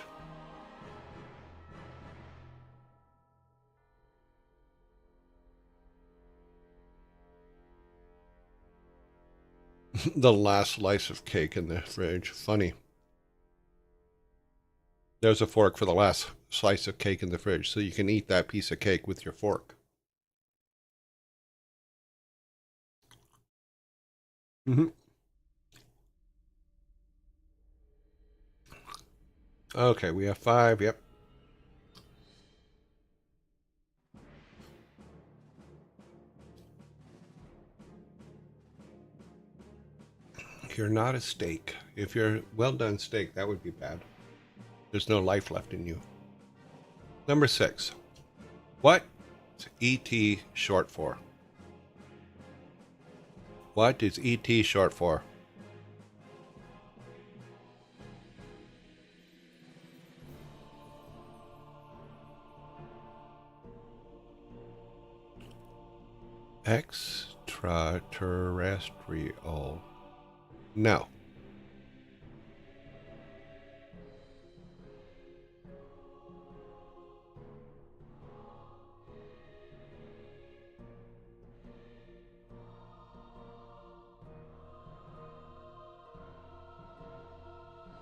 The last slice of cake in the fridge. Funny. There's a fork for the last slice of cake in the fridge, so you can eat that piece of cake with your fork. Mm-hmm. Okay, we have 5. Yep. You're not a steak. If you're well done steak, that would be bad. There's no life left in you. Number 6. What is ET short for? What is ET short for? Extraterrestrial. No.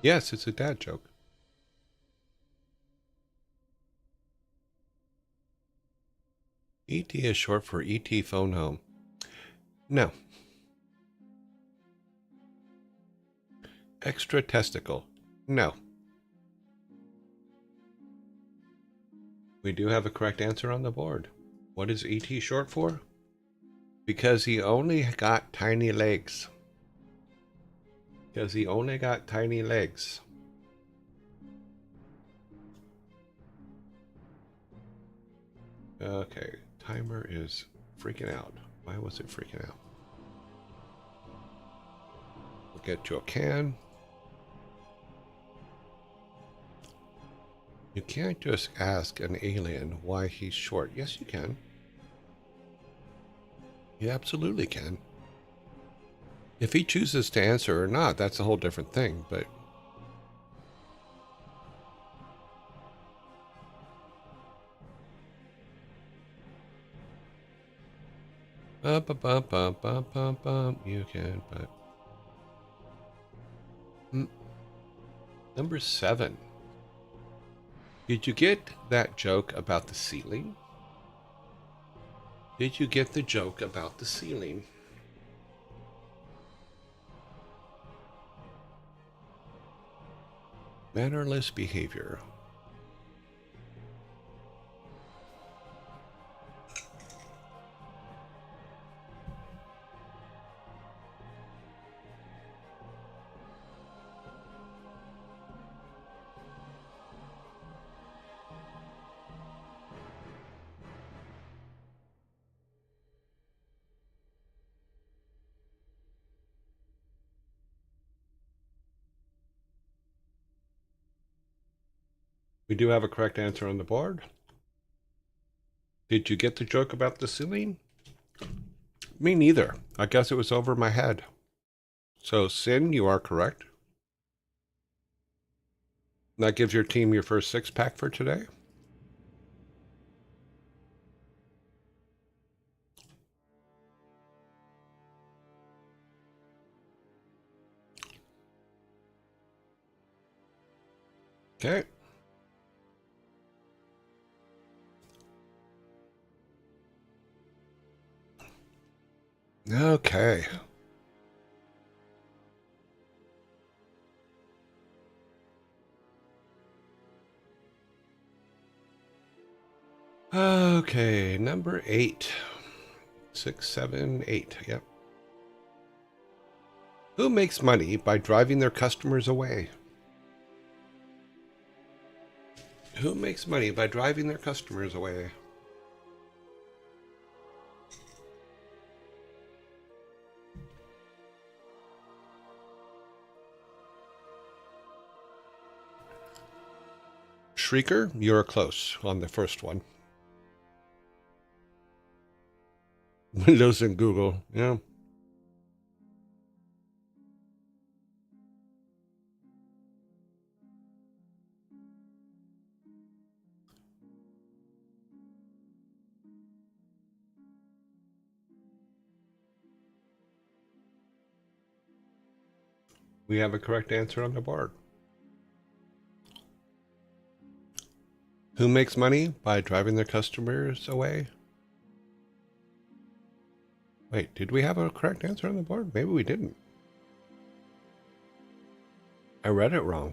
Yes, it's a dad joke. ET is short for ET phone home. No. Extra testicle. No. We do have a correct answer on the board. What is ET short for? Because he only got tiny legs. Because he only got tiny legs. Okay, timer is freaking out. Why was it freaking out? We'll get to a can. You can't just ask an alien why he's short. Yes, you can. You absolutely can. If he chooses to answer or not, that's a whole different thing, but... You can, but... Number 7. Did you get that joke about the ceiling? Did you get the joke about the ceiling? Mannerless behavior. We do have a correct answer on the board. Did you get the joke about the ceiling? Me neither. I guess it was over my head. So, Sin, you are correct. That gives your team your first 6-pack for today. Okay. Okay. Okay, number 8. 6, 7, 8. Yep. Who makes money by driving their customers away? Who makes money by driving their customers away? Shrieker, you're close on the first one. Windows and Google, yeah. We have a correct answer on the board. Who makes money by driving their customers away? Wait, did we have a correct answer on the board? Maybe we didn't. I read it wrong.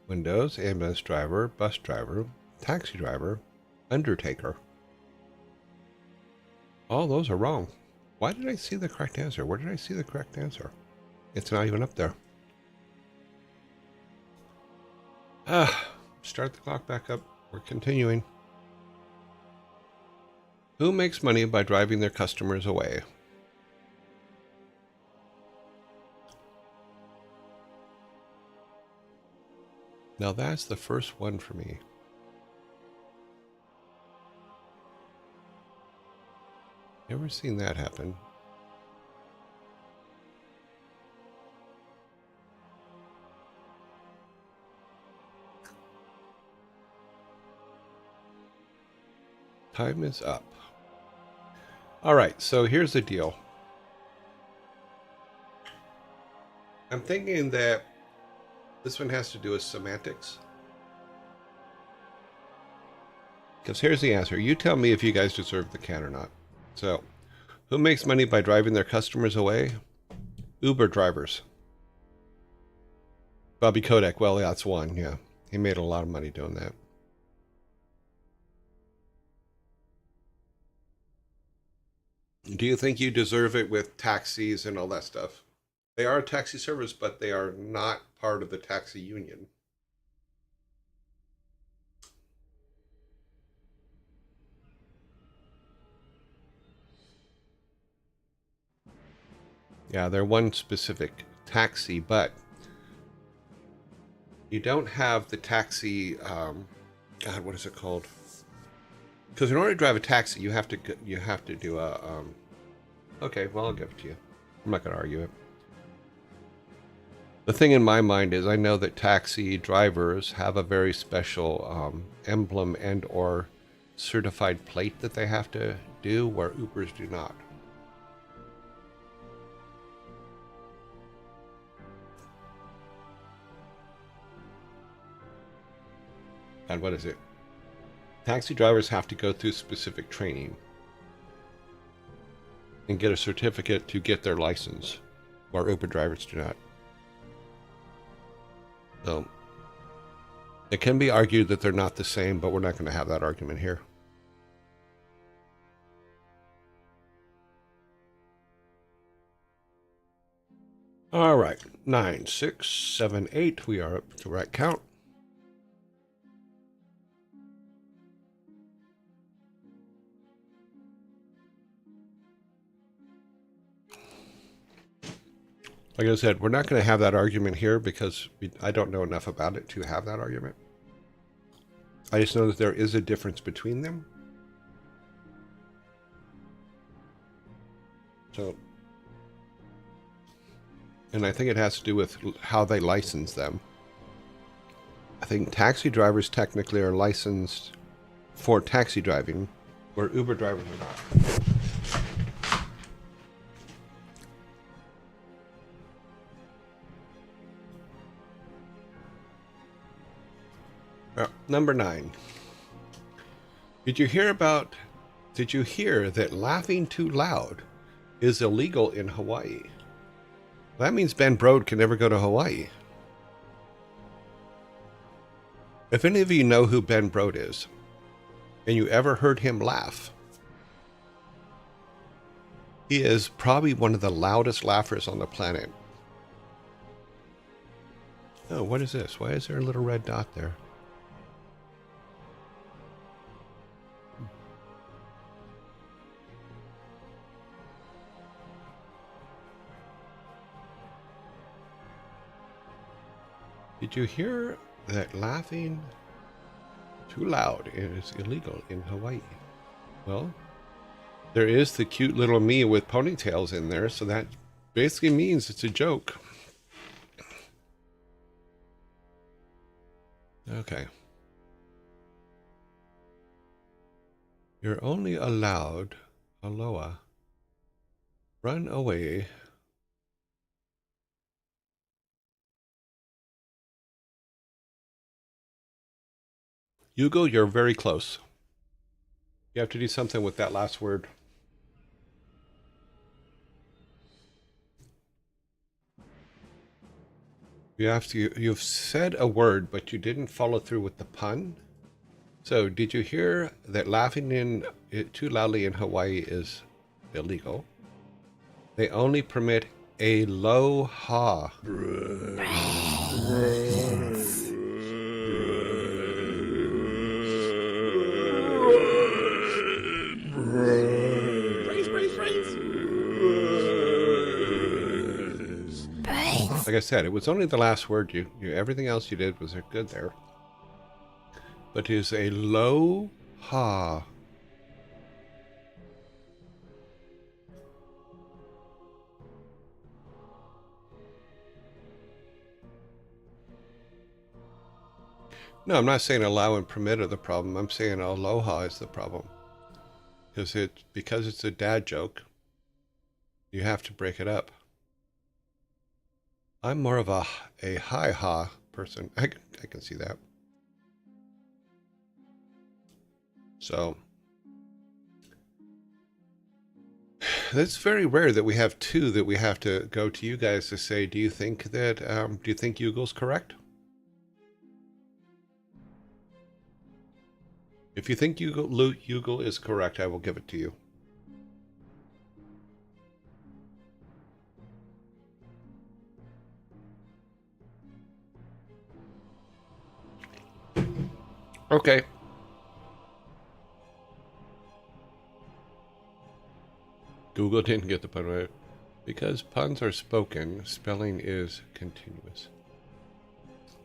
Windows, ambulance driver, bus driver, taxi driver, undertaker. All those are wrong. Why did I see the correct answer? Where did I see the correct answer? It's not even up there. Start the clock back up. We're continuing. Who makes money by driving their customers away? Now that's the first one for me. Never seen that happen. Time is up. All right, so here's the deal. I'm thinking that this one has to do with semantics. Because here's the answer. You tell me if you guys deserve the can or not. So, who makes money by driving their customers away? Uber drivers. Bobby Kotick, well, that's one, yeah. He made a lot of money doing that. Do you think you deserve it with taxis and all that stuff? They are a taxi service, but they are not part of the taxi union. Yeah, they're one specific taxi, but you don't have the taxi, God, what is it called? Because in order to drive a taxi, you have to do a, okay, well, I'll give it to you. I'm not going to argue it. The thing in my mind is I know that taxi drivers have a very special emblem and or certified plate that they have to do, where Ubers do not. And what is it? Taxi drivers have to go through specific training and get a certificate to get their license, where Uber drivers do not. So it can be argued that they're not the same, but we're not going to have that argument here. All right, 9, 6, 7, 8. We are up to right count. Like I said, we're not going to have that argument here because I don't know enough about it to have that argument. I just know that there is a difference between them. So, and I think it has to do with how they license them. I think taxi drivers technically are licensed for taxi driving, where Uber drivers are not. Number 9. Did you hear that laughing too loud is illegal in Hawaii? That means Ben Brode can never go to Hawaii. If any of you know who Ben Brode is, and you ever heard him laugh, he is probably one of the loudest laughers on the planet. Oh, what is this? Why is there a little red dot there? Did you hear that laughing too loud is illegal in Hawaii? Well, there is the cute little me with ponytails in there, so that basically means it's a joke. Okay. You're only allowed, aloha, run away. Hugo, you're very close. You have to do something with that last word. You've said a word, but you didn't follow through with the pun. So, did you hear that laughing too loudly in Hawaii is illegal? They only permit a low ha. Like I said, it was only the last word. You everything else you did was good there. But it is a low ha. No, I'm not saying allow and permit are the problem. I'm saying aloha is the problem. Because it's a dad joke, you have to break it up. I'm more of a hi-ha person. I can see that. So it's very rare that we have two that we have to go to you guys to say, do you think Yugel's correct? If you think Yugel is correct, I will give it to you. Okay. Google didn't get the pun right. Because puns are spoken, spelling is continuous.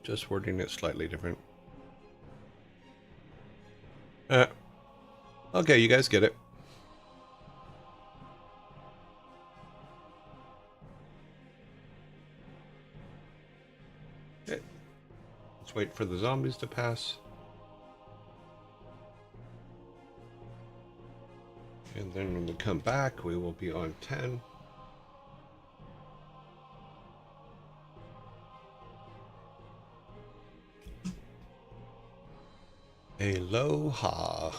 Just wording it slightly different. Okay, you guys get it. Okay. Let's wait for the zombies to pass. And then when we come back, we will be on 10. Aloha.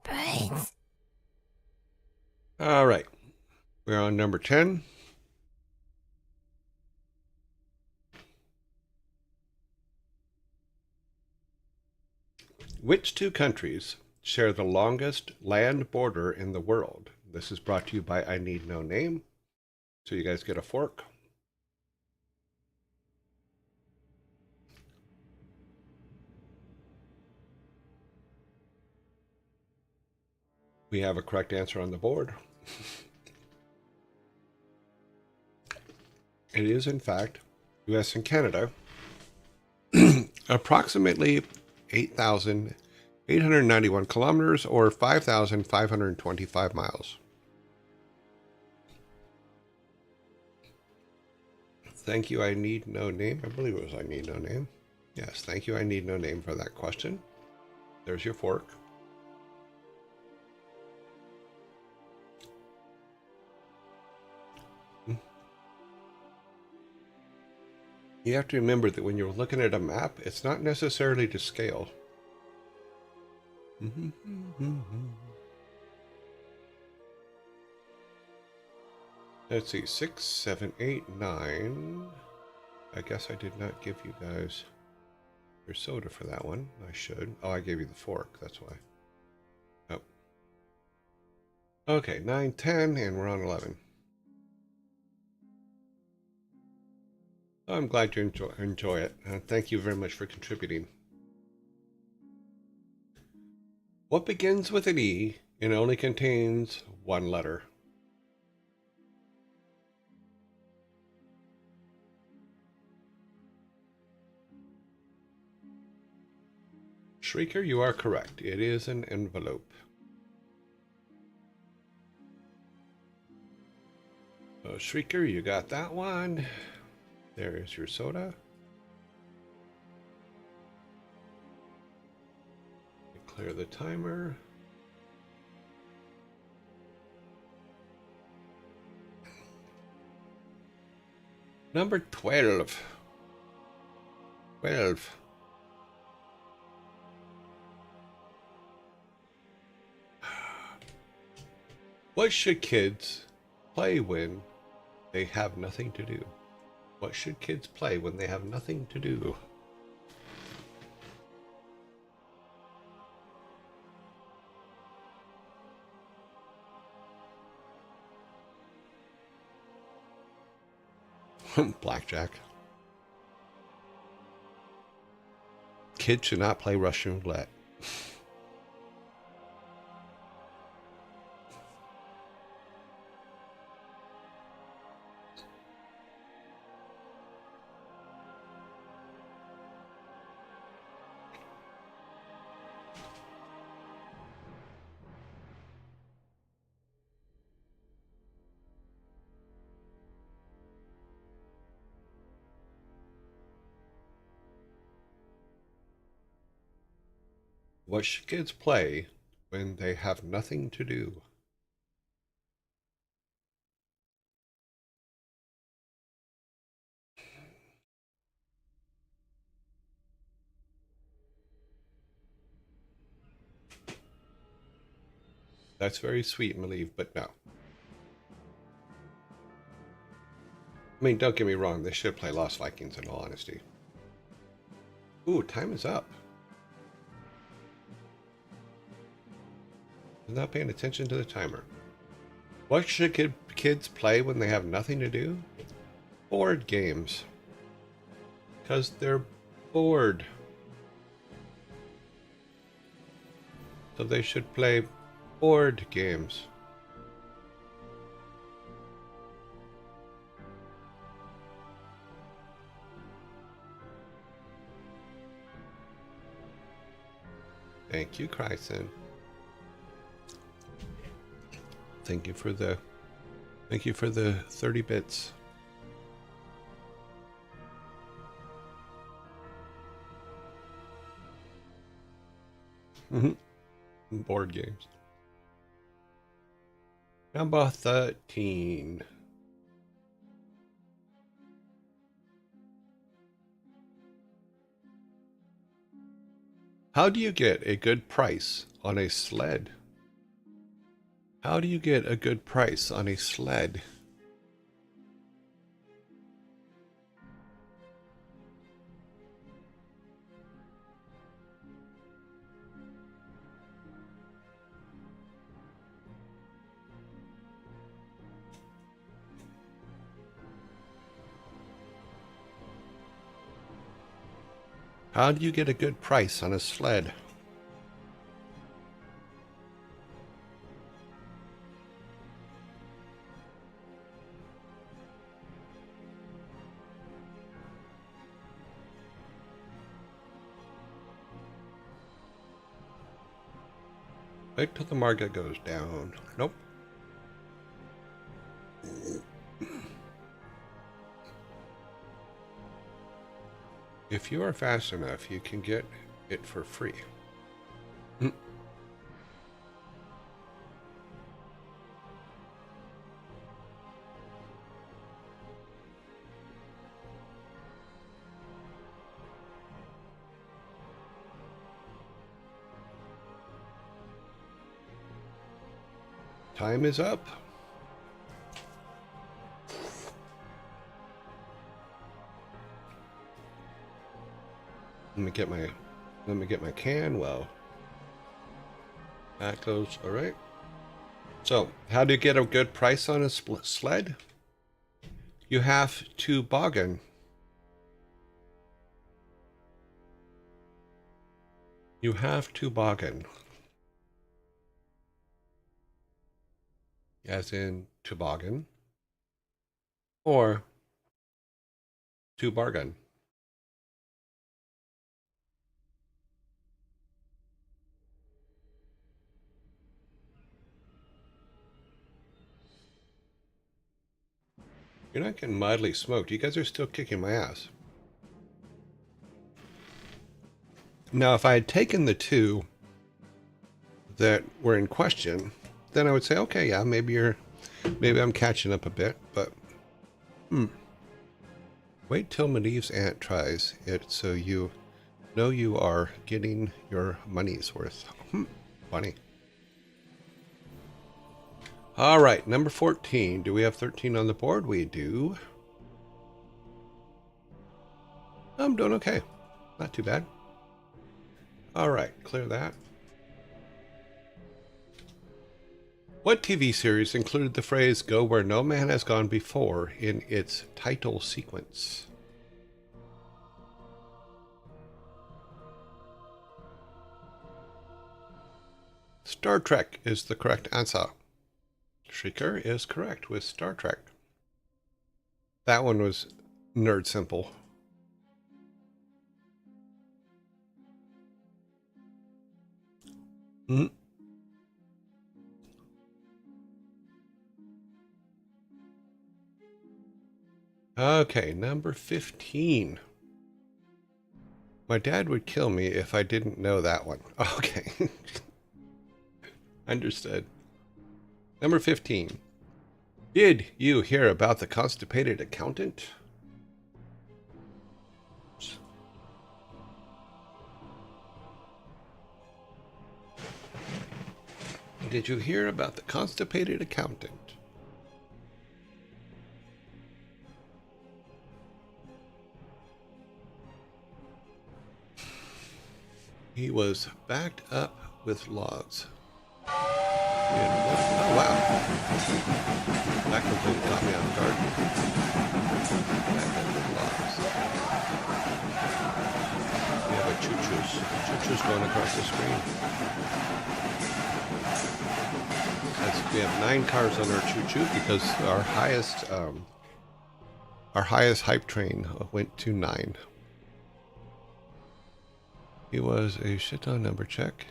Brains. All right. We're on number 10. Which two countries share the longest land border in the world? This is brought to you by I Need No Name. So you guys get a fork. We have a correct answer on the board. It is, in fact, US and Canada. Approximately 8,891 kilometers or 5,525 miles. Thank you, I Need No Name. I believe it was I Need No Name. Yes, thank you, I Need No Name for that question. There's your fork. You have to remember that when you're looking at a map, it's not necessarily to scale. Let's see, 6, 7, 8, 9. I guess I did not give you guys your soda for that one. I should. Oh, I gave you the fork. That's why. Oh. Okay, 9, 10, and we're on 11. I'm glad you enjoy it. Thank you very much for contributing. What begins with an E and only contains one letter? Shrieker, you are correct. It is an envelope. Shrieker, you got that one. There is your soda. Clear the timer. Number 12. 12. What should kids play when they have nothing to do? What should kids play when they have nothing to do? Blackjack. Kids should not play Russian roulette. What should kids play when they have nothing to do? That's very sweet, Malieve, but no. I mean, don't get me wrong, they should play Lost Vikings in all honesty. Ooh, time is up. I'm not paying attention to the timer. What should kids play when they have nothing to do? Board games. Because they're bored. So they should play board games. Thank you, Kryson. Thank you for the 30 bits. Board games. Number 13. How do you get a good price on a sled? How do you get a good price on a sled? How do you get a good price on a sled? Wait till the market goes down. Nope. If you are fast enough, you can get it for free. Time is up. Let me get my can. Well, that goes all right. So, how do you get a good price on a sled? You have to bargain. You have to bargain. As in toboggan or to bargain. You're not getting mildly smoked. You guys are still kicking my ass. Now, if I had taken the two that were in question, then I would say, okay, yeah, maybe I'm catching up a bit, but wait till Medivh's aunt tries it so you know you are getting your money's worth. Funny. All right, number 14. Do we have 13 on the board? We do. I'm doing okay. Not too bad. All right, clear that. What TV series included the phrase "Go where no man has gone before" in its title sequence? Star Trek is the correct answer. Shrieker is correct with Star Trek. That one was nerd simple. Okay, number 15. My dad would kill me if I didn't know that one. Okay. Understood. Number 15. Did you hear about the constipated accountant? Did you hear about the constipated accountant? He was backed up with logs. Oh, wow. That completely caught me off guard. Backed up with logs. We have a choo-choos. Choo-choos going across the screen. We have 9 cars on our choo-choo because our highest hype train went to 9. He was a shit ton number check.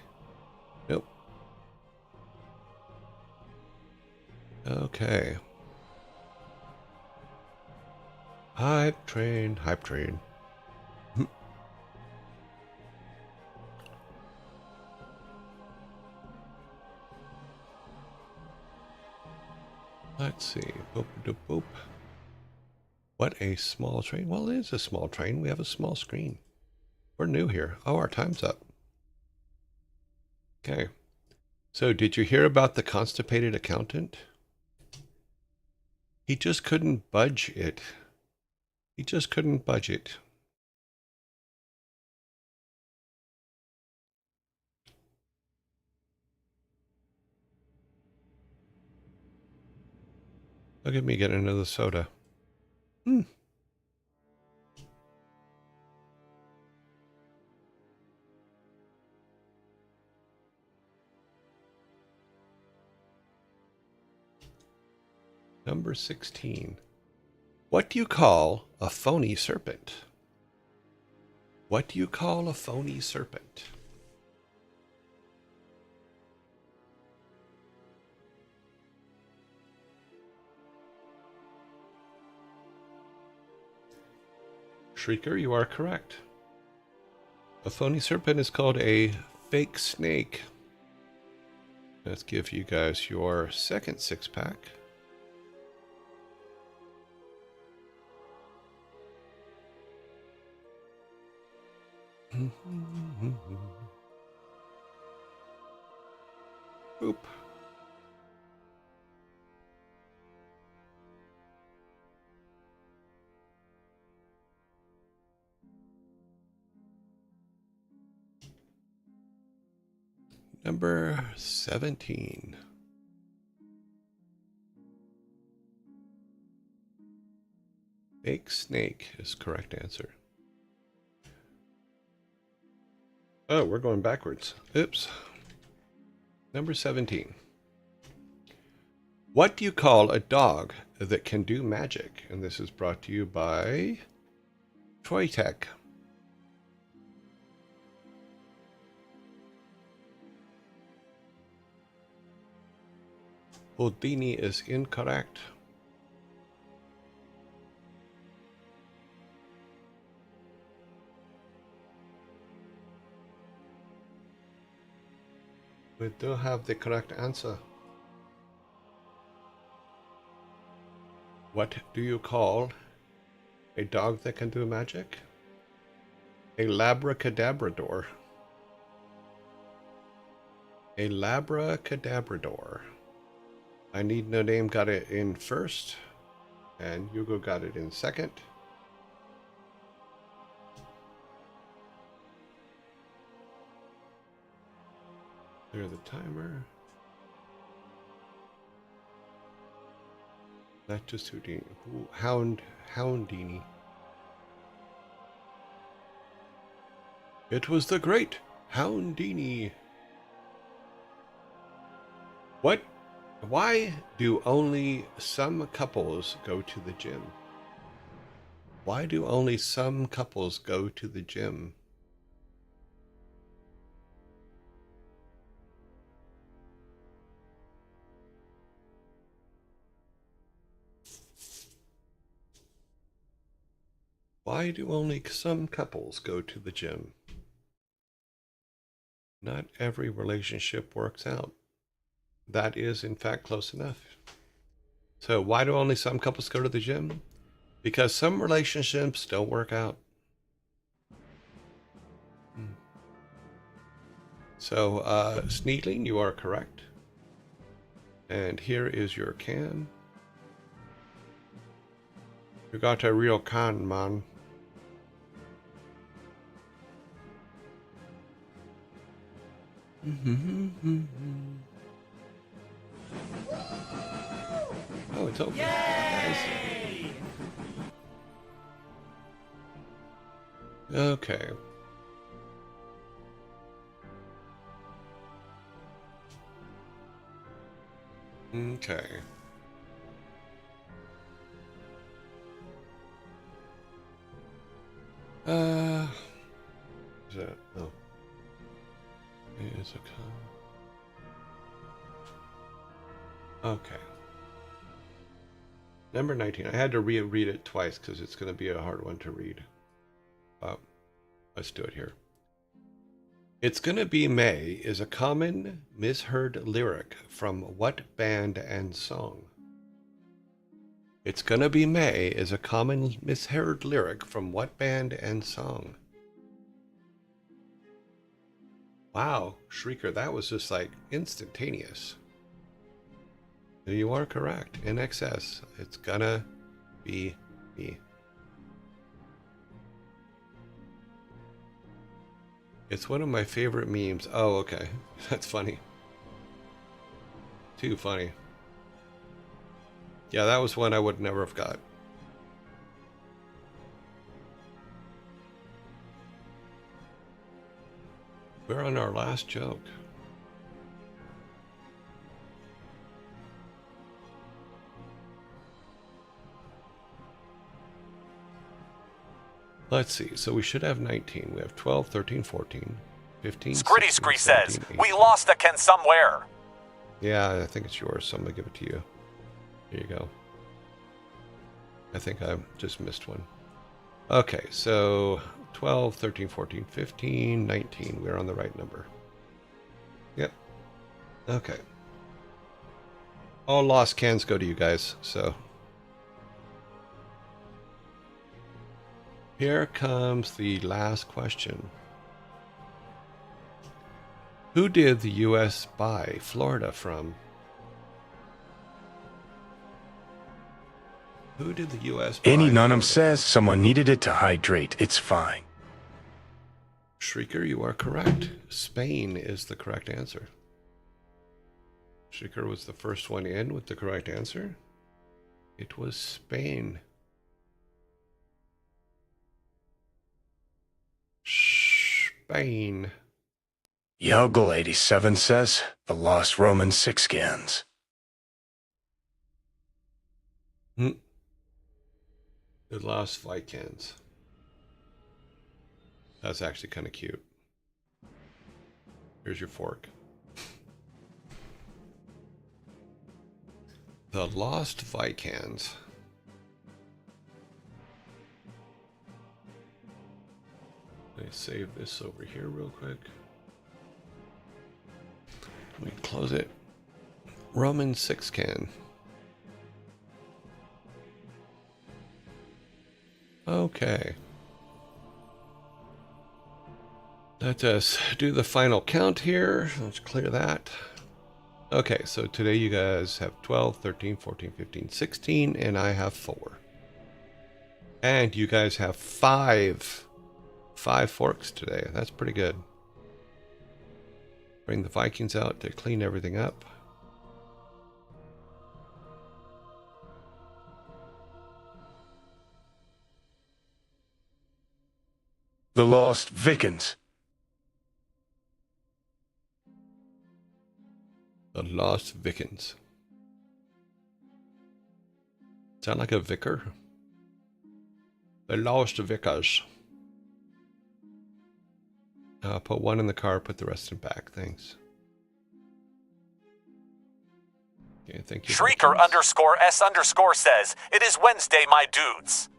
Nope. Okay. Hype train, hype train. Let's see. Boop, doop, boop. What a small train. Well, it is a small train. We have a small screen. We're new here. Oh, our time's up. Okay. So, did you hear about the constipated accountant? He just couldn't budge it. He just couldn't budge it. Look at me getting another soda. Number 16. What do you call a phony serpent? What do you call a phony serpent? Shrieker, you are correct. A phony serpent is called a fake snake. Let's give you guys your second 6-pack. Boop. Number 17. Fake snake is correct answer. Oh, we're going backwards. Oops. Number 17. What do you call a dog that can do magic? And this is brought to you by Troy Tech. Houdini is incorrect. We do have the correct answer. What do you call a dog that can do magic? A labracadabrador. A labracadabrador. I Need No Name got it in first, and Hugo got it in second. Clear the timer. Not just Houdini. Houndini. It was the great Houndini. What? Why do only some couples go to the gym? Why do only some couples go to the gym? Why do only some couples go to the gym? Not every relationship works out. That is, in fact, close enough. So why do only some couples go to the gym? Because some relationships don't work out. So, Sneedling, you are correct. And here is your can. You got a real can, man. Oh, it's open. Nice. Okay. Okay. Is that? Oh. It is a con. Okay. Number 19. I had to reread it twice because it's going to be a hard one to read. Let's do it here. It's Gonna Be May is a common misheard lyric from what band and song? It's Gonna Be May is a common misheard lyric from what band and song? Wow, Shrieker, that was just like instantaneous. You are correct. In excess, it's gonna be me. It's one of my favorite memes. Oh, okay. That's funny. Too funny. Yeah, that was one I would never have got. We're on our last joke. Let's see. So we should have 19. We have 12, 13, 14, 15, Scritty 16, Scree 17, says, 18. we lost a Ken somewhere. Yeah, I think it's yours, so I'm going to give it to you. Here you go. I think I just missed one. Okay, so 12, 13, 14, 15, 19. We're on the right number. Yep. Okay. All lost cans go to you guys, so. Here comes the last question. Who did the U.S. buy Florida from? Who did the U.S. buy Any nunum Florida says someone needed it to hydrate. It's fine. Shrieker, you are correct. Spain is the correct answer. Shrieker was the first one in with the correct answer. It was Spain. Spain. Yogel 87 says the lost Roman 6 scans. The lost Vikings. That's actually kind of cute. Here's your fork. The Lost Vikings. Let me save this over here real quick. Let me close it. Roman 6 can. Okay. Let us do the final count here. Let's clear that. Okay, so today you guys have 12, 13, 14, 15, 16, and I have 4. And you guys have 5 forks today. That's pretty good. Bring the Vikings out to clean everything up. The lost Vikings. The Lost Vikings. Sound like a vicar? The Lost Vicars. Put one in the car, put the rest in back. Thanks. Okay, thank you. Shrieker _S_ says, it is Wednesday, my dudes.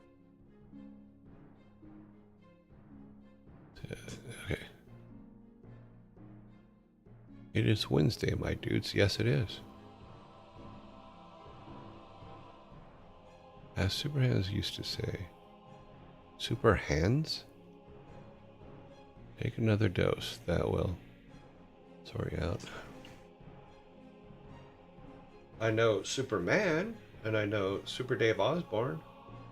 It is Wednesday, my dudes. Yes, it is. As Super Hands used to say. Super Hands? Take another dose. That will sort you out. I know Superman, and I know Super Dave Osborne.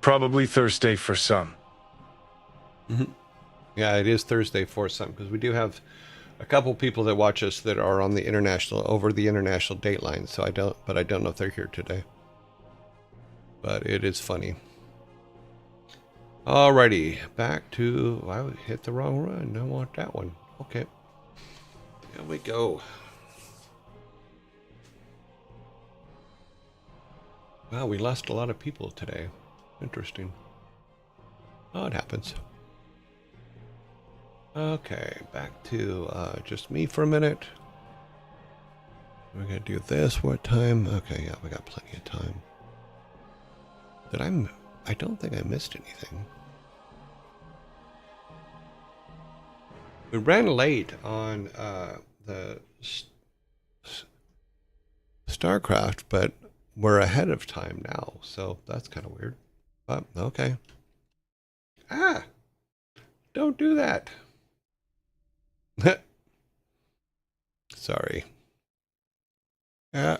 Probably Thursday for some. Yeah, it is Thursday for some, because we do have a couple people that watch us that are on the over the international date line. So I don't know if they're here today. But it is funny. Alrighty, back to, I hit the wrong run. I want that one. Okay. Here we go. Wow, we lost a lot of people today. Interesting. Oh, it happens. Okay, back to just me for a minute. We're gonna do this. What time? Okay, yeah, we got plenty of time. I don't think I missed anything. We ran late on the StarCraft, but we're ahead of time now, so that's kind of weird. But okay. Ah! Don't do that. Sorry. Yeah.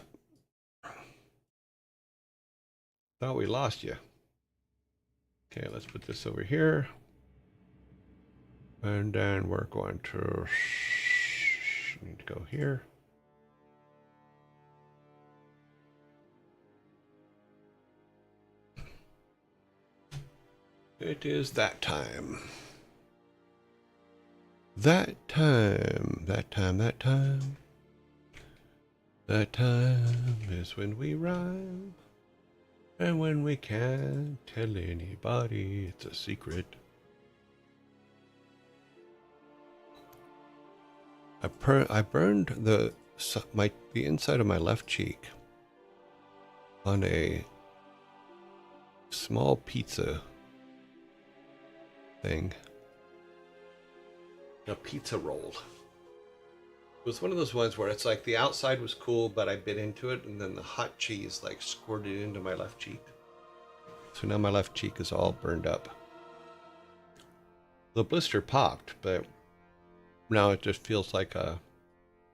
Thought we lost you. Okay, let's put this over here. And then we're going to need to go here. It is that time. That time. That time. That time. That time is when we rhyme. And when we can't tell anybody, it's a secret. I burned the inside of my left cheek on a small pizza thing. A pizza roll. It was one of those ones where it's like the outside was cool, but I bit into it, and then the hot cheese like squirted into my left cheek. So now my left cheek is all burned up. The blister popped, but now it just feels like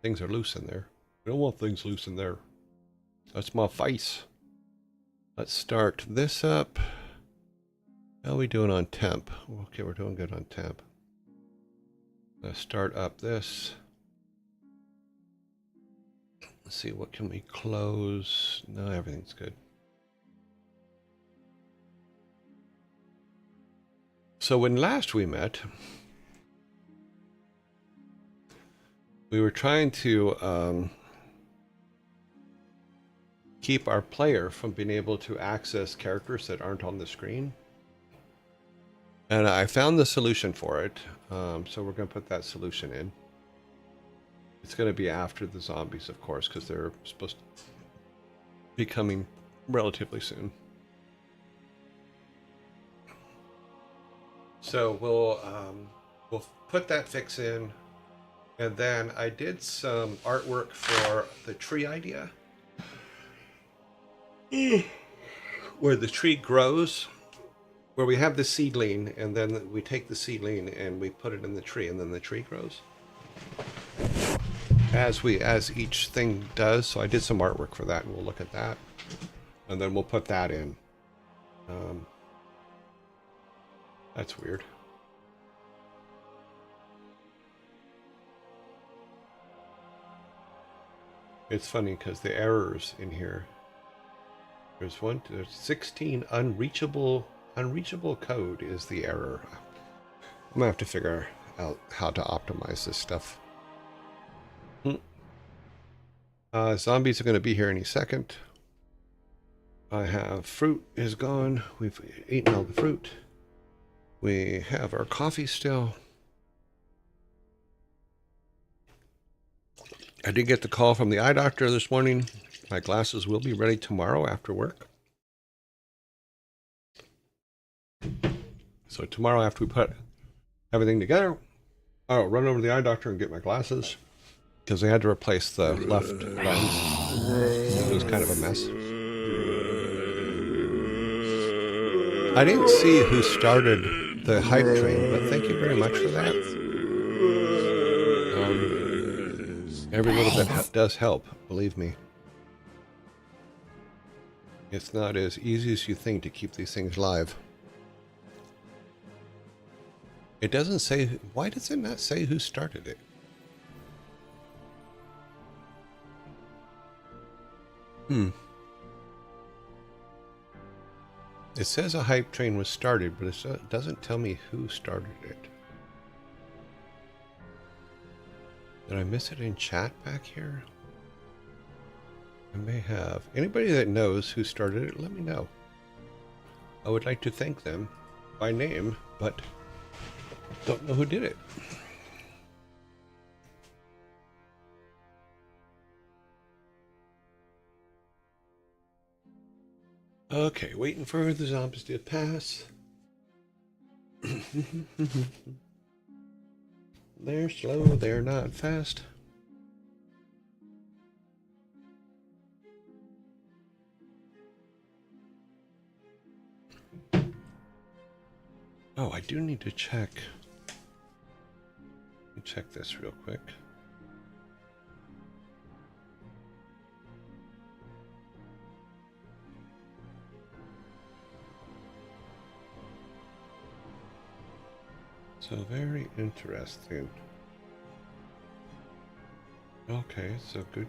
things are loose in there. I don't want things loose in there. That's my face. Let's start this up. How are we doing on temp? Okay, we're doing good on temp. Let's start up this. Let's see, what can we close? No, everything's good. So when last we met, we were trying to keep our player from being able to access characters that aren't on the screen. And I found the solution for it. So we're going to put that solution in. It's going to be after the zombies, of course, because they're supposed to be coming relatively soon. So we'll put that fix in. And then I did some artwork for the tree idea. Where the tree grows, where we have the seedling, and then we take the seedling and we put it in the tree, and then the tree grows. As each thing does. So I did some artwork for that, and we'll look at that. And then we'll put that in. That's weird. It's funny because the errors in here. There's 16 unreachable code is the error. I'm gonna have to figure out how to optimize this stuff. Zombies are gonna be here any second. I have fruit is gone. We've eaten all the fruit. We have our coffee still. I did get the call from the eye doctor this morning. My glasses will be ready tomorrow after work. So tomorrow after we put everything together, I'll run over to the eye doctor and get my glasses, because they had to replace the left lens. It was kind of a mess. I didn't see who started the hype train, but thank you very much for that. Every little bit does help, believe me. It's not as easy as you think to keep these things live. It doesn't say, why does it not say who started it? It says a hype train was started, but it doesn't tell me who started it. Did I miss it in chat back here? I may have. Anybody that knows who started it, let me know. I would like to thank them by name, but don't know who did it. Okay, waiting for the zombies to pass. They're slow, they're not fast. Oh, I do need to check. Let me check this real quick. So very interesting. Okay, so good.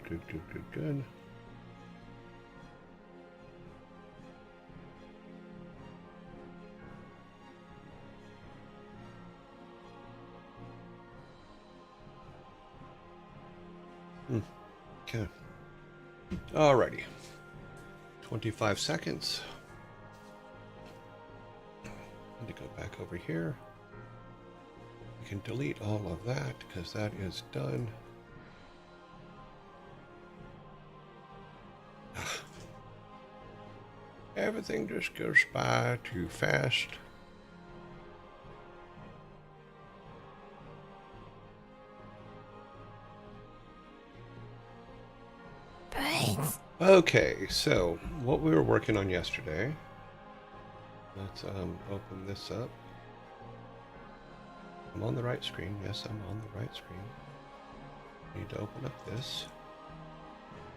Okay. Alrighty. 25 seconds. Need to go back over here. We can delete all of that because that is done. Everything just goes by too fast. Brains. Okay, so what we were working on yesterday. Let's open this up. I'm on the right screen. Yes, I'm on the right screen. I need to open up this.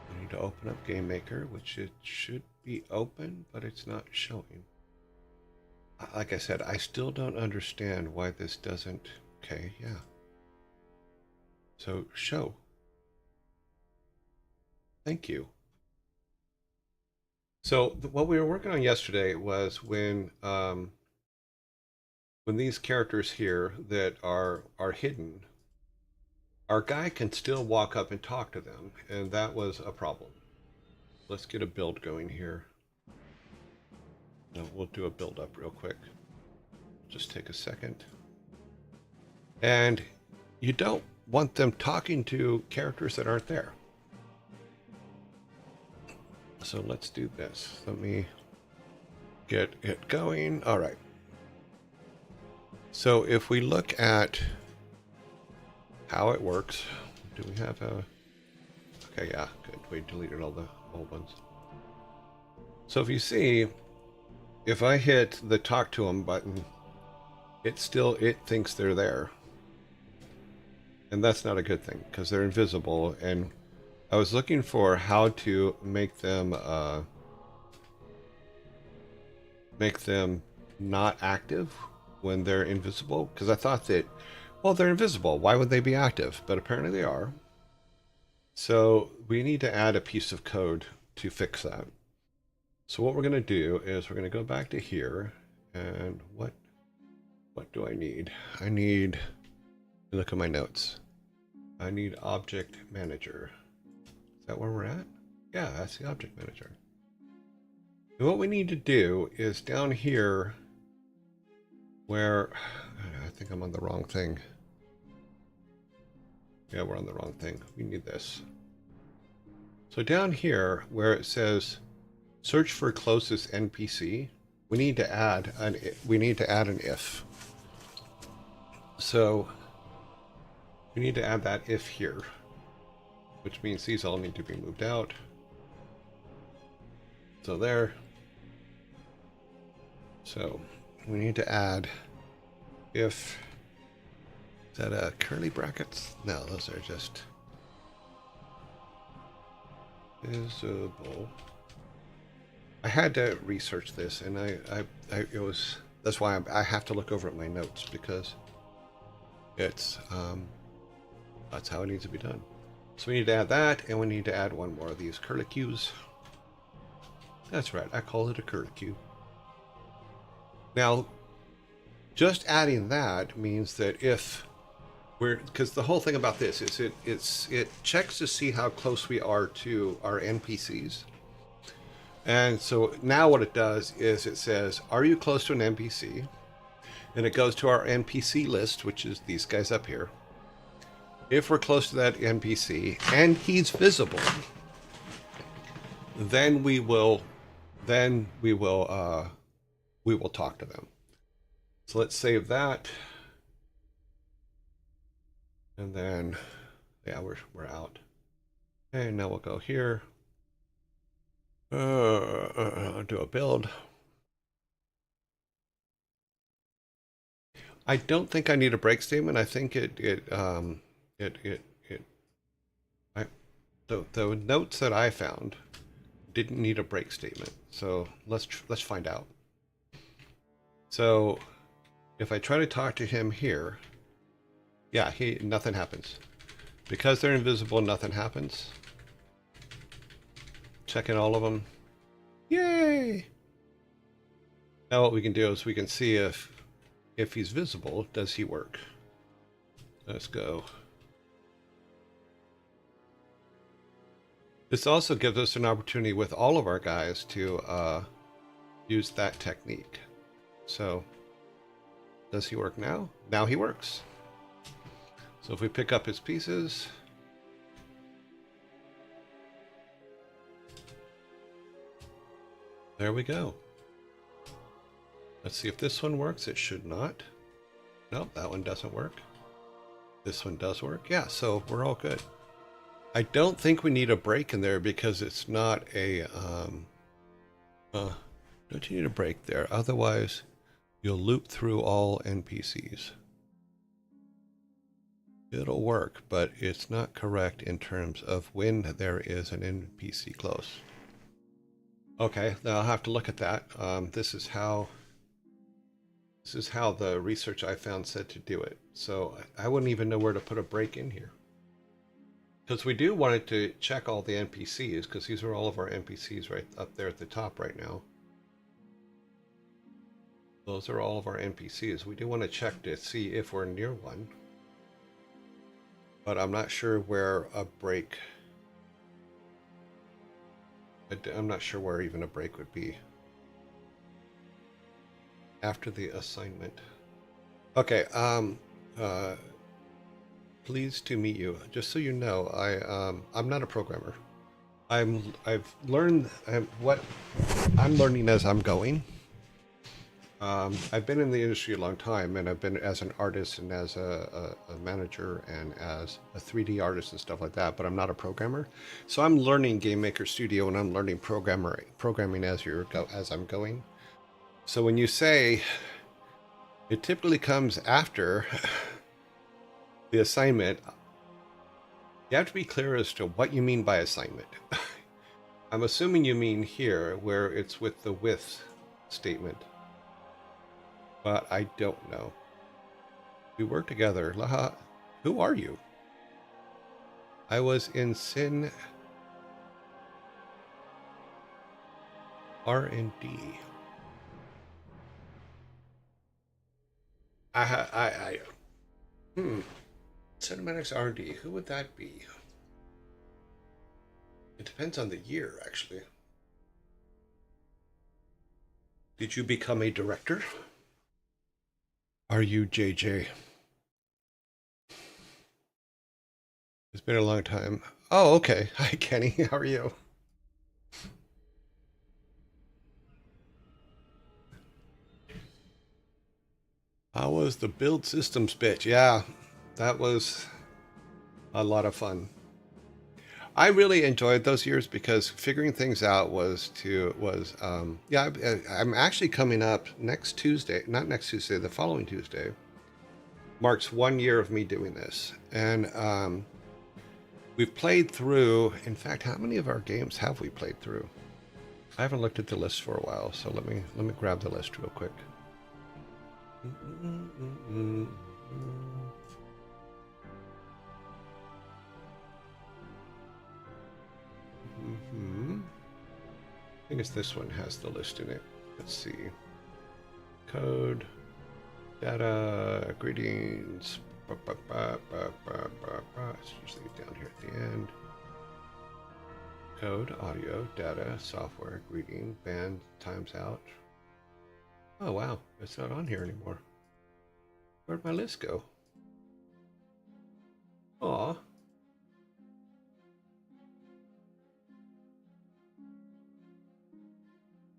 I need to open up Game Maker, which it should be open, but it's not showing. Like I said, I still don't understand why this doesn't... Okay, yeah. So, show. Thank you. So, what we were working on yesterday was when these characters here that are hidden, our guy can still walk up and talk to them, and that was a problem. Let's get a build going here. No, we'll do a build up real quick. Just take a second. And you don't want them talking to characters that aren't there. So let's do this. Let me get it going. All right. So if we look at how it works, do we have a... Okay, yeah, good. We deleted all the old ones. So if you see, if I hit the talk to them button, it thinks they're there. And that's not a good thing because they're invisible. And I was looking for how to make them not active when they're invisible, because I thought that, well, they're invisible, why would they be active? But apparently they are. So we need to add a piece of code to fix that. So what we're going to do is we're going to go back to here, and what do I need? I need, look at my notes. I need Object Manager. Is that where we're at? Yeah, that's the Object Manager. And what we need to do is down here where, I think I'm on the wrong thing. Yeah, we're on the wrong thing. We need this. So down here where it says search for closest NPC, we need to add an if. So we need to add that if here. which means these all need to be moved out. So there. So we need to add if, is that a curly brackets? No, those are just visible. I had to research this, and it was, that's why I have to look over at my notes, because it's that's how it needs to be done. So we need to add that, and we need to add one more of these curlicues. That's right, I call it a curlicue. Now, just adding that means that if we're, because the whole thing about this is it checks to see how close we are to our NPCs. And so now what it does is it says, are you close to an NPC? And it goes to our NPC list, which is these guys up here. If we're close to that NPC and he's visible, then we will talk to them. So let's save that. And then, yeah, we're out. And now we'll go here. Do a build. I don't think I need a break statement. I think the notes that I found didn't need a break statement. So let's find out. So if I try to talk to him here, yeah, nothing happens. Because they're invisible, nothing happens. Checking all of them. Yay! Now what we can do is we can see if he's visible, does he work? Let's go. This also gives us an opportunity with all of our guys to use that technique. So, does he work now? Now he works. So if we pick up his pieces, there we go. Let's see if this one works. It should not. Nope, that one doesn't work. This one does work. Yeah, so we're all good. I don't think we need a break in there because it's not a, don't you need a break there? Otherwise, you'll loop through all NPCs. It'll work, but it's not correct in terms of when there is an NPC close. Okay, now I'll have to look at that. This is how the research I found said to do it. So I wouldn't even know where to put a break in here. Because we do want it to check all the NPCs, because these are all of our NPCs right up there at the top right now. Those are all of our NPCs. We do want to check to see if we're near one. But I'm not sure where a break... I'm not sure where even a break would be. After the assignment. Okay, pleased to meet you. Just so you know, I'm not a programmer. I've learned what I'm learning as I'm going. I've been in the industry a long time, and I've been as an artist and as a manager and as a 3D artist and stuff like that, but I'm not a programmer. So I'm learning Game Maker Studio, and I'm learning programming as I'm going. So when you say it typically comes after the assignment, you have to be clear as to what you mean by assignment. I'm assuming you mean here where it's with the with statement. But I don't know. We work together. Laha, who are you? I was in Sin R&D. Cinematics R&D. Who would that be? It depends on the year, actually. Did you become a director? Are you JJ? It's been a long time. Oh, okay. Hi, Kenny. How are you? How was the build systems bit? Yeah, that was a lot of fun. I really enjoyed those years because figuring things out I'm actually coming up next Tuesday, not next Tuesday, the following Tuesday, marks 1 year of me doing this. And we've played through, in fact, how many of our games have we played through? I haven't looked at the list for a while, so let me grab the list real quick. I think it's this one has the list in it. Let's see. Code, data, greetings. It's usually down here at the end. Code, audio, data, software, greeting, band, times out. Oh wow, it's not on here anymore. Where'd my list go? Aw.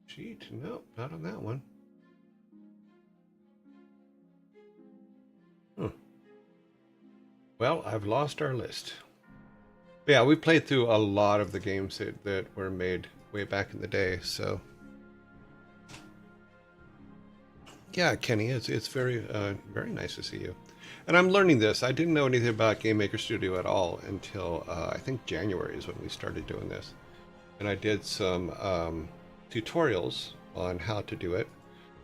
Sheet, nope, not on that one. Well, I've lost our list. Yeah, we played through a lot of the games that were made way back in the day, so. Yeah, Kenny, it's very very nice to see you. And I'm learning this. I didn't know anything about Game Maker Studio at all until I think January is when we started doing this. And I did some tutorials on how to do it.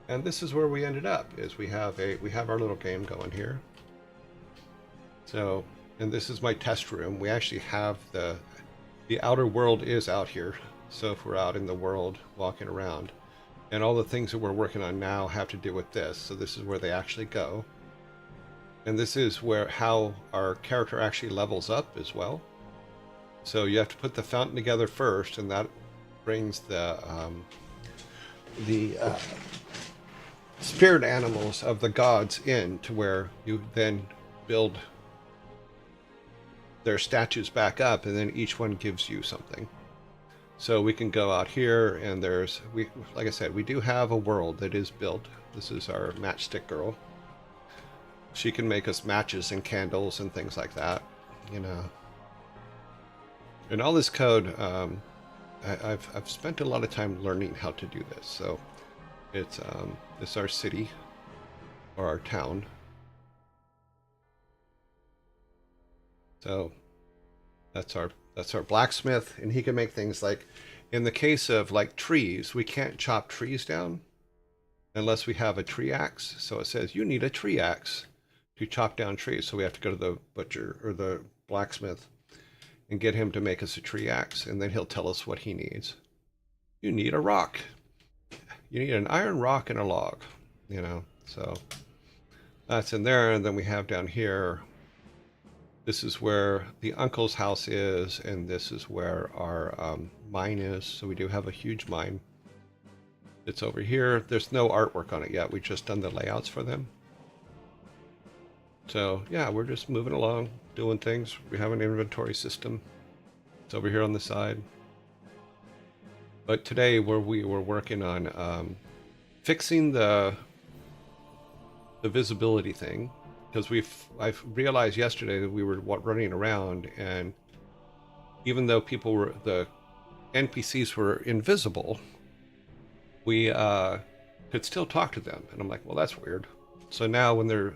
And this is where we ended up, is we have our little game going here. So, and this is my test room. We actually have the outer world is out here. So if we're out in the world walking around, and all the things that we're working on now have to do with this. So this is where they actually go. And this is how our character actually levels up as well. So you have to put the fountain together first, and that brings the spirit animals of the gods in to where you then build their statues back up, and then each one gives you something. So we can go out here, and like I said, we do have a world that is built. This is our matchstick girl. She can make us matches and candles and things like that, you know. And all this code, I've spent a lot of time learning how to do this. So it's our city or our town. So that's our blacksmith, and he can make things like, in the case of like trees, we can't chop trees down unless we have a tree axe. So it says you need a tree axe to chop down trees. So we have to go to the butcher or the blacksmith and get him to make us a tree axe, and then he'll tell us what he needs. You need a rock. You need an iron rock and a log, you know. So that's in there, and then we have down here, this is where the uncle's house is, and this is where our mine is. So we do have a huge mine. It's over here. There's no artwork on it yet. We've just done the layouts for them. So yeah, we're just moving along, doing things. We have an inventory system. It's over here on the side. But today we were working on fixing the visibility thing. Because I've realized yesterday that we were running around, and even though the NPCs were invisible, we could still talk to them. And I'm like, well, that's weird. So now when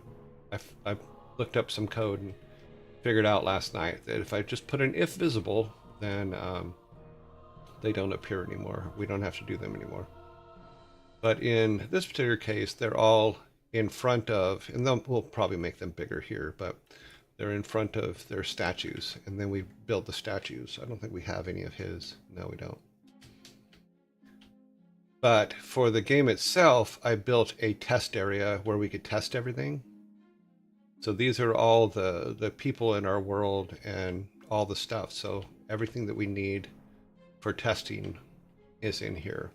I've looked up some code and figured out last night that if I just put an if visible, then they don't appear anymore. We don't have to do them anymore. But in this particular case, they're all in front of, and we'll probably make them bigger here, but they're in front of their statues, and then we build the statues. I don't think we have any of his. No, we don't. But for the game itself, I built a test area where we could test everything. So these are all the people in our world and all the stuff. So everything that we need for testing is in here.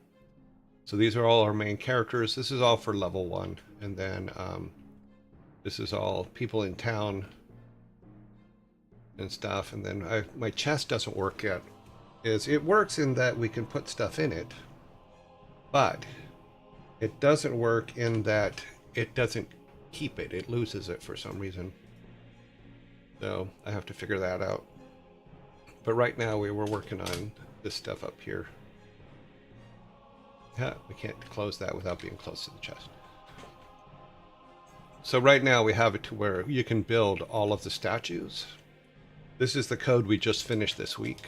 So these are all our main characters. This is all for level 1. And then this is all people in town and stuff. And then my chest doesn't work yet. It works in that we can put stuff in it. But it doesn't work in that it doesn't keep it. It loses it for some reason. So I have to figure that out. But right now we were working on this stuff up here. Yeah, we can't close that without being close to the chest. So right now we have it to where you can build all of the statues. This is the code we just finished this week.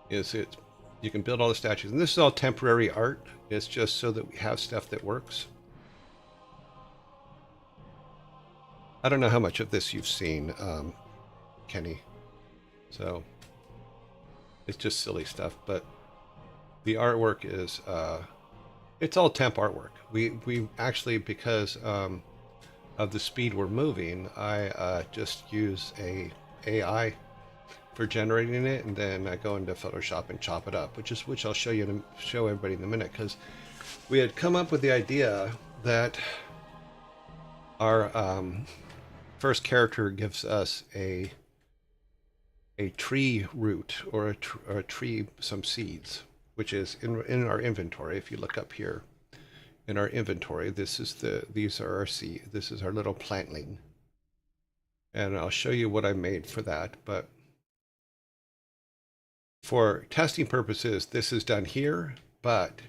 You can build all the statues, and this is all temporary art. It's just so that we have stuff that works. I don't know how much of this you've seen, Kenny. So it's just silly stuff, but the artwork is it's all temp artwork. We actually, because of the speed we're moving, I just use a AI for generating it, and then I go into Photoshop and chop it up, which I'll show everybody in a minute, because we had come up with the idea that our first character gives us a tree root or a tree, some seeds, which is in our inventory. If you look up here in our inventory, these are our seed. This is our little plantling, and I'll show you what I made for that. But for testing purposes, this is done here, but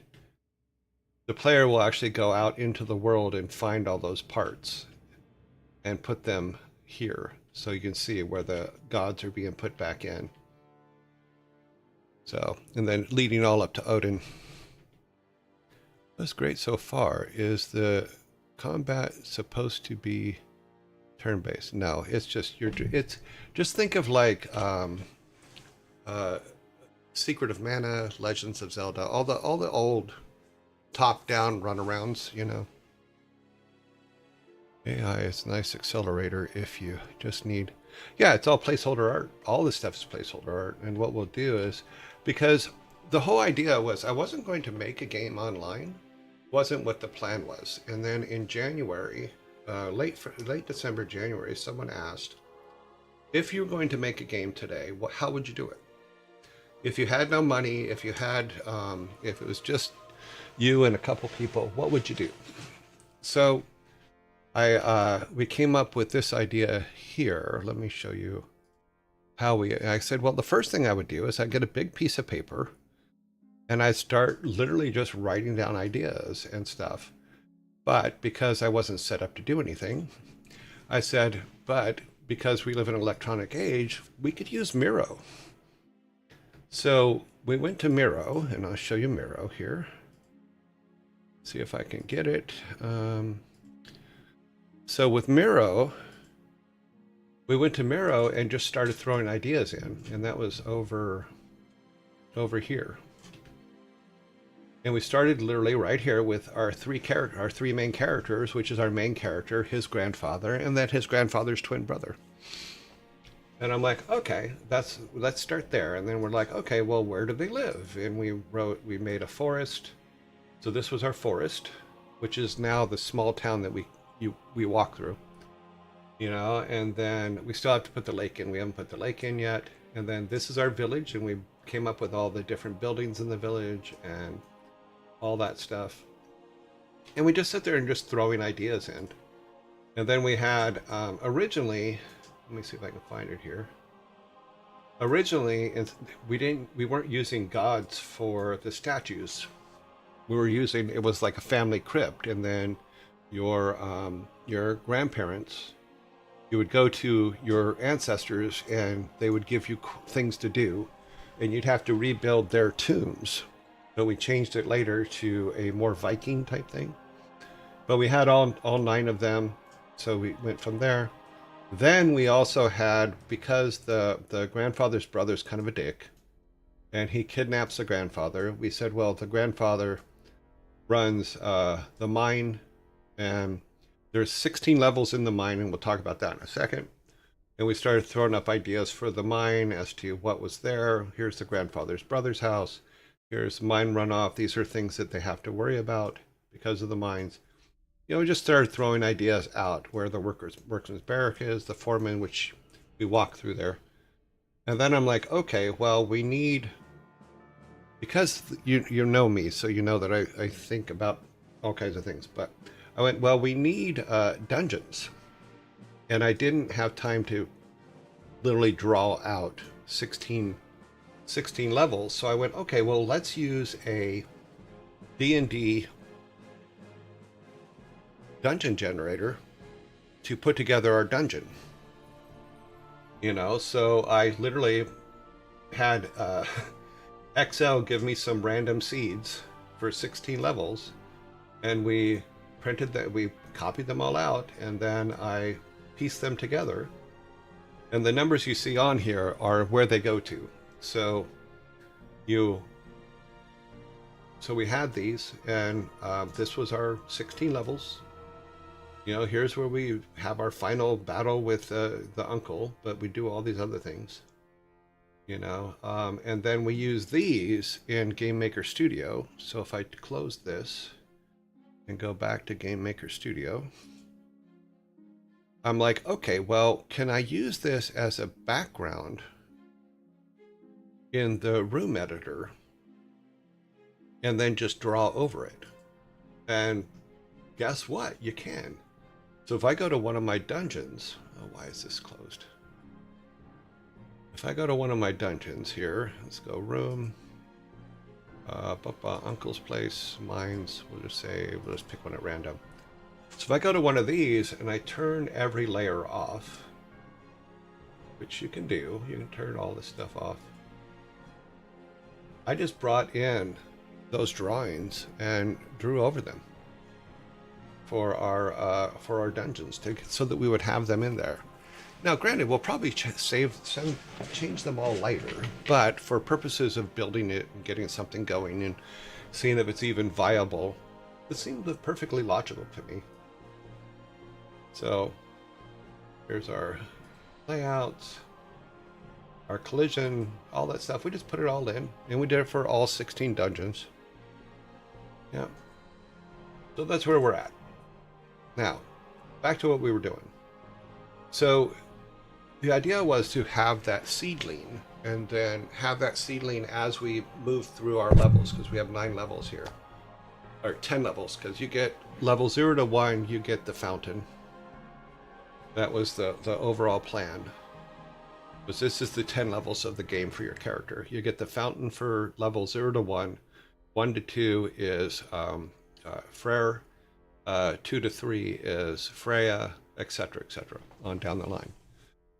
the player will actually go out into the world and find all those parts and put them here, so you can see where the gods are being put back in. So, and then leading all up to Odin. What's great so far is the combat supposed to be turn-based. No, it's just it's just think of like Secret of Mana, Legends of Zelda, all the old top-down runarounds, you know. AI is a nice accelerator if you just need... Yeah, it's all placeholder art. All this stuff is placeholder art. And what we'll do is, because the whole idea was I wasn't going to make a game online, wasn't what the plan was. And then in January, late December, January, someone asked, if you're going to make a game today, how would you do it? If you had no money, if you had, if it was just you and a couple people, what would you do? So we came up with this idea here. Let me show you how I said, well, the first thing I would do is I'd get a big piece of paper and I'd start literally just writing down ideas and stuff. But because I wasn't set up to do anything, I said, but because we live in an electronic age, we could use Miro. So we went to Miro, and I'll show you Miro here. See if I can get it. So with Miro, we went to Miro and just started throwing ideas in, and that was over here. And we started literally right here with our three main characters, which is our main character, his grandfather, and then his grandfather's twin brother. And I'm like, okay, let's start there. And then we're like, okay, well, where do they live? And we made a forest. So this was our forest, which is now the small town that we walk through, you know. And then we still have to put the lake in. We haven't put the lake in yet. And then this is our village, and we came up with all the different buildings in the village and all that stuff. And we just sit there and just throwing ideas in. And then we had originally, let me see if I can find it here. Originally, we weren't using gods for the statues. We were using, it was like a family crypt, and then your grandparents, you would go to your ancestors and they would give you things to do, and you'd have to rebuild their tombs. But we changed it later to a more Viking type thing. But we had all 9 of them, so we went from there. Then we also had, because the grandfather's brother's kind of a dick, and he kidnaps the grandfather, we said, well, the grandfather runs the mine, and there's 16 levels in the mine, and we'll talk about that in a second. And we started throwing up ideas for the mine as to what was there. Here's the grandfather's brother's house. Here's mine runoff. These are things that they have to worry about because of the mines. You know, we just started throwing ideas out where the workman's barrack is, the foreman, which we walk through there. And then I'm like, okay, well, we need, because you know me, so you know that I think about all kinds of things. But I went, well, we need dungeons. And I didn't have time to literally draw out 16 levels. So I went, okay, well, let's use a D&D dungeon generator to put together our dungeon. You know, so I literally had Excel give me some random seeds for 16 levels, and we copied them all out, and then I pieced them together. And the numbers you see on here are where they go to. So we had these, and this was our 16 levels. You know, here's where we have our final battle with the uncle, but we do all these other things. You know, and then we use these in Game Maker Studio. So if I close this and go back to Game Maker Studio, I'm like, okay, well, can I use this as a background in the room editor and then just draw over it? And guess what? You can. So if I go to one of my dungeons, oh, why is this closed? If I go to one of my dungeons here, let's go room, uncle's place, mines, we'll just pick one at random. So if I go to one of these and I turn every layer off, which you can do, you can turn all this stuff off. I just brought in those drawings and drew over them for our dungeons so that we would have them in there. Now, granted, we'll probably change them all later, but for purposes of building it and getting something going and seeing if it's even viable, it seemed perfectly logical to me. So here's our layouts, our collision, all that stuff. We just put it all in, and we did it for all 16 dungeons. Yeah. So that's where we're at. Now, back to what we were doing. So the idea was to have that seedling, and then have that seedling as we move through our levels, because we have 9 levels here. Or 10 levels, because you get level 0 to 1, you get the fountain. That was the overall plan. Because this is the 10 levels of the game for your character. You get the fountain for level 0 to 1. 1 to 2 is Freyr. 2 to 3 is Freya, etc., on down the line.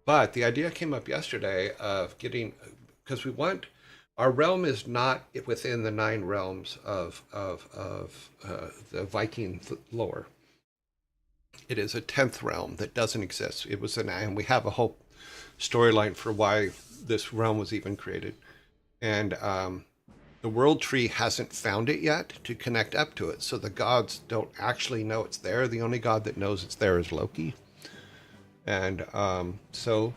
But the idea came up yesterday of getting, because we want, our realm is not within the 9 realms of the Viking lore. It is a 10th realm that doesn't exist. It was and we have a whole storyline for why this realm was even created. And the world tree hasn't found it yet to connect up to it. So the gods don't actually know it's there. The only god that knows it's there is Loki. And so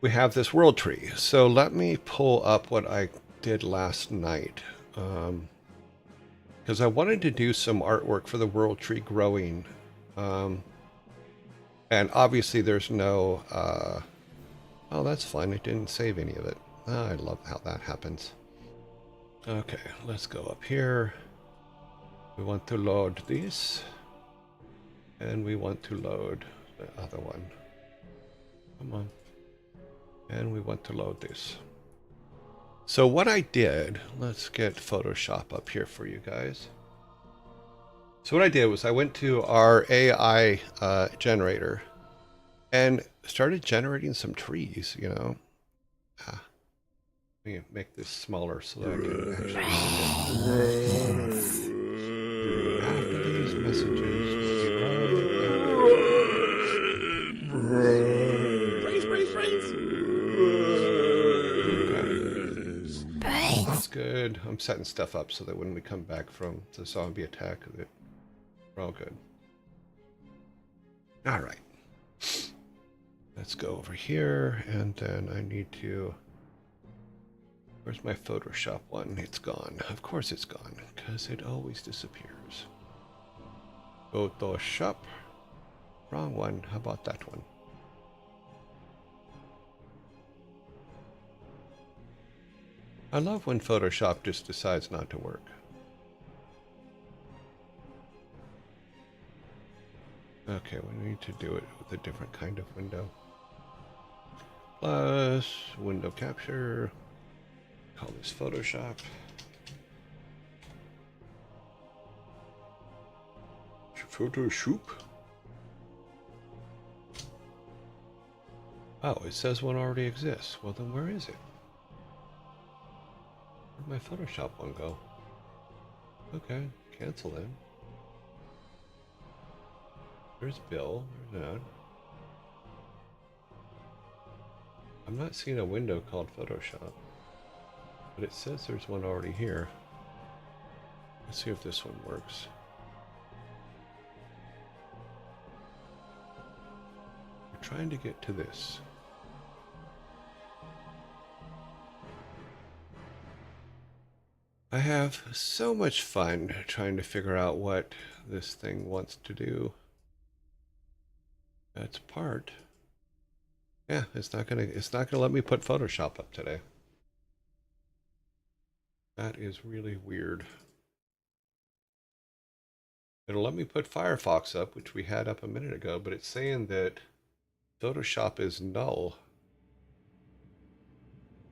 we have this world tree. So let me pull up what I did last night. Because I wanted to do some artwork for the world tree growing. And obviously there's no... oh, that's fine. It didn't save any of it. Oh, I love how that happens. Okay, let's go up here. We want to load these. And we want to load the other one. Come on. And we want to load this. So what I did, let's get Photoshop up here for you guys. So what I did was I went to our AI generator and started generating some trees, you know. Let me make this smaller so that I can actually after these messages. That's good. I'm setting stuff up so that when we come back from the zombie attack, we're all good. All right. Let's go over here, and then I need to... Where's my Photoshop one? It's gone. Of course it's gone, because it always disappears. Photoshop. Wrong one. How about that one? I love when Photoshop just decides not to work. Okay, we need to do it with a different kind of window. Plus, window capture. Call this Photoshop. Photoshop. Oh, it says one already exists. Well, then where is it? Where'd my Photoshop one go? Okay, cancel then. There's Bill. There's that. I'm not seeing a window called Photoshop, but it says there's one already here. Let's see if this one works. We're trying to get to this. I have so much fun trying to figure out what this thing wants to do. That's part. Yeah, it's not gonna let me put Photoshop up today. That is really weird. It'll let me put Firefox up, which we had up a minute ago, but it's saying that Photoshop is null.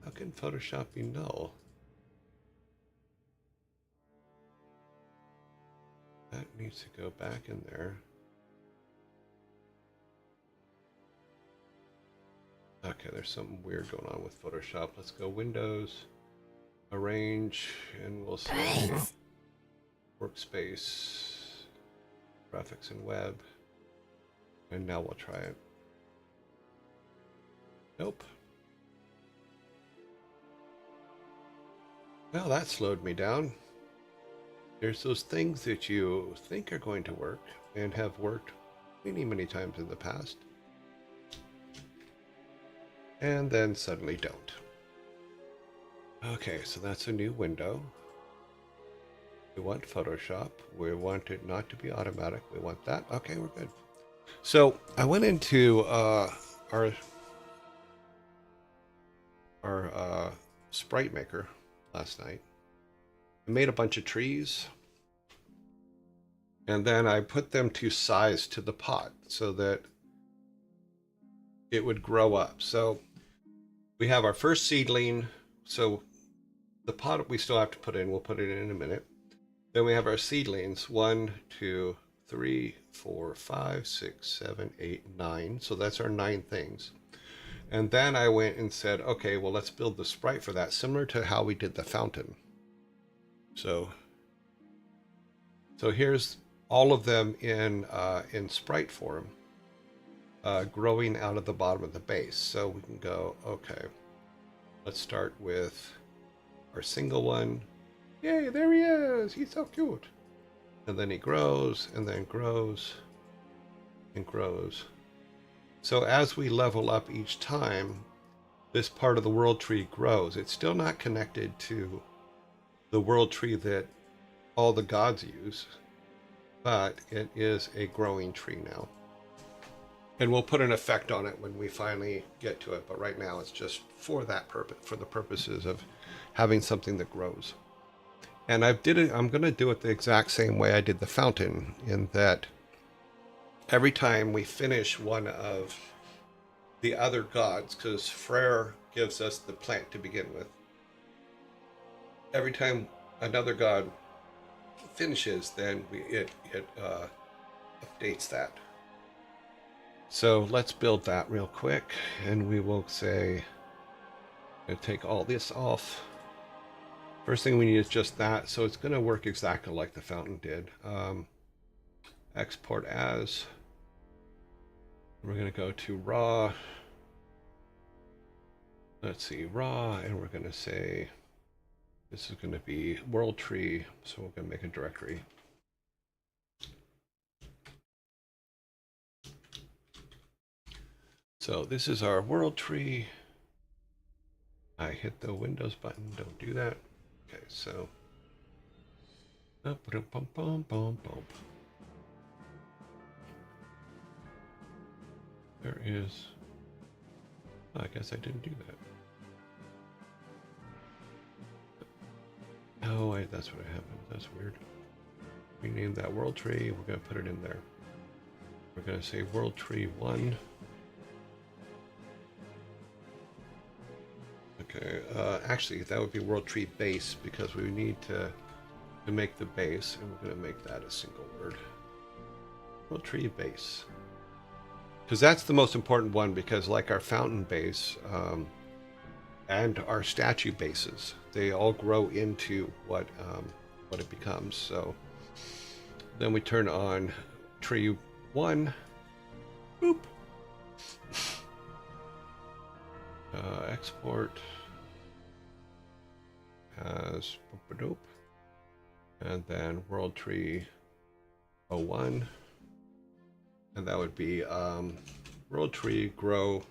How can Photoshop be null? That needs to go back in there. Okay, there's something weird going on with Photoshop. Let's go Windows, Arrange, and we'll say Workspace, Graphics and Web. And now we'll try it. Nope. Well, that slowed me down. There's those things that you think are going to work and have worked many, many times in the past, and then suddenly don't. Okay, so that's a new window. We want Photoshop. We want it not to be automatic. We want that. Okay, we're good. So I went into our sprite maker last night. I made a bunch of trees, and then I put them to size to the pot so that it would grow up. So we have our first seedling. So the pot we still have to put in, we'll put it in a minute. Then we have our seedlings, 1, 2, 3, 4, 5, 6, 7, 8, 9. So that's our 9 things. And then I went and said, okay, well, let's build the sprite for that, similar to how we did the fountain. So here's all of them in sprite form, growing out of the bottom of the base. So we can go, okay, let's start with our single one. Yay, there he is. He's so cute. And then he grows and then grows and grows. So as we level up each time, this part of the world tree grows. It's still not connected to the world tree that all the gods use, but it is a growing tree now. And we'll put an effect on it when we finally get to it, but right now it's just for that purpose, for the purposes of having something that grows. And I'm going to do it the exact same way I did the fountain, in that every time we finish one of the other gods, because Freyr gives us the plant to begin with, every time another god finishes, then it updates that. So let's build that real quick, and we will say, I'm going to take all this off. First thing we need is just that, so it's going to work exactly like the fountain did. Export as. We're going to go to raw. Let's see, raw, and we're going to say this is going to be world tree, so we're going to make a directory. So this is our world tree. I hit the Windows button, don't do that. Okay, so there is, oh, I guess I didn't do that. Oh wait, that's what happened. That's weird. We named that world tree. We're going to put it in there. We're going to say world tree 1. Okay, actually, that would be world tree base because we need to make the base, and we're going to make that a single word. World tree base. Because that's the most important one, because like our fountain base and our statue bases, they all grow into what it becomes. So then we turn on tree 1. Boop. Export as boop-a-doop. And then world tree 01. And that would be world tree grow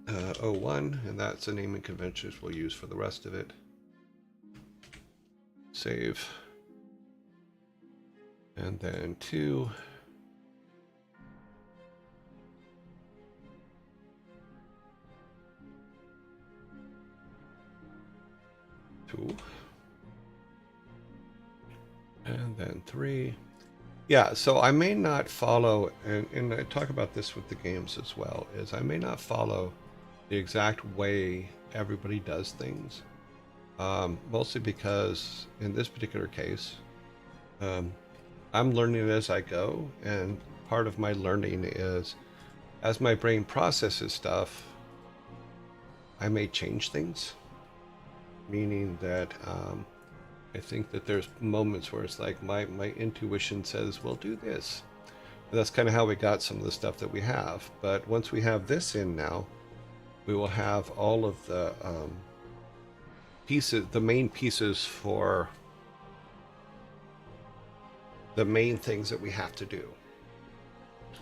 01, and that's the naming conventions we'll use for the rest of it. Save. And then 2. And then 3. Yeah, so I may not follow, and I talk about this with the games as well, is I may not follow the exact way everybody does things. Mostly because in this particular case, I'm learning as I go, and part of my learning is as my brain processes stuff, I may change things. Meaning that I think that there's moments where it's like my intuition says, well, do this. And that's kind of how we got some of the stuff that we have. But once we have this in now, we will have all of the pieces, the main pieces for the main things that we have to do.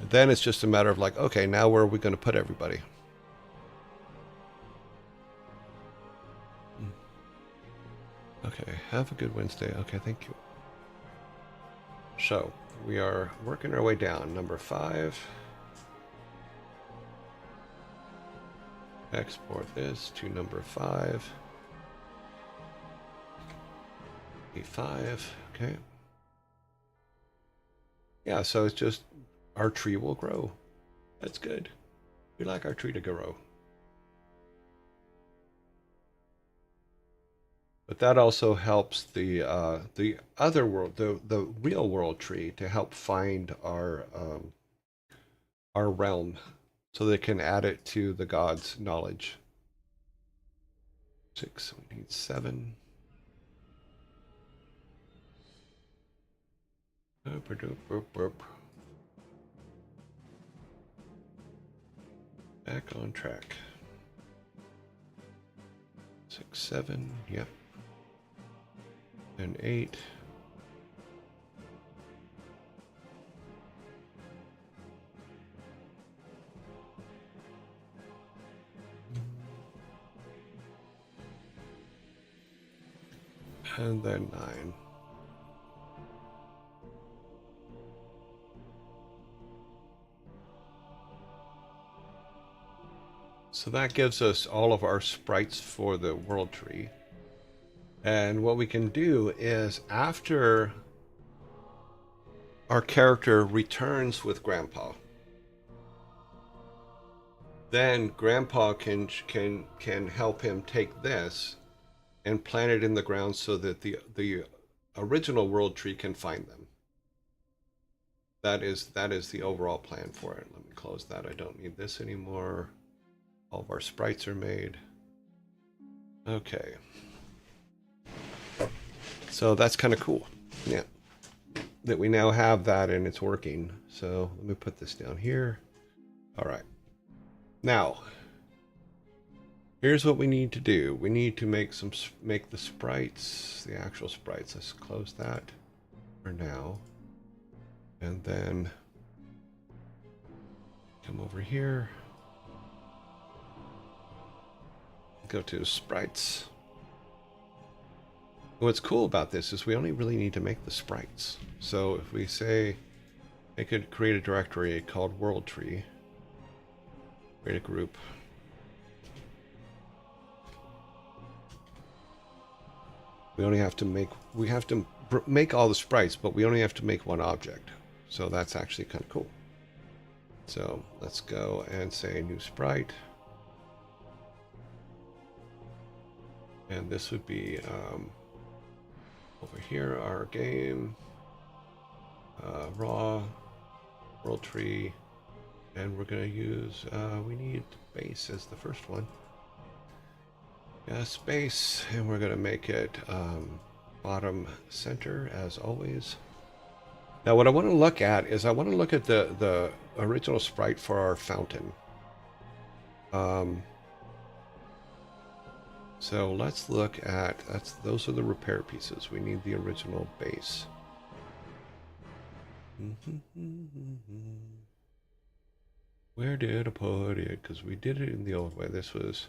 And then it's just a matter of like, okay, now where are we going to put everybody? Okay, have a good Wednesday. Okay, thank you. So, we are working our way down. Number 5. Export this to number 5. E5, okay. Yeah, so it's just our tree will grow. That's good. We like our tree to grow. But that also helps the other world, the real world tree, to help find our realm, so they can add it to the gods' knowledge. 6. We need 7. Back on track. 6, 7. Yep. And 8. And then 9. So that gives us all of our sprites for the world tree. And what we can do is, after our character returns with Grandpa, then Grandpa can help him take this and plant it in the ground so that the original world tree can find them. That is the overall plan for it. Let me close that. I don't need this anymore. All of our sprites are made. Okay. So that's kind of cool. Yeah. That we now have that and it's working. So let me put this down here. All right. Now, here's what we need to do. We need to make the sprites, the actual sprites. Let's close that for now. And then come over here. Go to sprites. What's cool about this is we only really need to make the sprites. So if we say, I could create a directory called world tree, create a group. We only have to make all the sprites, but we only have to make one object. So that's actually kind of cool. So let's go and say new sprite. And this would be over here, our game, raw, world tree, and we're going to use, we need base as the first one. Yeah, space, and we're going to make it bottom center as always. Now what I want to look at is I want to look at the original sprite for our fountain. So let's look at, those are the repair pieces. We need the original base. Where did I put it? Because we did it in the old way. This is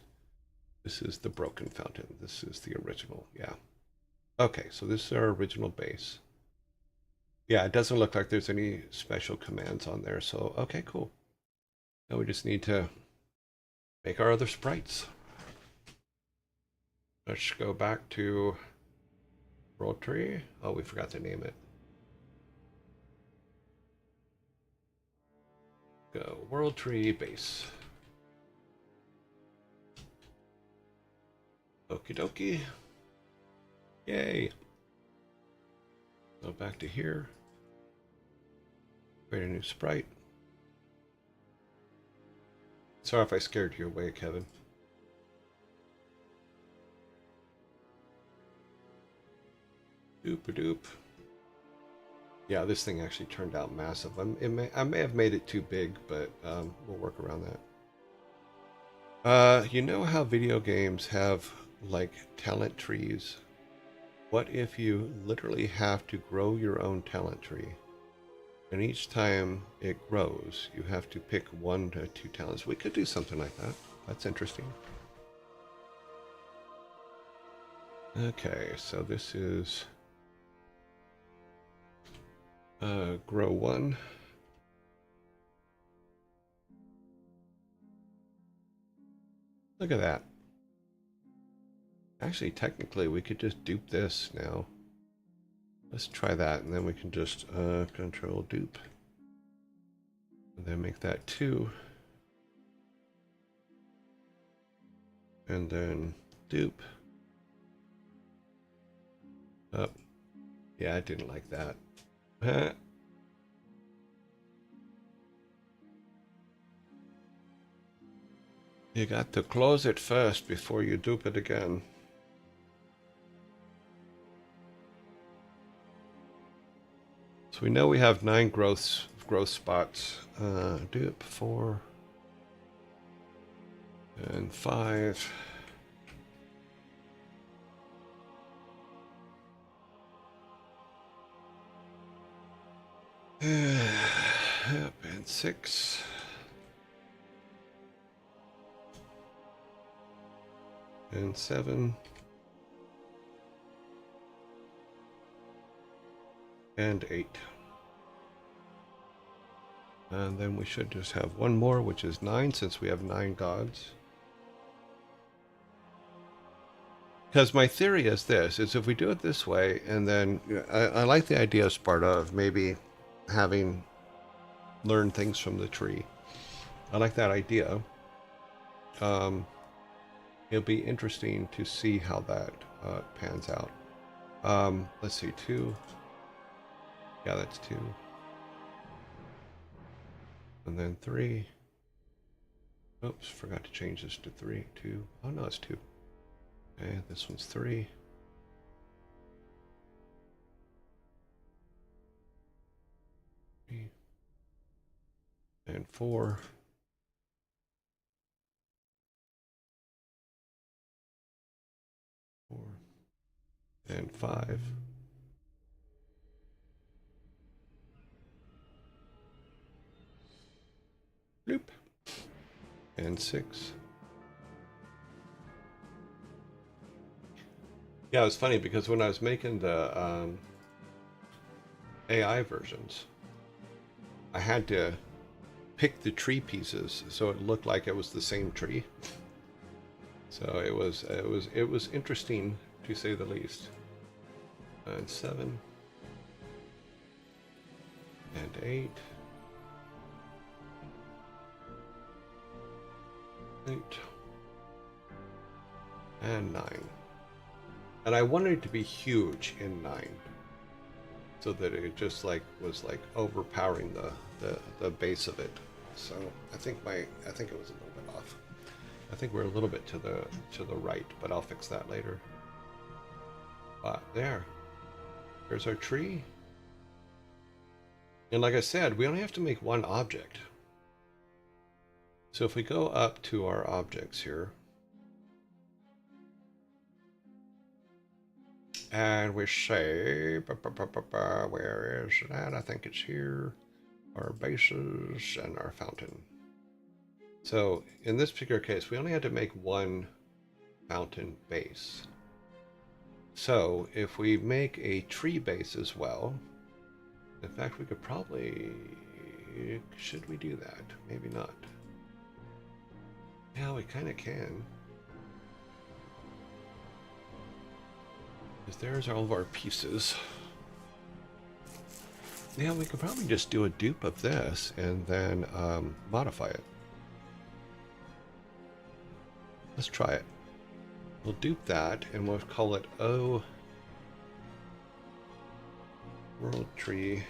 the broken fountain. This is the original, yeah. Okay, so this is our original base. Yeah, it doesn't look like there's any special commands on there, so okay, cool. Now we just need to make our other sprites. Let's go back to world tree. Oh, we forgot to name it. Go world tree base. Okie dokie. Yay. Go back to here. Create a new sprite. Sorry if I scared you away, Kevin. Doop-a-doop. Yeah, this thing actually turned out massive. I may have made it too big, but we'll work around that. You know how video games have like talent trees? What if you literally have to grow your own talent tree? And each time it grows, you have to pick 1 to 2 talents. We could do something like that. That's interesting. Okay, so this is grow 1. Look at that. Actually, technically, we could just dupe this now. Let's try that, and then we can just control dupe. And then make that 2. And then dupe. Oh, yeah, I didn't like that. You got to close it first before you dupe it again. So we know we have 9 growth spots. Dupe 4 and 5. Yep, and 6. And 7. And 8. And then we should just have 1 more, which is 9, since we have 9 gods. Because my theory is this, is if we do it this way, and then I like the idea, Sparta, of maybe having learned things from the tree. I like that idea. It'll be interesting to see how that pans out. Let's see, 2. Yeah, that's 2. And then 3. Oops, forgot to change this to 3. 2. Oh no, it's 2. Okay, this one's 3. And 4. 4. And 5. Bloop. And 6. Yeah, it's funny because when I was making the AI versions, I had to pick the tree pieces so it looked like it was the same tree. So it was interesting to say the least. And 7. And 8. 8. And 9. And I wanted it to be huge in 9. So that it just like was like overpowering the base of it. So I think it was a little bit off. I think we're a little bit to the right, but I'll fix that later. But there's our tree. And like I said, we only have to make one object. So if we go up to our objects here, and we say, where is that? I think it's here. Our bases and our fountain. So in this particular case, we only had to make one fountain base. So if we make a tree base as well, in fact, we could probably, should we do that? Maybe not. Yeah, we kind of can. Because there's all of our pieces. Yeah, we could probably just do a dupe of this and then modify it. Let's try it. We'll dupe that and we'll call it O World Tree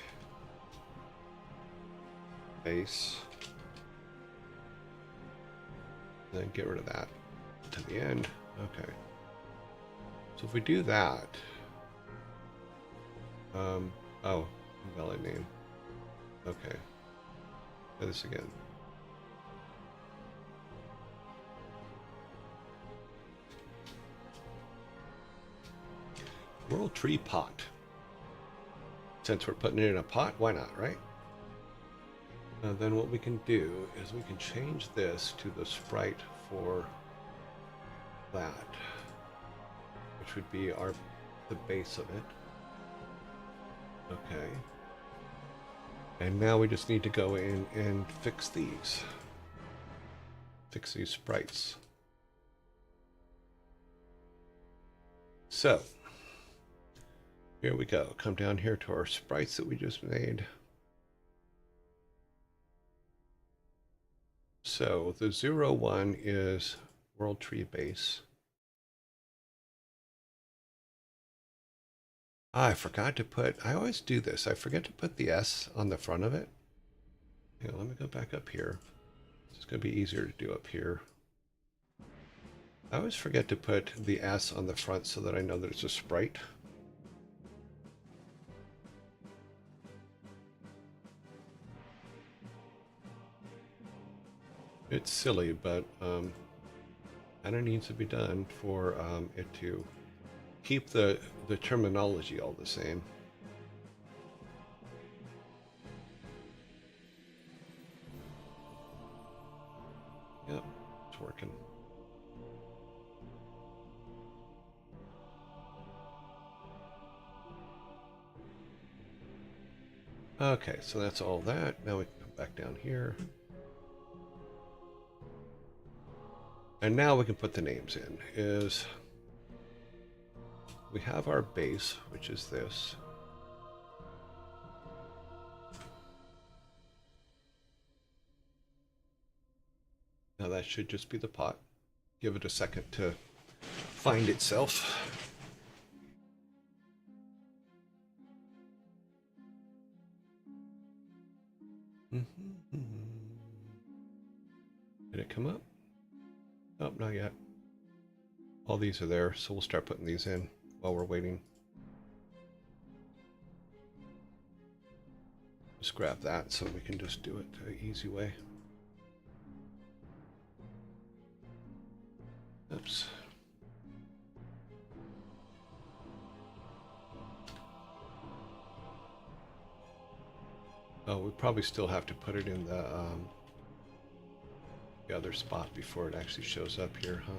Base. And then get rid of that to the end. Okay. So if we do that, oh, valid name. Okay. Try this again. World Tree Pot. Since we're putting it in a pot, why not, right? Then what we can do is we can change this to the sprite for that, which would be the base of it. Okay. And now we just need to go in and fix these. Fix these sprites. So, here we go. Come down here to our sprites that we just made. So the 0, 1 is World Tree Base. I forgot to put, I always do this. I forget to put the S on the front of it. Yeah, let me go back up here. It's going to be easier to do up here. I always forget to put the S on the front so that I know that it's a sprite. It's silly, but kind of needs to be done for it to keep the terminology all the same. Yep, it's working. Okay, so that's all that. Now we can come back down here. And now we can put the names in. We have our base, which is this. Now that should just be the pot. Give it a second to find itself. Did it come up? Oh, not yet. All these are there, so we'll start putting these in while we're waiting. Just grab that so we can just do it the easy way. Oops. Oh, we probably still have to put it in the other spot before it actually shows up here, huh?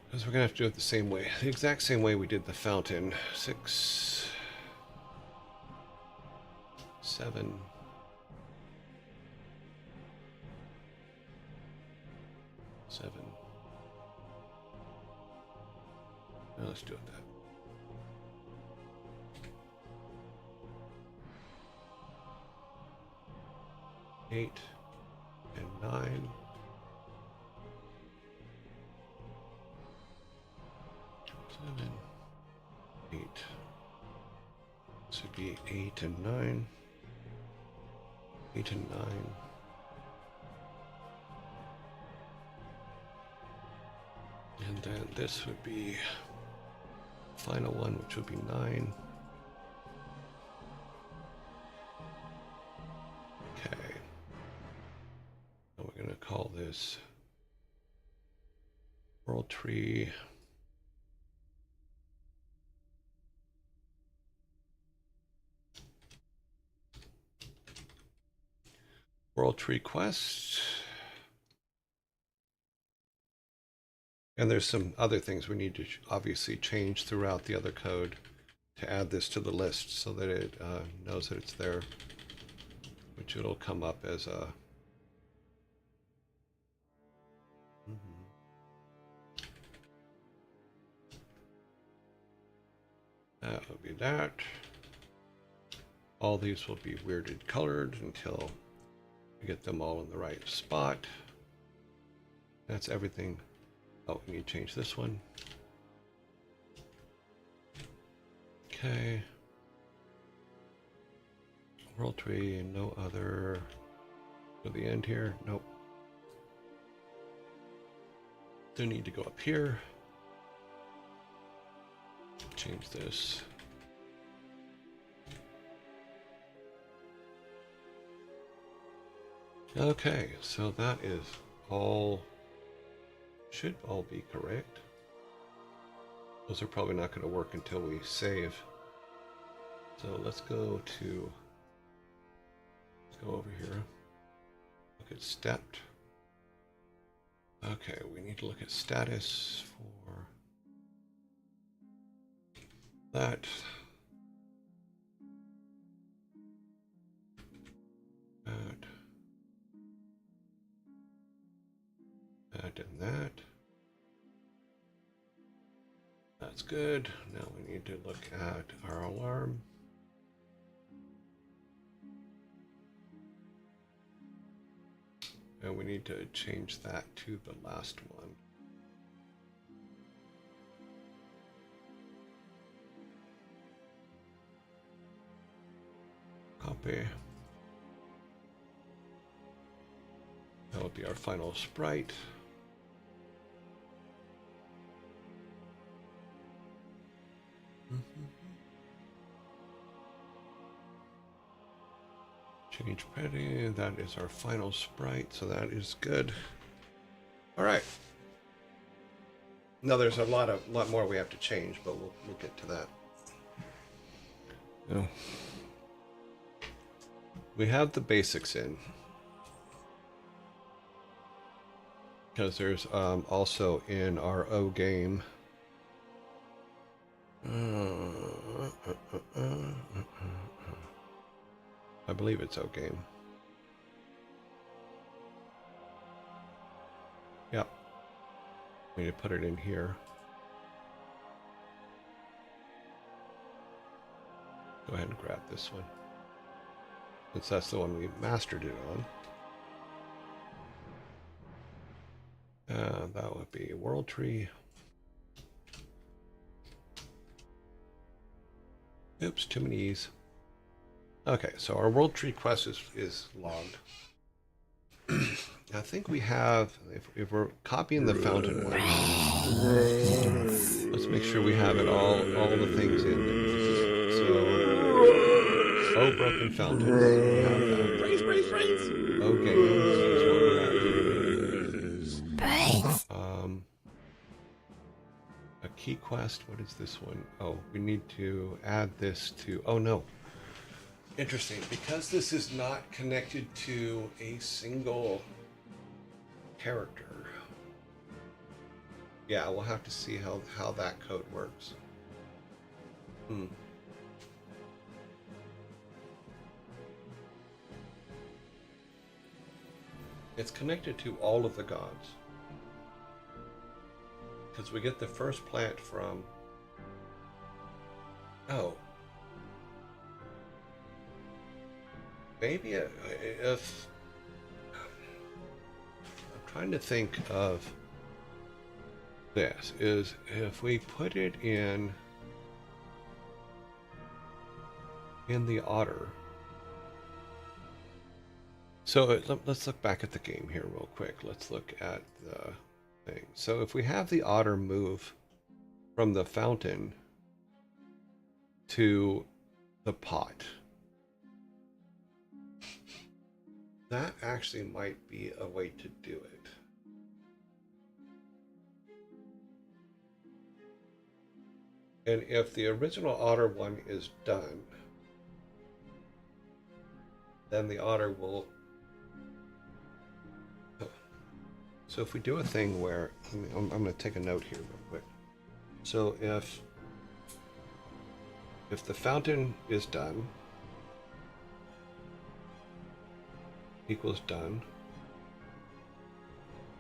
Because we're gonna have to do it the same way, the exact same way we did the fountain. 6, 7. Now let's do it that. 8 and 9. 7, 8. This would be 8 and 9. 8 and 9. And then this would be final one, which would be 9. Okay. And we're going to call this World Tree. World Tree Quest. And there's some other things we need to obviously change throughout the other code to add this to the list so that it knows that it's there, which it'll come up as a that will be that. All these will be weirded colored until we get them all in the right spot. That's everything. Oh, we need to change this one. Okay. World tree, no other. To the end here. Nope. Do need to go up here. Change this. Okay, so that is all, should all be correct. Those are probably not going to work until we save. So let's go over here. Look at stepped. Okay, we need to look at status for that. That and that. That's good. Now we need to look at our alarm. And we need to change that to the last one. Copy. That will be our final sprite. Change petty, that is our final sprite, so that is good. All right. Now there's a lot more we have to change, but we'll get to that. No. We have the basics in. Because there's also in our O game. I believe it's O game. Yep. We need to put it in here. Go ahead and grab this one. Since that's the one we mastered it on. That would be World Tree. Oops, too many E's. Okay, so our World Tree quest is logged. I think we have, if we're copying the fountain one, let's make sure we have it all the things in. So, O broken fountains, we have that. O games is what we're at. A key quest, what is this one? Oh, we need to add this to, oh no. Interesting, because this is not connected to a single character. Yeah, we'll have to see how that code works. It's connected to all of the gods. Because we get the first plant from... Oh. Maybe if... I'm trying to think of this is if we put it in the otter. So let's look back at the game here real quick. Let's look at the thing. So if we have the otter move from the fountain to the pot, that actually might be a way to do it. And if the original otter one is done, then the otter will... So if we do a thing where... I'm going to take a note here real quick. So if the fountain is done, equals done,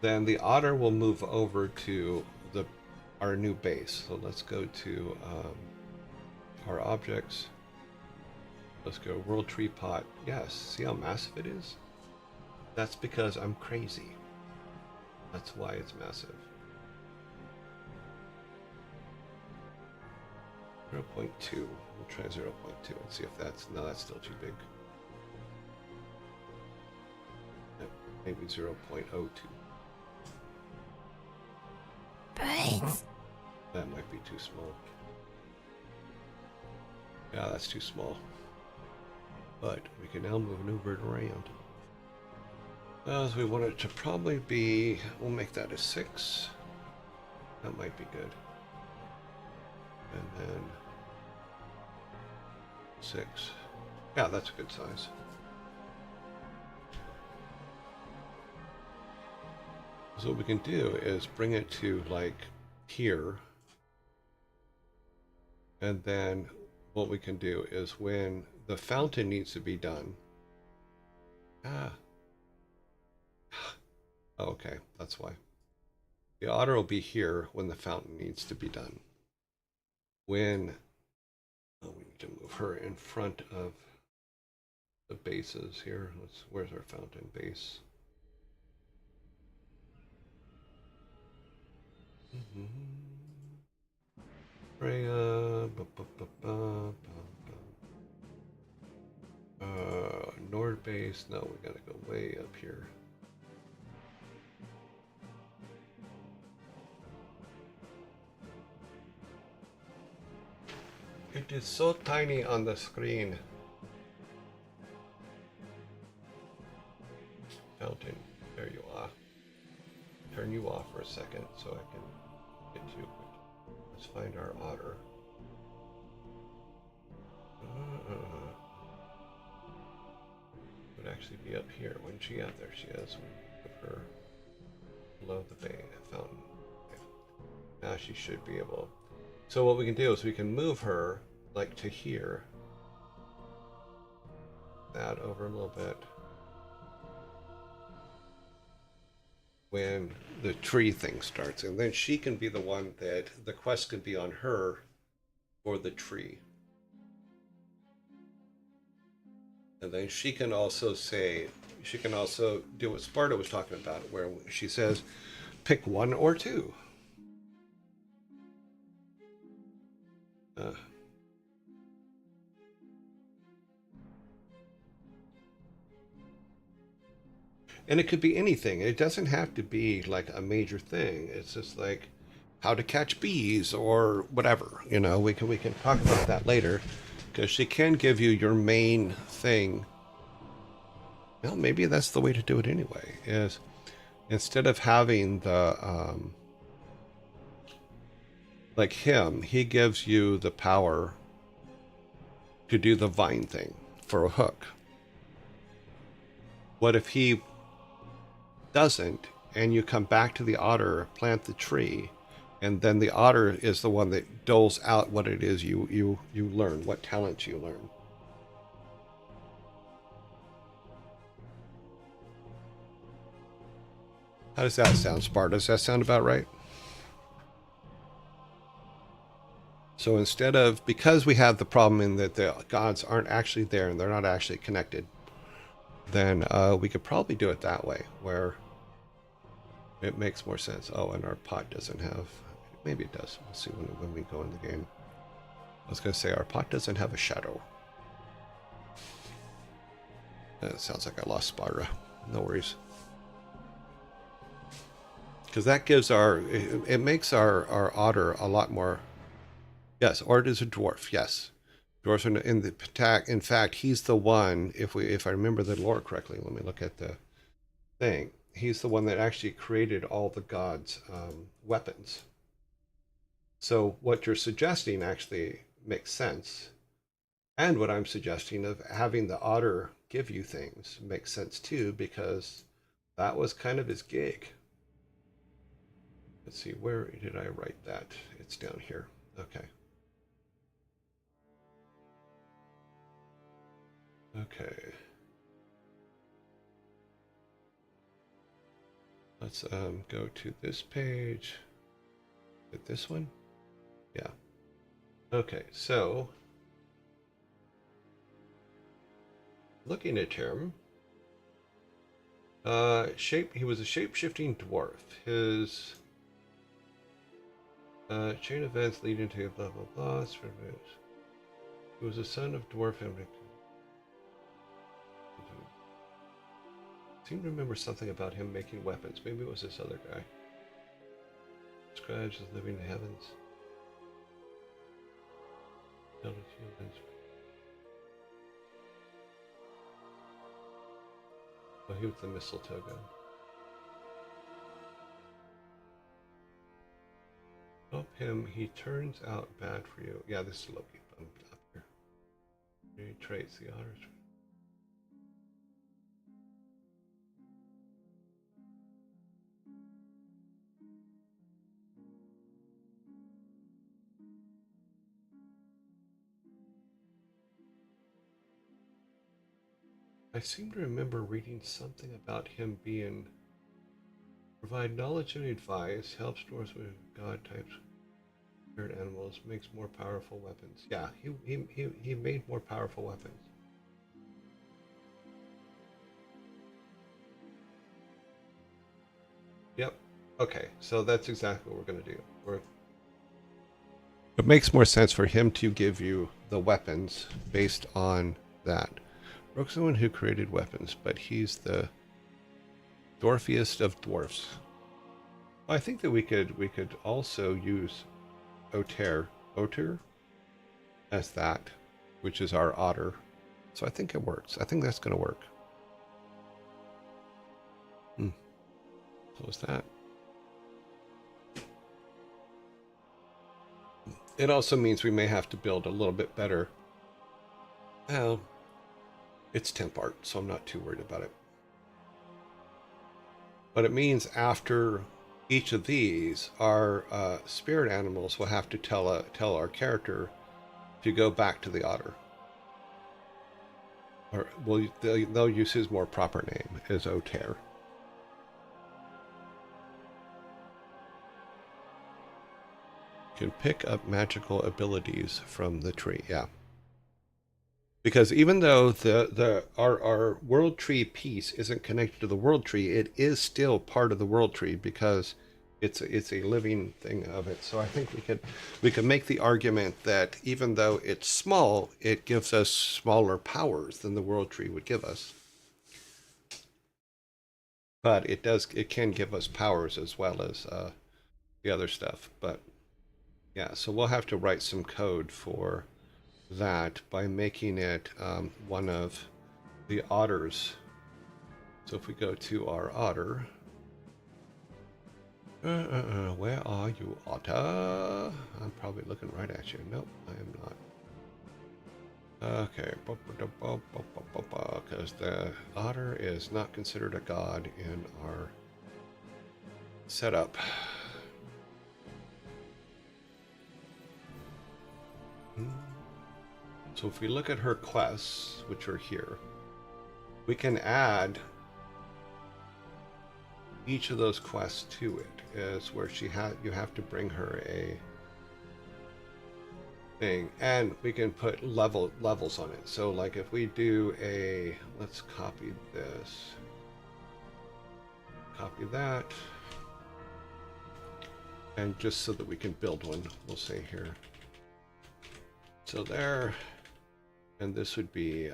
then the otter will move over to our new base. So let's go to our objects. Let's go world tree pot. Yes, see how massive it is? That's because I'm crazy. That's why it's massive. 0.2. We'll try 0.2 and see if that's... No, that's still too big. Maybe 0.02. Brains. That might be too small. Yeah, that's too small. But we can now maneuver it around. So we want it to probably be... We'll make that a 6. That might be good. And then 6. Yeah, that's a good size. So what we can do is bring it to like here. And then what we can do is when the fountain needs to be done. Okay, that's why. The otter will be here when the fountain needs to be done. When we need to move her in front of the bases here. Where's our fountain base? Freya, Nord base. No, we gotta go way up here. It is so tiny on the screen. Fountain, there you are. Turn you off for a second so I can get to you. Let's find our otter. Would actually be up here. Wouldn't she? Yeah, there she is. We put her below the bay fountain. Okay. Now she should be able. So what we can do is we can move her like to here. That over a little bit. When the tree thing starts, and then she can be the one that the quest can be on her for the tree. And then she can also say, she can also do what Sparta was talking about, where she says, pick 1 or 2. And it could be anything. It doesn't have to be like a major thing. It's just like how to catch bees or whatever. You know, we can talk about that later, because she can give you your main thing. Well, maybe that's the way to do it anyway. Is instead of having the like him, he gives you the power to do the vine thing for a hook. What if he doesn't, and you come back to the otter, plant the tree, and then the otter is the one that doles out what it is you learn, what talents you learn. How does that sound, Sparta? Does that sound about right? So instead of, because we have the problem in that the gods aren't actually there and they're not actually connected, then we could probably do it that way, where It makes more sense. Oh, and our pot doesn't have... Maybe it does. We'll see when we go in the game. I was going to say our pot doesn't have a shadow. It sounds like I lost Spyra. No worries. Because that gives our... It makes our otter a lot more... Yes, Ort is a dwarf. Yes. Dwarves are in the attack. In fact, he's the one, if I remember the lore correctly, let me look at the thing. He's the one that actually created all the gods' weapons. So what you're suggesting actually makes sense. And what I'm suggesting of having the otter give you things makes sense too, because that was kind of his gig. Let's see, where did I write that? It's down here. Okay. Okay. Let's go to this page. Is it this one? Yeah. Okay, so looking at him, he was a shape-shifting dwarf. His chain of events leading to blah blah blah. He was a son of dwarf family. I seem to remember something about him making weapons. Maybe it was this other guy. Describes as living in the heavens. Oh, he was the mistletoe gun. Help him, he turns out bad for you. Yeah, this is Loki bumped up here. He traits the otters. I seem to remember reading something about him being provide knowledge and advice, helps dwarves with god types, spirit animals, makes more powerful weapons. Yeah, he made more powerful weapons. Yep. Okay, so that's exactly what we're going to do. It makes more sense for him to give you the weapons based on that. Rook's the one who created weapons, but he's the dwarfiest of dwarfs. I think that we could also use Otter as that, which is our otter. So I think it works. I think that's going to work. Close that. It also means we may have to build a little bit better. Well, it's temp art, so I'm not too worried about it. But it means after each of these, our spirit animals will have to tell our character to go back to the otter. Or they'll use his more proper name as Otter. Can pick up magical abilities from the tree. Yeah. Because even though our world tree piece isn't connected to the world tree, it is still part of the world tree because it's a living thing of it. So I think we could make the argument that even though it's small, it gives us smaller powers than the world tree would give us. But it can give us powers as well as the other stuff. But yeah, so we'll have to write some code for that by making it one of the otters. So if we go to our otter, where are you, otter? I'm probably looking right at you. Nope, I am not. Okay, because the otter is not considered a god in our setup. So if we look at her quests, which are here, we can add each of those quests to it. Is where you have to bring her a thing, and we can put levels on it. So like if we do let's copy this, copy that, And just so that we can build one, we'll say here. So there, and this would be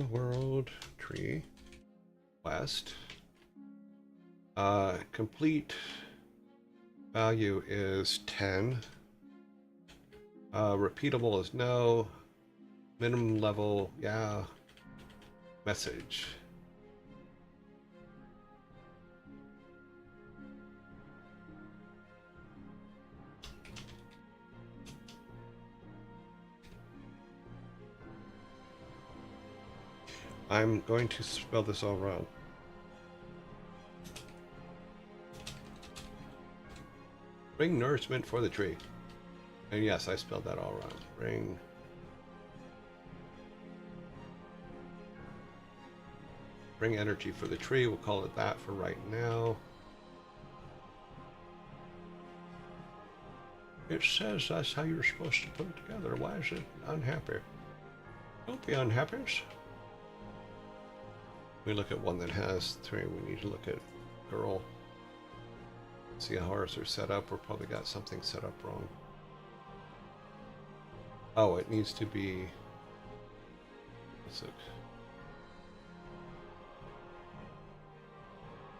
world tree west. Complete value is 10. Repeatable is no. Minimum level, yeah. Message. I'm going to spell this all wrong. Bring nourishment for the tree. And yes, I spelled that all wrong. Bring energy for the tree. We'll call it that for right now. It says that's how you're supposed to put it together. Why is it unhappy? Don't be unhappy. We look at one that has 3. We need to look at girl. See how ours are set up. We've probably got something set up wrong. Oh, it needs to be. Let's look.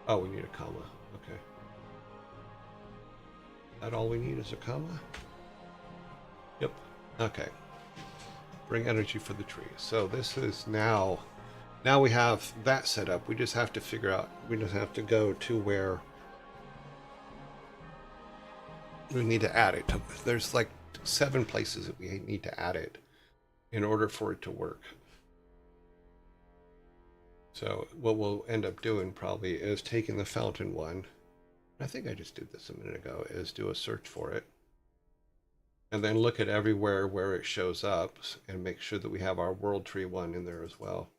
Oh, we need a comma. Okay. That all we need is a comma? Yep. Okay. Bring energy for the tree. So this is now we have that set up. We just have to figure out, we just have to go to where we need to add it. There's like 7 places that we need to add it in order for it to work. So what we'll end up doing probably is taking the fountain one. I think I just did this a minute ago, is do a search for it. And then look at everywhere where it shows up and make sure that we have our world tree one in there as well.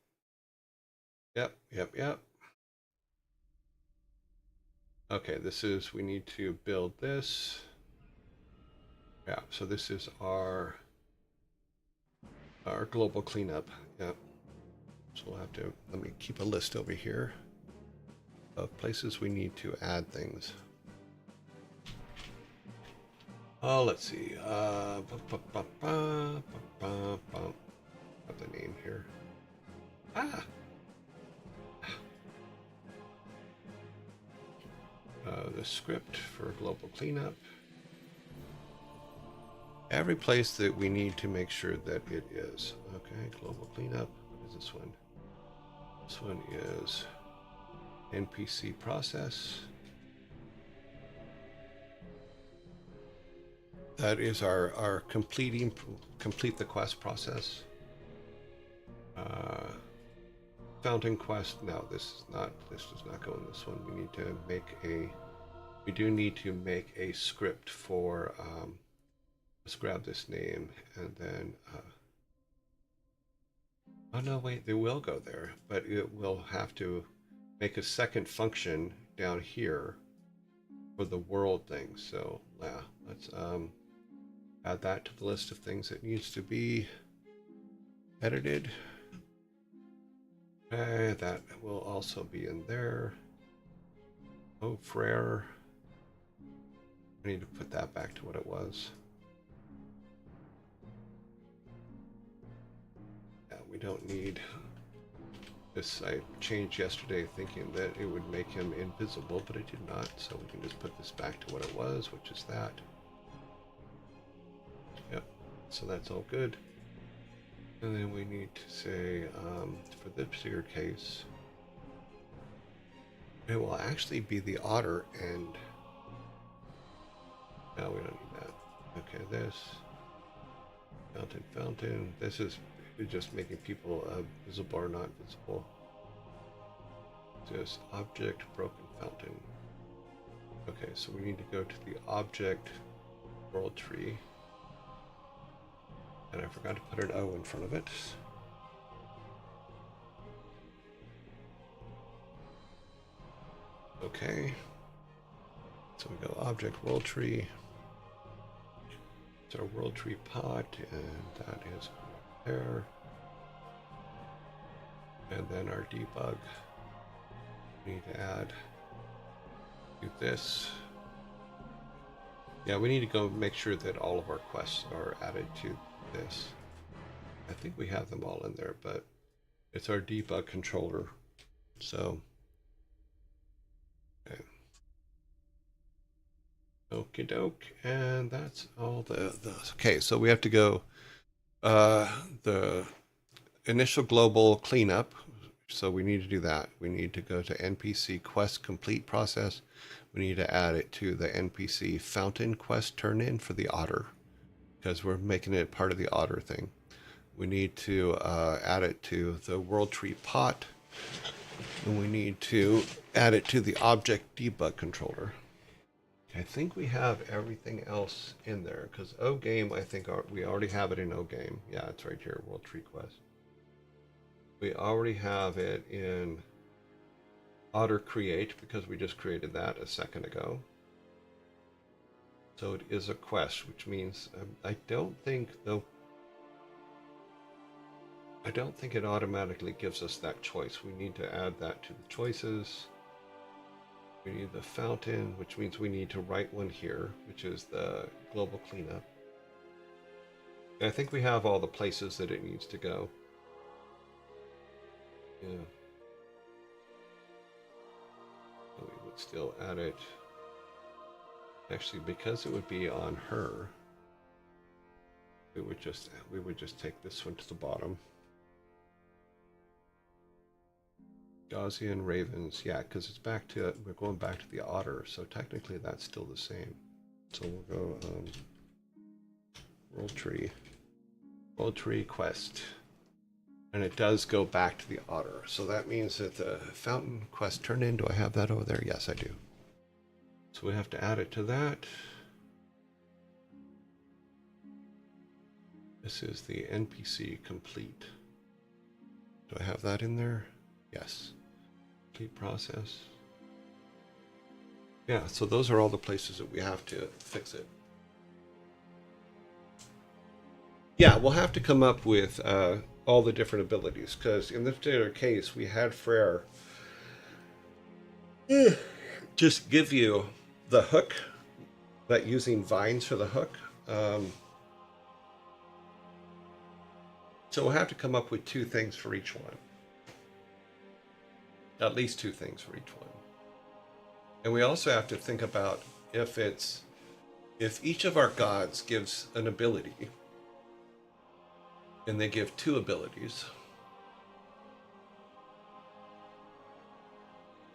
Yep. Okay, this is, we need to build this. Yeah, so this is our global cleanup. Yep. So we'll have to, let me keep a list over here of places we need to add things. Oh, let's see. Got the name here. The script for global cleanup. Every place that we need to make sure that it is. Okay, global cleanup. What is this one? This one is NPC process. That is our complete the quest process. Fountain quest. No, this does not go in this one. We need to make we do need to make a script for, let's grab this name and then, oh no, wait, they will go there, but it will have to make a second function down here for the world thing. So yeah, let's add that to the list of things that needs to be edited. Okay, that will also be in there. Oh, Frere. I need to put that back to what it was. Yeah, we don't need this. I changed yesterday thinking that it would make him invisible, but it did not. So we can just put this back to what it was, which is that. Yep, so that's all good. And then we need to say, for this particular case, it will actually be the otter and, no, we don't need that. Okay, this, fountain, this is just making people visible or not visible. This object, broken fountain. Okay, so we need to go to the object world tree. And I forgot to put an O in front of it. Okay. So we go object world tree. It's our world tree pot, and that is there. And then our debug. Need to add, do this. Yeah, we need to go make sure that all of our quests are added to this. I think we have them all in there, but it's our debug controller. So, okay. Okie doke, and that's all the okay, so we have to go the initial global cleanup. So we need to do that. We need to go to NPC quest complete process. We need to add it to the NPC fountain quest turn in for the otter, because we're making it part of the otter thing. We need to add it to the world tree pot, and we need to add it to the object debug controller. I think we have everything else in there, because O game, I think we already have it in O game. Yeah, it's right here, world tree quest. We already have it in Otter Create because we just created that a second ago. So it is a quest, which means I don't think it automatically gives us that choice. We need to add that to the choices. We need the fountain, which means we need to write one here, which is the global cleanup. And I think we have all the places that it needs to go. Yeah. So we would still add it. Actually, because it would be on her, we would just take this one to the bottom. Gaussian ravens, yeah, because it's back to, we're going back to the otter, so technically that's still the same. So we'll go world tree quest, and it does go back to the otter. So that means that the fountain quest turned in. Do I have that over there? Yes, I do. So we have to add it to that. This is the NPC complete. Do I have that in there? Yes. Complete process. Yeah, so those are all the places that we have to fix it. Yeah, we'll have to come up with all the different abilities, because in this particular case, we had Frere just give you the hook, but using vines for the hook. So we'll have to come up with 2 things for each one. At least 2 things for each one. And we also have to think about if each of our gods gives an ability, and they give 2 abilities.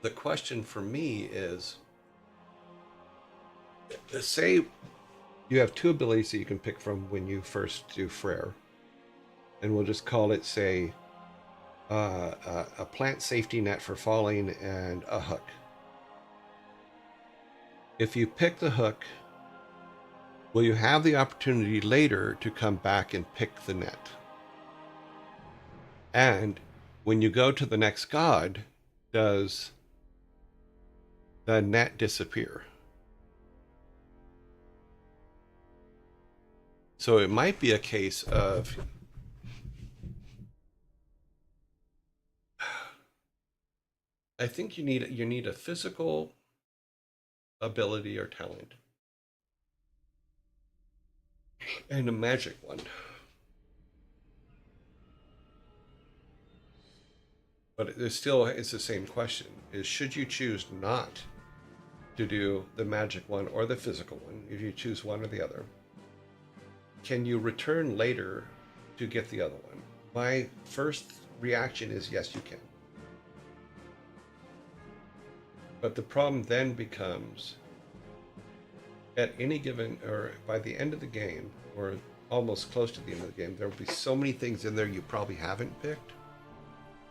The question for me is, say you have 2 abilities that you can pick from when you first do Frere, and we'll just call it, say, a plant safety net for falling and a hook. If you pick the hook, will you have the opportunity later to come back and pick the net? And when you go to the next god, does the net disappear? So it might be a case of I think you need a physical ability or talent and a magic one. But it's the same question, is should you choose not to do the magic one or the physical one? If you choose one or the other, can you return later to get the other one? My first reaction is yes, you can. But the problem then becomes, at any given, or by the end of the game, or almost close to the end of the game, there will be so many things in there you probably haven't picked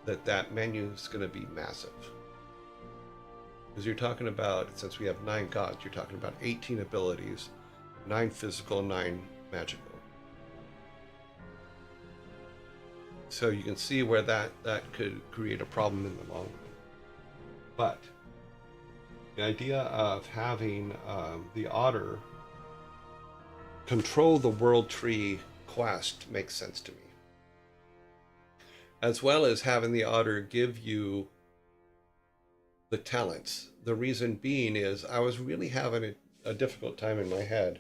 that menu is going to be massive. Because you're talking about, since we have 9 gods, you're talking about 18 abilities, 9 physical, 9 magical. So you can see where that could create a problem in the long run. But the idea of having the otter control the world tree quest makes sense to me. As well as having the otter give you the talents. The reason being is I was really having a difficult time in my head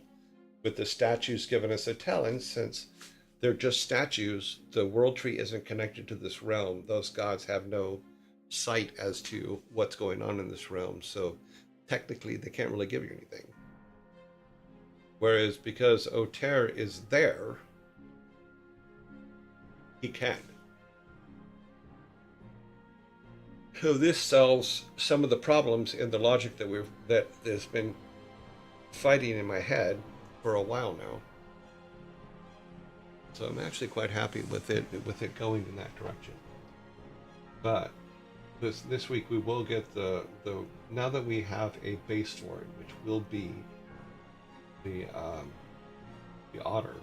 with the statues giving us a talent, since they're just statues. The world tree isn't connected to this realm. Those gods have no sight as to what's going on in this realm. So technically they can't really give you anything. Whereas because Oter is there, he can. So this solves some of the problems in the logic that has been fighting in my head for a while now. So I'm actually quite happy with it going in that direction. But this week we will get the now that we have a base for it, which will be the otter.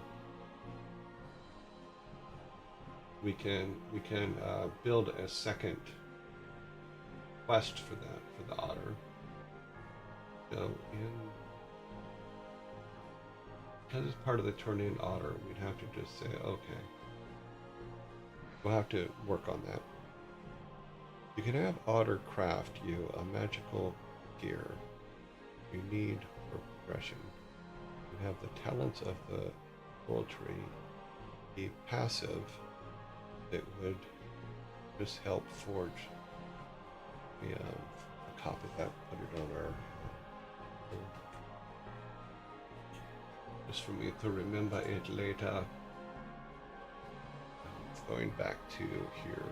We can build a second quest for the otter. So because it's part of the turn-in otter, we'd have to just say, okay, we'll have to work on that. You can have otter craft you a magical gear you need for progression. You have the talents of the world tree, the passive that would just help forge a copy of that, put it on our just for me to remember it later. Going back to here.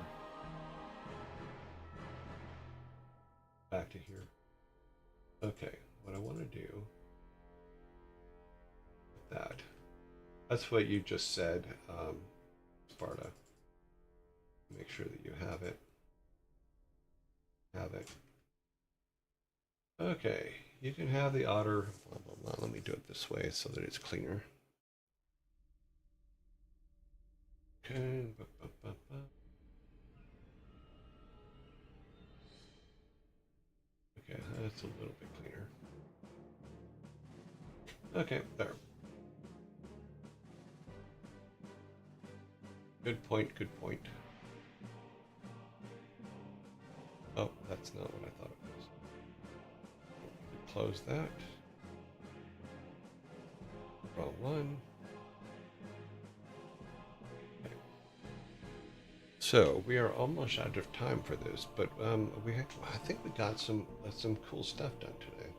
Back to here. Okay, what I want to do with that's what you just said, Sparta. Make sure that you have it. Okay, you can have the otter. Blah, blah, blah. Let me do it this way so that it's cleaner. Okay. Okay, that's a little bit cleaner. Okay, there. Good point, good point. Oh, that's not what I thought it was. Close that. Roll one. Okay. So we are almost out of time for this, but I think we got some cool stuff done today.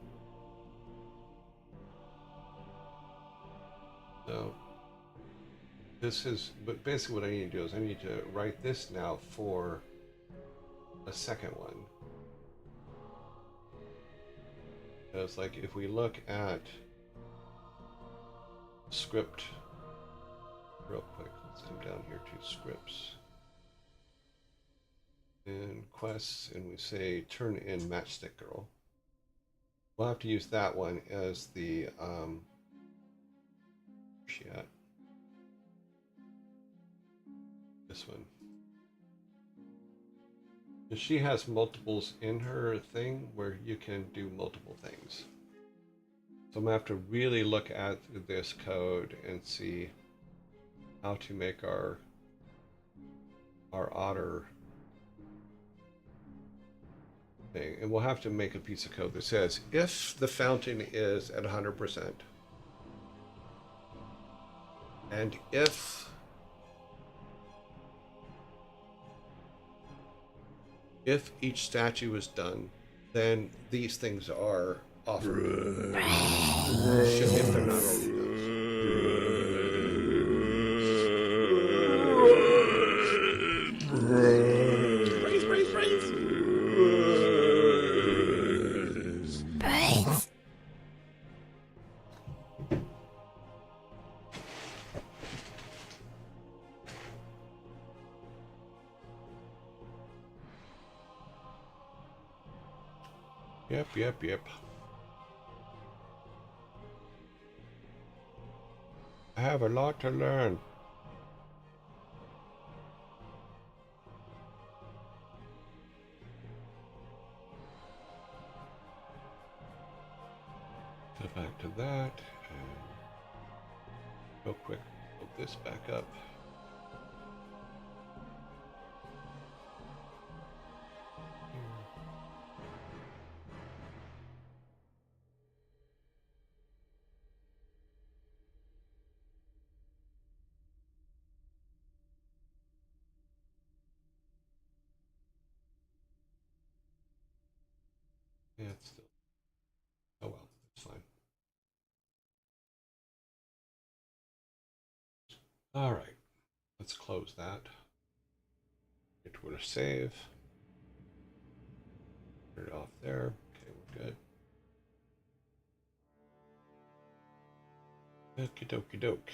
So but basically what I need to do is I need to write this now for a second one. Because like if we look at script real quick, let's come down here to scripts and quests, and we say turn in Matchstick Girl. We'll have to use that one as the where's she at? This one. She has multiples in her thing where you can do multiple things. So I'm gonna have to really look at this code and see how to make our otter thing. And we'll have to make a piece of code that says if the fountain is at 100% and if each statue is done, then these things are offered. If they're not already Brains. Yep. I have a lot to learn. Go back to that and real quick, put this back up. All right, let's close that. Get to a save. Turn it off there. Okay, we're good. Okie dokie doke.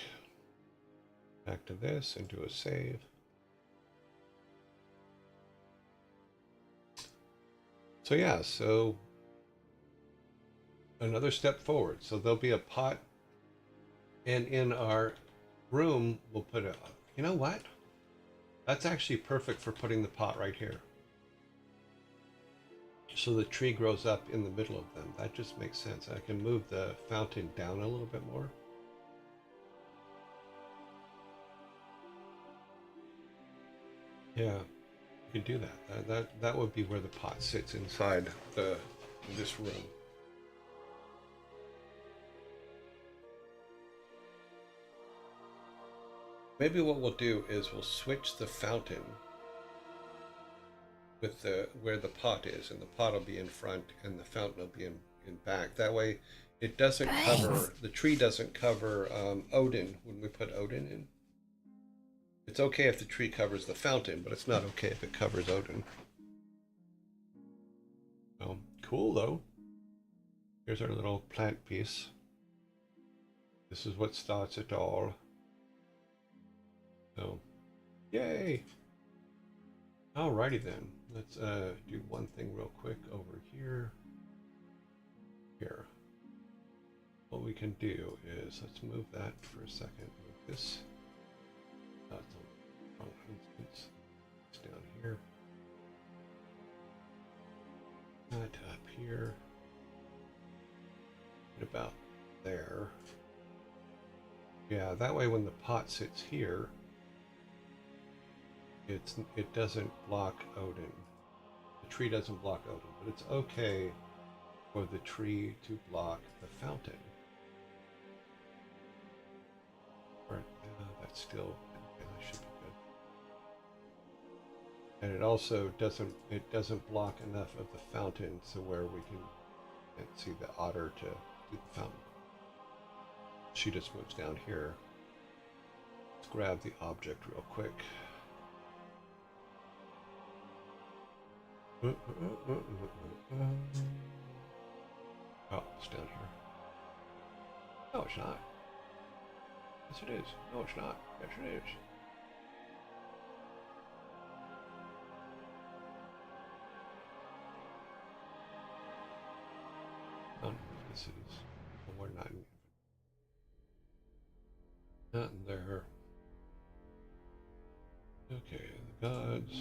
Back to this and do a save. So yeah, so another step forward. So there'll be a pot, and in our room we'll put a, you know what? That's actually perfect for putting the pot right here. So the tree grows up in the middle of them. That just makes sense. I can move the fountain down a little bit more. Yeah, you can do that. That would be where the pot sits inside this room. Maybe what we'll do is we'll switch the fountain with where the pot is, and the pot will be in front and the fountain will be in back. That way it doesn't cover, the tree doesn't cover Odin when we put Odin in. It's okay if the tree covers the fountain, but it's not okay if it covers Odin. Oh, cool though. Here's our little plant piece. This is what starts it all. So, yay! Alrighty then. Let's do one thing real quick over here. Here. What we can do is, let's move that for a second. Move this. It's on the wrong instance. It's down here. That up here. And about there. Yeah, that way when the pot sits here, it doesn't block Odin. The tree doesn't block Odin, but it's okay for the tree to block the fountain. Right, that's still, okay, that should be good. And it also doesn't block enough of the fountain so where we can't see the otter to do the fountain. She just moves down here. Let's grab the object real quick. Oh, it's down here. No, it's not. Yes, it is. No, it's not. Yes, it is. Oh, this is. Well, we're not in. Not in there. Okay, the gods.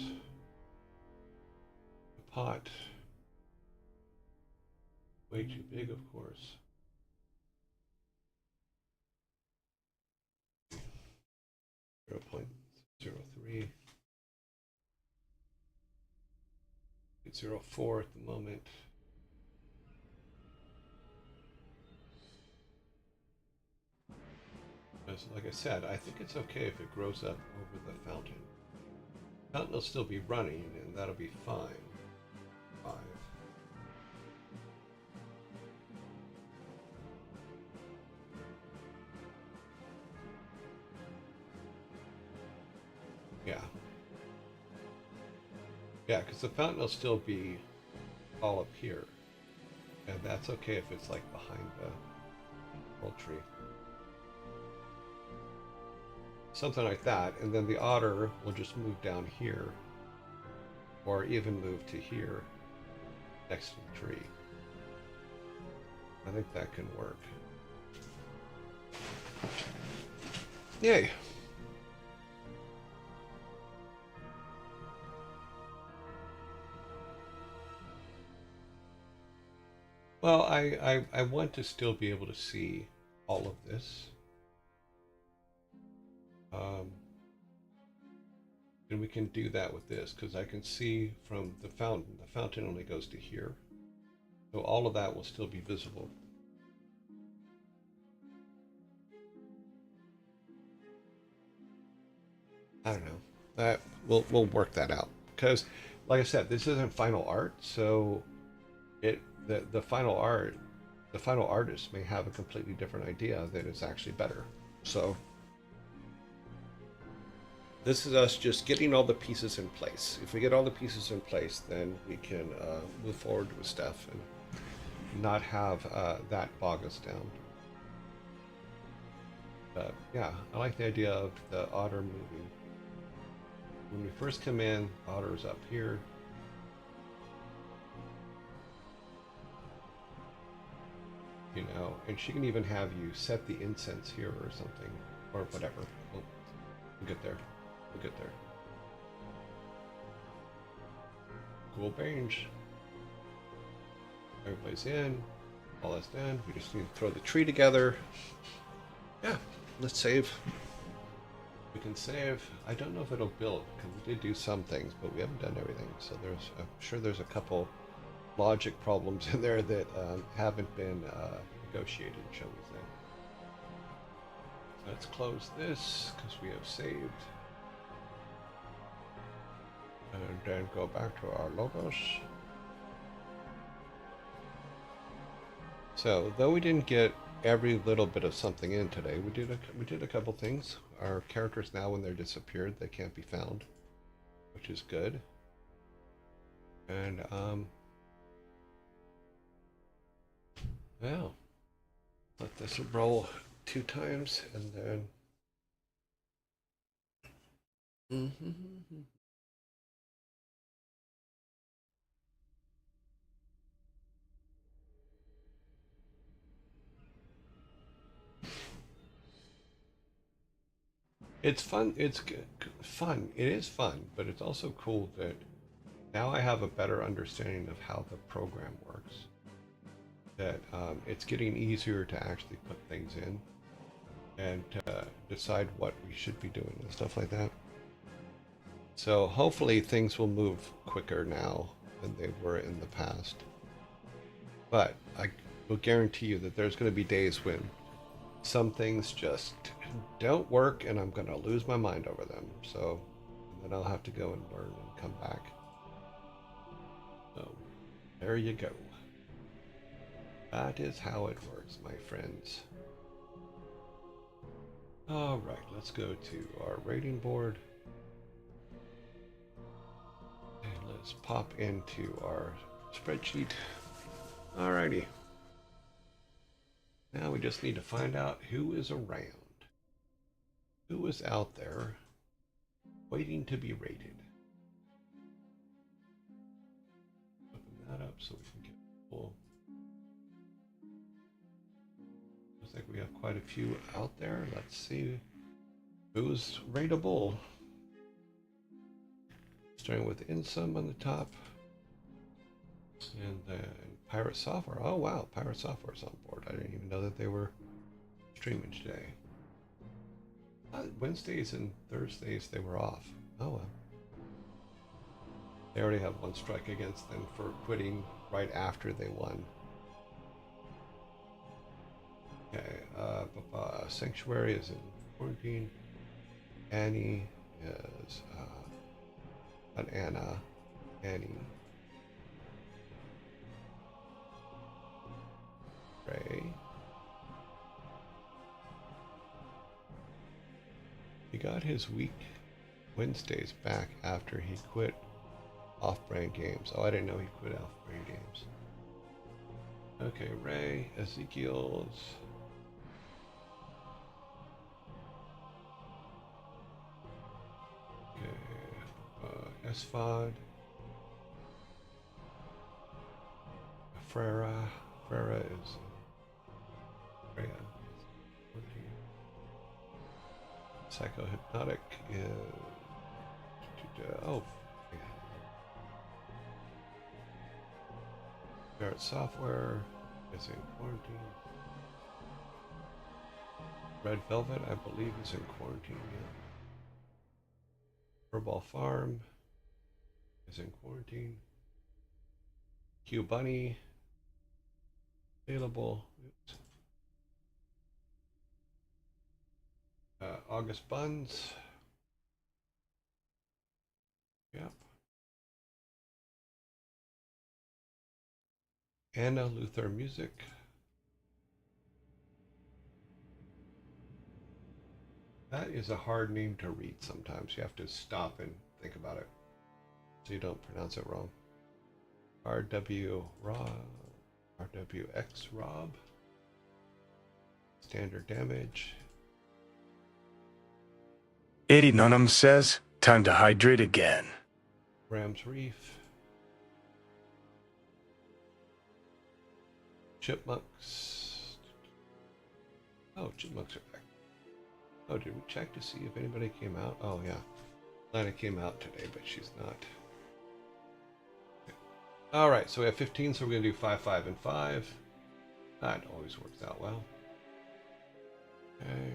Pot. Way too big, of course. 0.03. It's 0.04 at the moment. As, like I said, I think it's okay if it grows up over the fountain. The fountain will still be running, and that'll be fine. 5. Yeah. Yeah, because the fountain will still be all up here. And that's okay if it's like behind the world tree. Something like that, and then the otter will just move down here. Or even move to here. Next to the tree. I think that can work. Yay! Well, I want to still be able to see all of this. And we can do that with this, because I can see from the fountain. The fountain only goes to here. So all of that will still be visible. I don't know. That we'll work that out. Because, like I said, this isn't final art, so the final artist may have a completely different idea that is actually better. So This is us just getting all the pieces in place. If we get all the pieces in place, then we can move forward with stuff and not have that bog us down. But yeah, I like the idea of the otter moving. When we first come in, otter's up here. You know, and she can even have you set the incense here or something, or whatever. We'll get there. We'll get there. Cool range. Everybody's in. All that's done. We just need to throw the tree together. Yeah, let's save. We can save. I don't know if it'll build, because we did do some things, but we haven't done everything. So I'm sure there's a couple logic problems in there that haven't been negotiated, shall we say. Let's close this, because we have saved. And then go back to our logos. So, though we didn't get every little bit of something in today, we did a couple things. Our characters now, when they're disappeared, they can't be found, which is good. And well, let this roll 2 times, and then it's fun. It's fun. It is fun, but it's also cool that now I have a better understanding of how the program works. That it's getting easier to actually put things in and to decide what we should be doing and stuff like that. So hopefully things will move quicker now than they were in the past. But I will guarantee you that there's going to be days when some things just don't work and I'm going to lose my mind over them. So then I'll have to go and learn and come back. So there you go. That is how it works, my friends. All right, let's go to our rating board. And let's pop into our spreadsheet. Alrighty. Now we just need to find out who is around. Who is out there waiting to be rated. Open that up so we can get full. Looks like we have quite a few out there. Let's see who's rateable. Starting with Insum on the top. And then Pirate Software. Oh wow, Pirate Software's on board. I didn't even know that they were streaming today. Wednesdays and Thursdays they were off. Oh well. They already have 1 strike against them for quitting right after they won. Okay, Sanctuary is in quarantine. Annie is not Anna. Annie. Ray. He got his week Wednesdays back after he quit Off-Brand Games. Oh, I didn't know he quit Off-Brand Games. Okay, Ray, Ezekiel's. Okay, SFOD. Frera is Freya. Psychohypnotic is oh yeah. Barrett Software is in quarantine. Red Velvet, I believe, is in quarantine. Yeah. Herbal Farm is in quarantine. Q Bunny available. Oops. August Buns. Yep. Anna Luther Music. That is a hard name to read sometimes. You have to stop and think about it so you don't pronounce it wrong. RW Rob, RWX Rob. Standard damage. 80 Nunham says, time to hydrate again. Ram's Reef. Chipmunks. Oh, chipmunks are back. Oh, did we check to see if anybody came out? Oh, yeah. Lana came out today, but she's not. Okay. All right, so we have 15, so we're going to do 5, 5, and 5. That always works out well. Okay.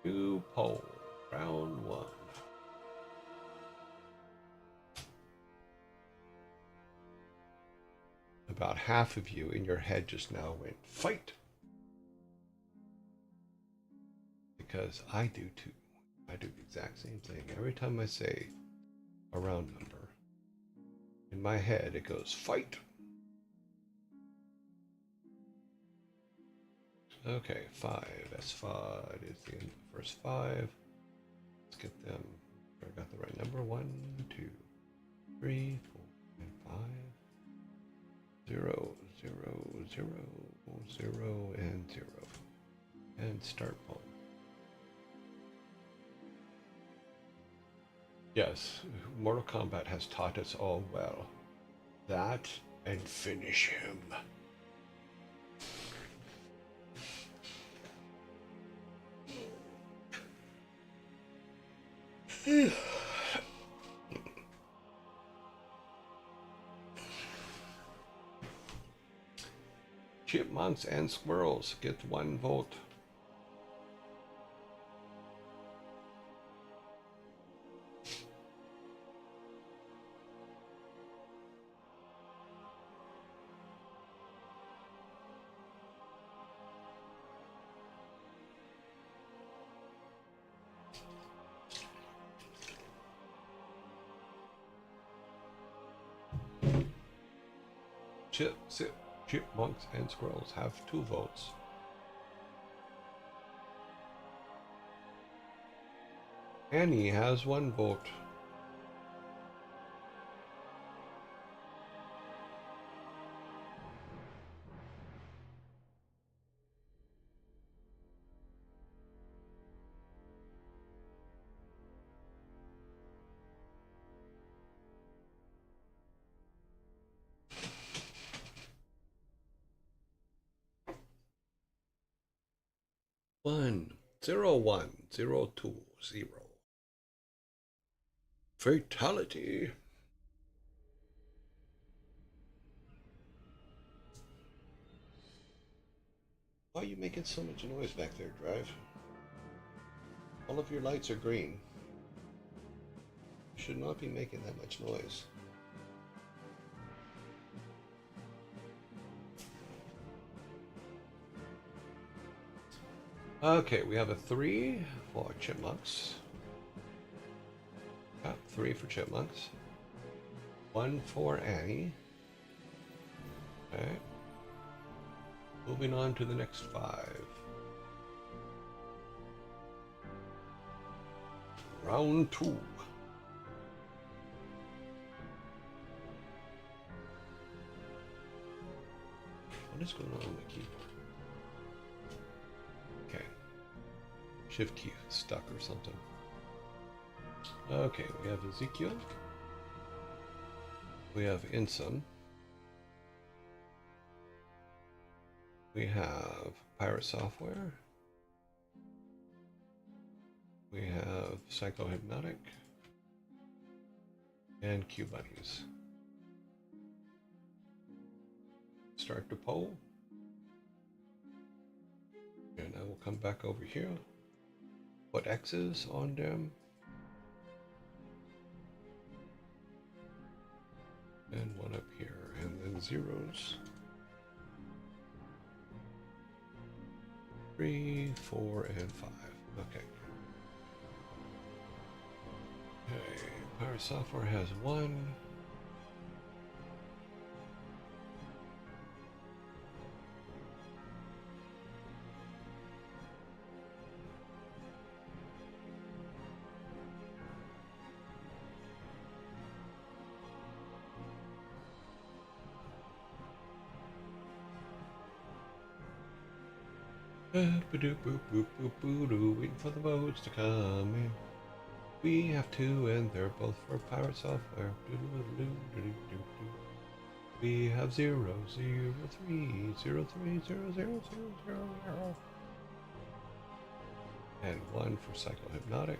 New poll, round 1. About half of you in your head just now went, fight! Because I do too. I do the exact same thing. Every time I say a round number, in my head it goes, fight! Okay, 5. S5 is the first 5. Let's get them. I got the right number. 1, 2, 3, 4, and 5. 0, 0, 0, 0, and 0. And start poll. Yes, Mortal Kombat has taught us all well. That and finish him. Chipmunks and squirrels get 1 vote. Chipmunks and squirrels have 2 votes. Annie has 1 vote. One, 0, 1, 0, 2, 0. Fatality. Why are you making so much noise back there, Drive? All of your lights are green. You should not be making that much noise. Okay, we have a 3 for chipmunks. 3 for chipmunks. 1 for Annie. Okay. Moving on to the next 5. Round 2. What is going on the keyboard? Okay. Shift key stuck or something. Okay, we have Ezekiel. We have Insom. We have Pirate Software. We have Psychohypnotic. And Q Bunnies. Start the poll. And I will come back over here. Put X's on them. And 1 up here, and then 0s. 3, 4, and 5. Okay. Okay. Pirate Software has 1. Waiting for the boats to come in. We have two, and they're both for pirate software. We have 003030000, and one for psychohypnotic.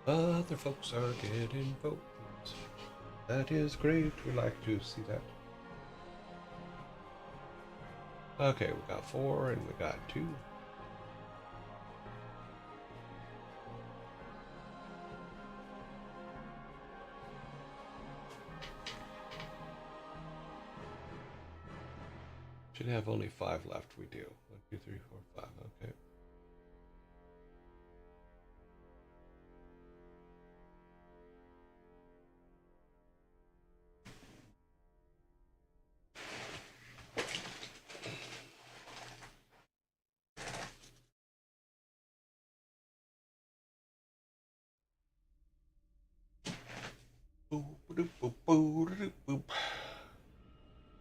Other folks are getting votes. That is great. We like to see that. Okay, we got 4 and we got 2. Should have only 5 left. We do. 1, 2, 3, 4, 5. Okay.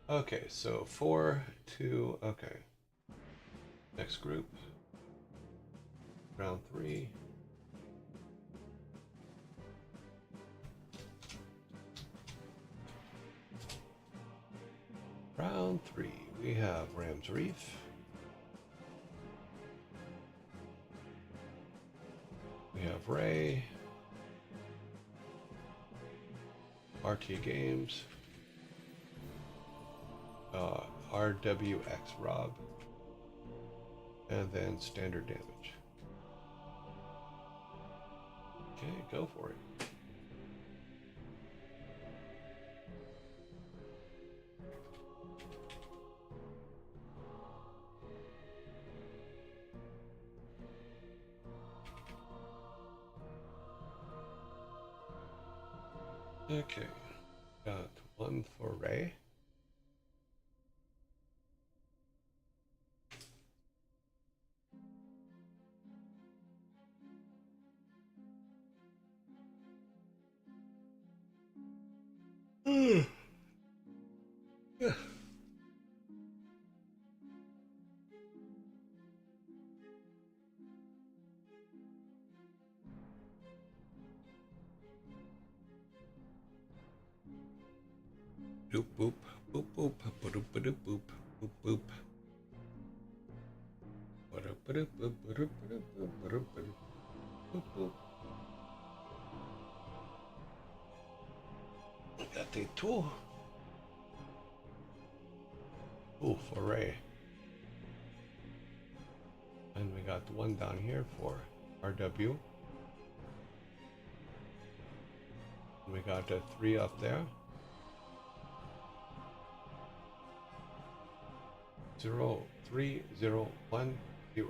Okay, so 4, 2, okay. Next group. Round 3. Round 3. We have Rams Reef. We have Ray. RT Games. RWX Rob. And then standard damage. Okay, go for it. Okay, got 1 for Ray. Yeah. Boop boop boop boop boop boop boop boop boop. Got the tool. Ooh, for Ray. And we got the one down here for RW. And we got the 3 up there. 0, 3, 0, 1, 0.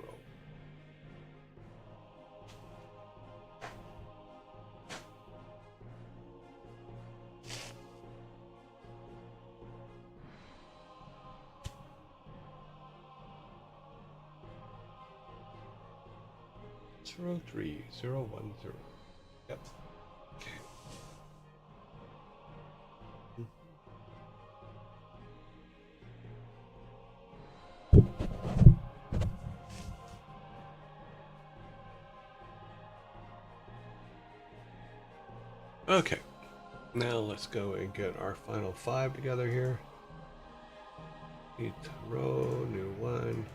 Zero 3 0 1 0. Yep. Okay. Okay. Now let's go and get our final 5 together here. Each row, new one.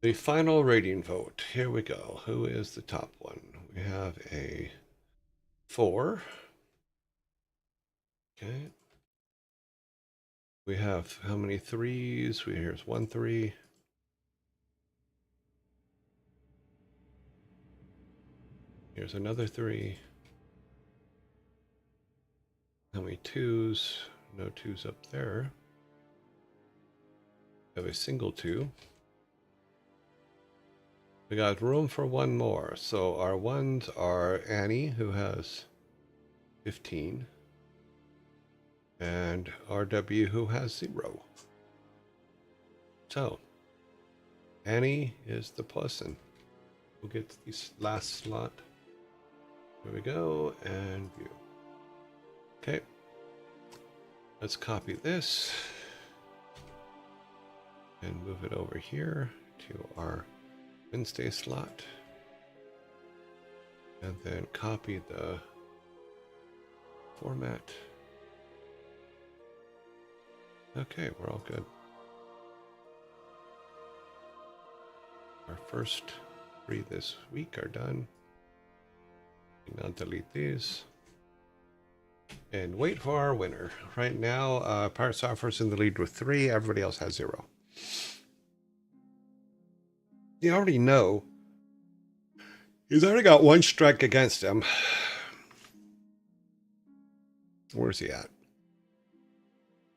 The final rating vote. Here we go. Who is the top one? We have a 4. Okay. We have how many 3s? Here's 1 3. Here's another 3. How many 2s? No 2s up there. We have a single 2. We got room for 1 more. So our 1s are Annie, who has 15. And RW, who has 0. So, Annie is the person who gets this last slot. There we go, and view. Okay. Let's copy this and move it over here to our Wednesday slot. And then copy the format. Okay, we're all good. Our first 3 this week are done. Now delete these. And wait for our winner. Right now, Pirate Software's in the lead with 3. Everybody else has 0. You already know. He's already got 1 strike against him. Where's he at?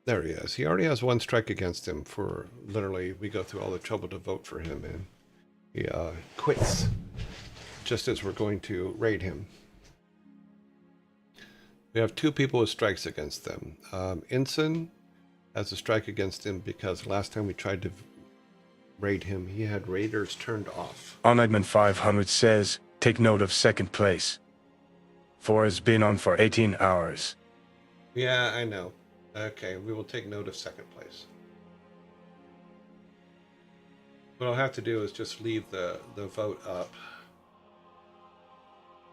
There he is. He already has 1 strike against him for literally, we go through all the trouble to vote for him, and he quits just as we're going to raid him. We have 2 people with strikes against them. Ensign has a strike against him because last time we tried to raid him, he had raiders turned off. On Edmund 500 says, take note of 2nd place. 4 has been on for 18 hours. Yeah, I know. Okay, we will take note of 2nd place. What I'll have to do is just leave the vote up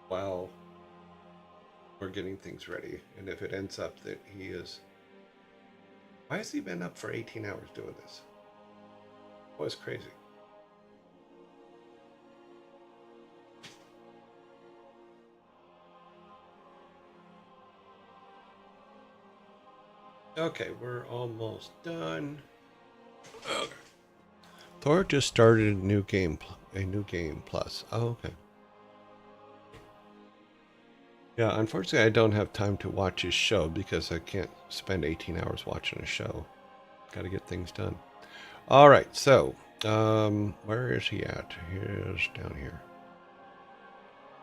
while we're getting things ready. And if it ends up that he is... Why has he been up for 18 hours doing this? Boy, it's crazy. Okay, we're almost done. Okay. Thor just started a new game plus. Oh, okay. Yeah, unfortunately, I don't have time to watch his show because I can't spend 18 hours watching a show. Got to get things done. All right, so where is he at? He is down here.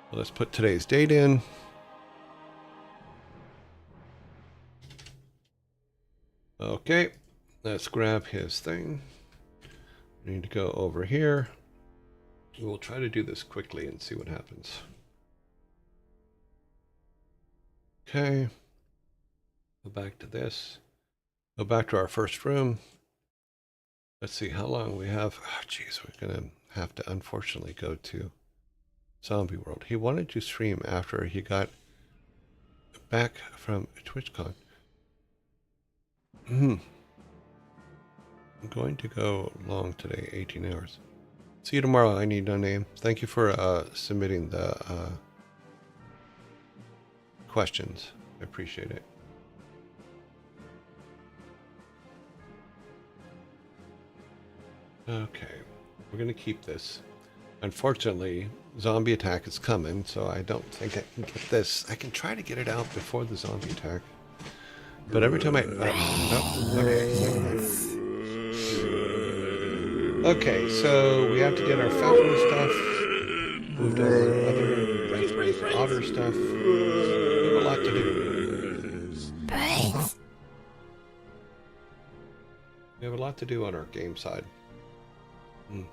Well, let's put today's date in. Okay, let's grab his thing. We need to go over here. We'll try to do this quickly and see what happens. Okay. Go back to this. Go back to our first room. Let's see how long we have. Oh, geez, we're going to have to unfortunately go to Zombie World. He wanted to stream after he got back from TwitchCon. I'm going to go long today, 18 hours. See you tomorrow, I Need No Name. Thank you for submitting the questions. I appreciate it. Okay, we're going to keep this. Unfortunately, zombie attack is coming, so I don't think I can get this. I can try to get it out before the zombie attack. But every time I... Okay, so we have to get our Falcon stuff. Moved over other Raspberry Otter stuff. We have a lot to do. Brains. We have a lot to do on our game side. We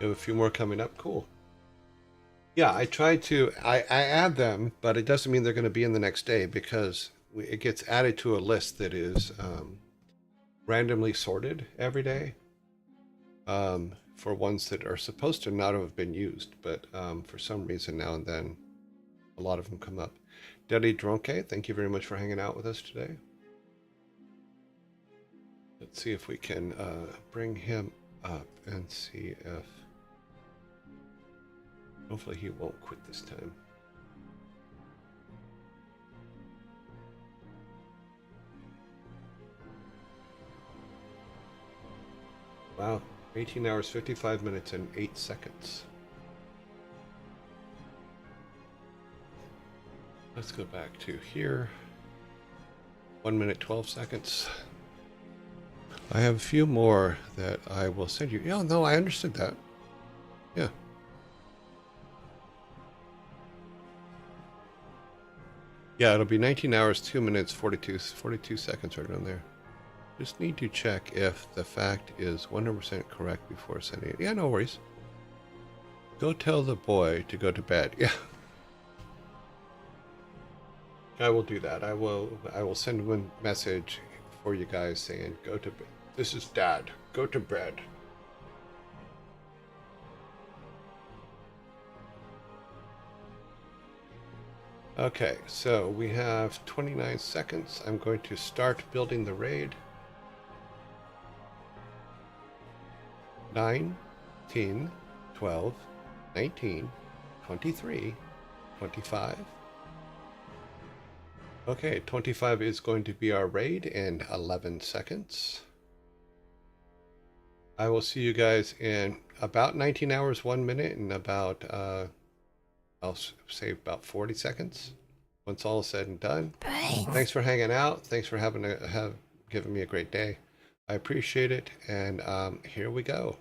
have a few more coming up. Cool. Yeah, I try to... I add them, but it doesn't mean they're going to be in the next day because it gets added to a list that is randomly sorted every day for ones that are supposed to not have been used, but for some reason now and then a lot of them come up. Daddy Dronke, thank you very much for hanging out with us today. Let's see if we can bring him up and see if... Hopefully he won't quit this time. Wow, 18 hours, 55 minutes, and 8 seconds. Let's go back to here. 1 minute, 12 seconds. I have a few more that I will send you. Yeah, no, I understood that. Yeah. Yeah, it'll be 19 hours, 2 minutes, 42 seconds right on there. Just need to check if the fact is 100% correct before sending it. Yeah, no worries. Go tell the boy to go to bed. Yeah. I will do that. I will send him a message for you guys saying go to bed. This is Dad. Go to bed. Okay, so we have 29 seconds. I'm going to start building the raid. 9, 10, 12, 19, 23, 25. Okay, 25 is going to be our raid in 11 seconds. I will see you guys in about 19 hours, 1 minute, and about, I'll say about 40 seconds. Once all is said and done. Thanks for hanging out. Thanks for giving me a great day. I appreciate it. And here we go.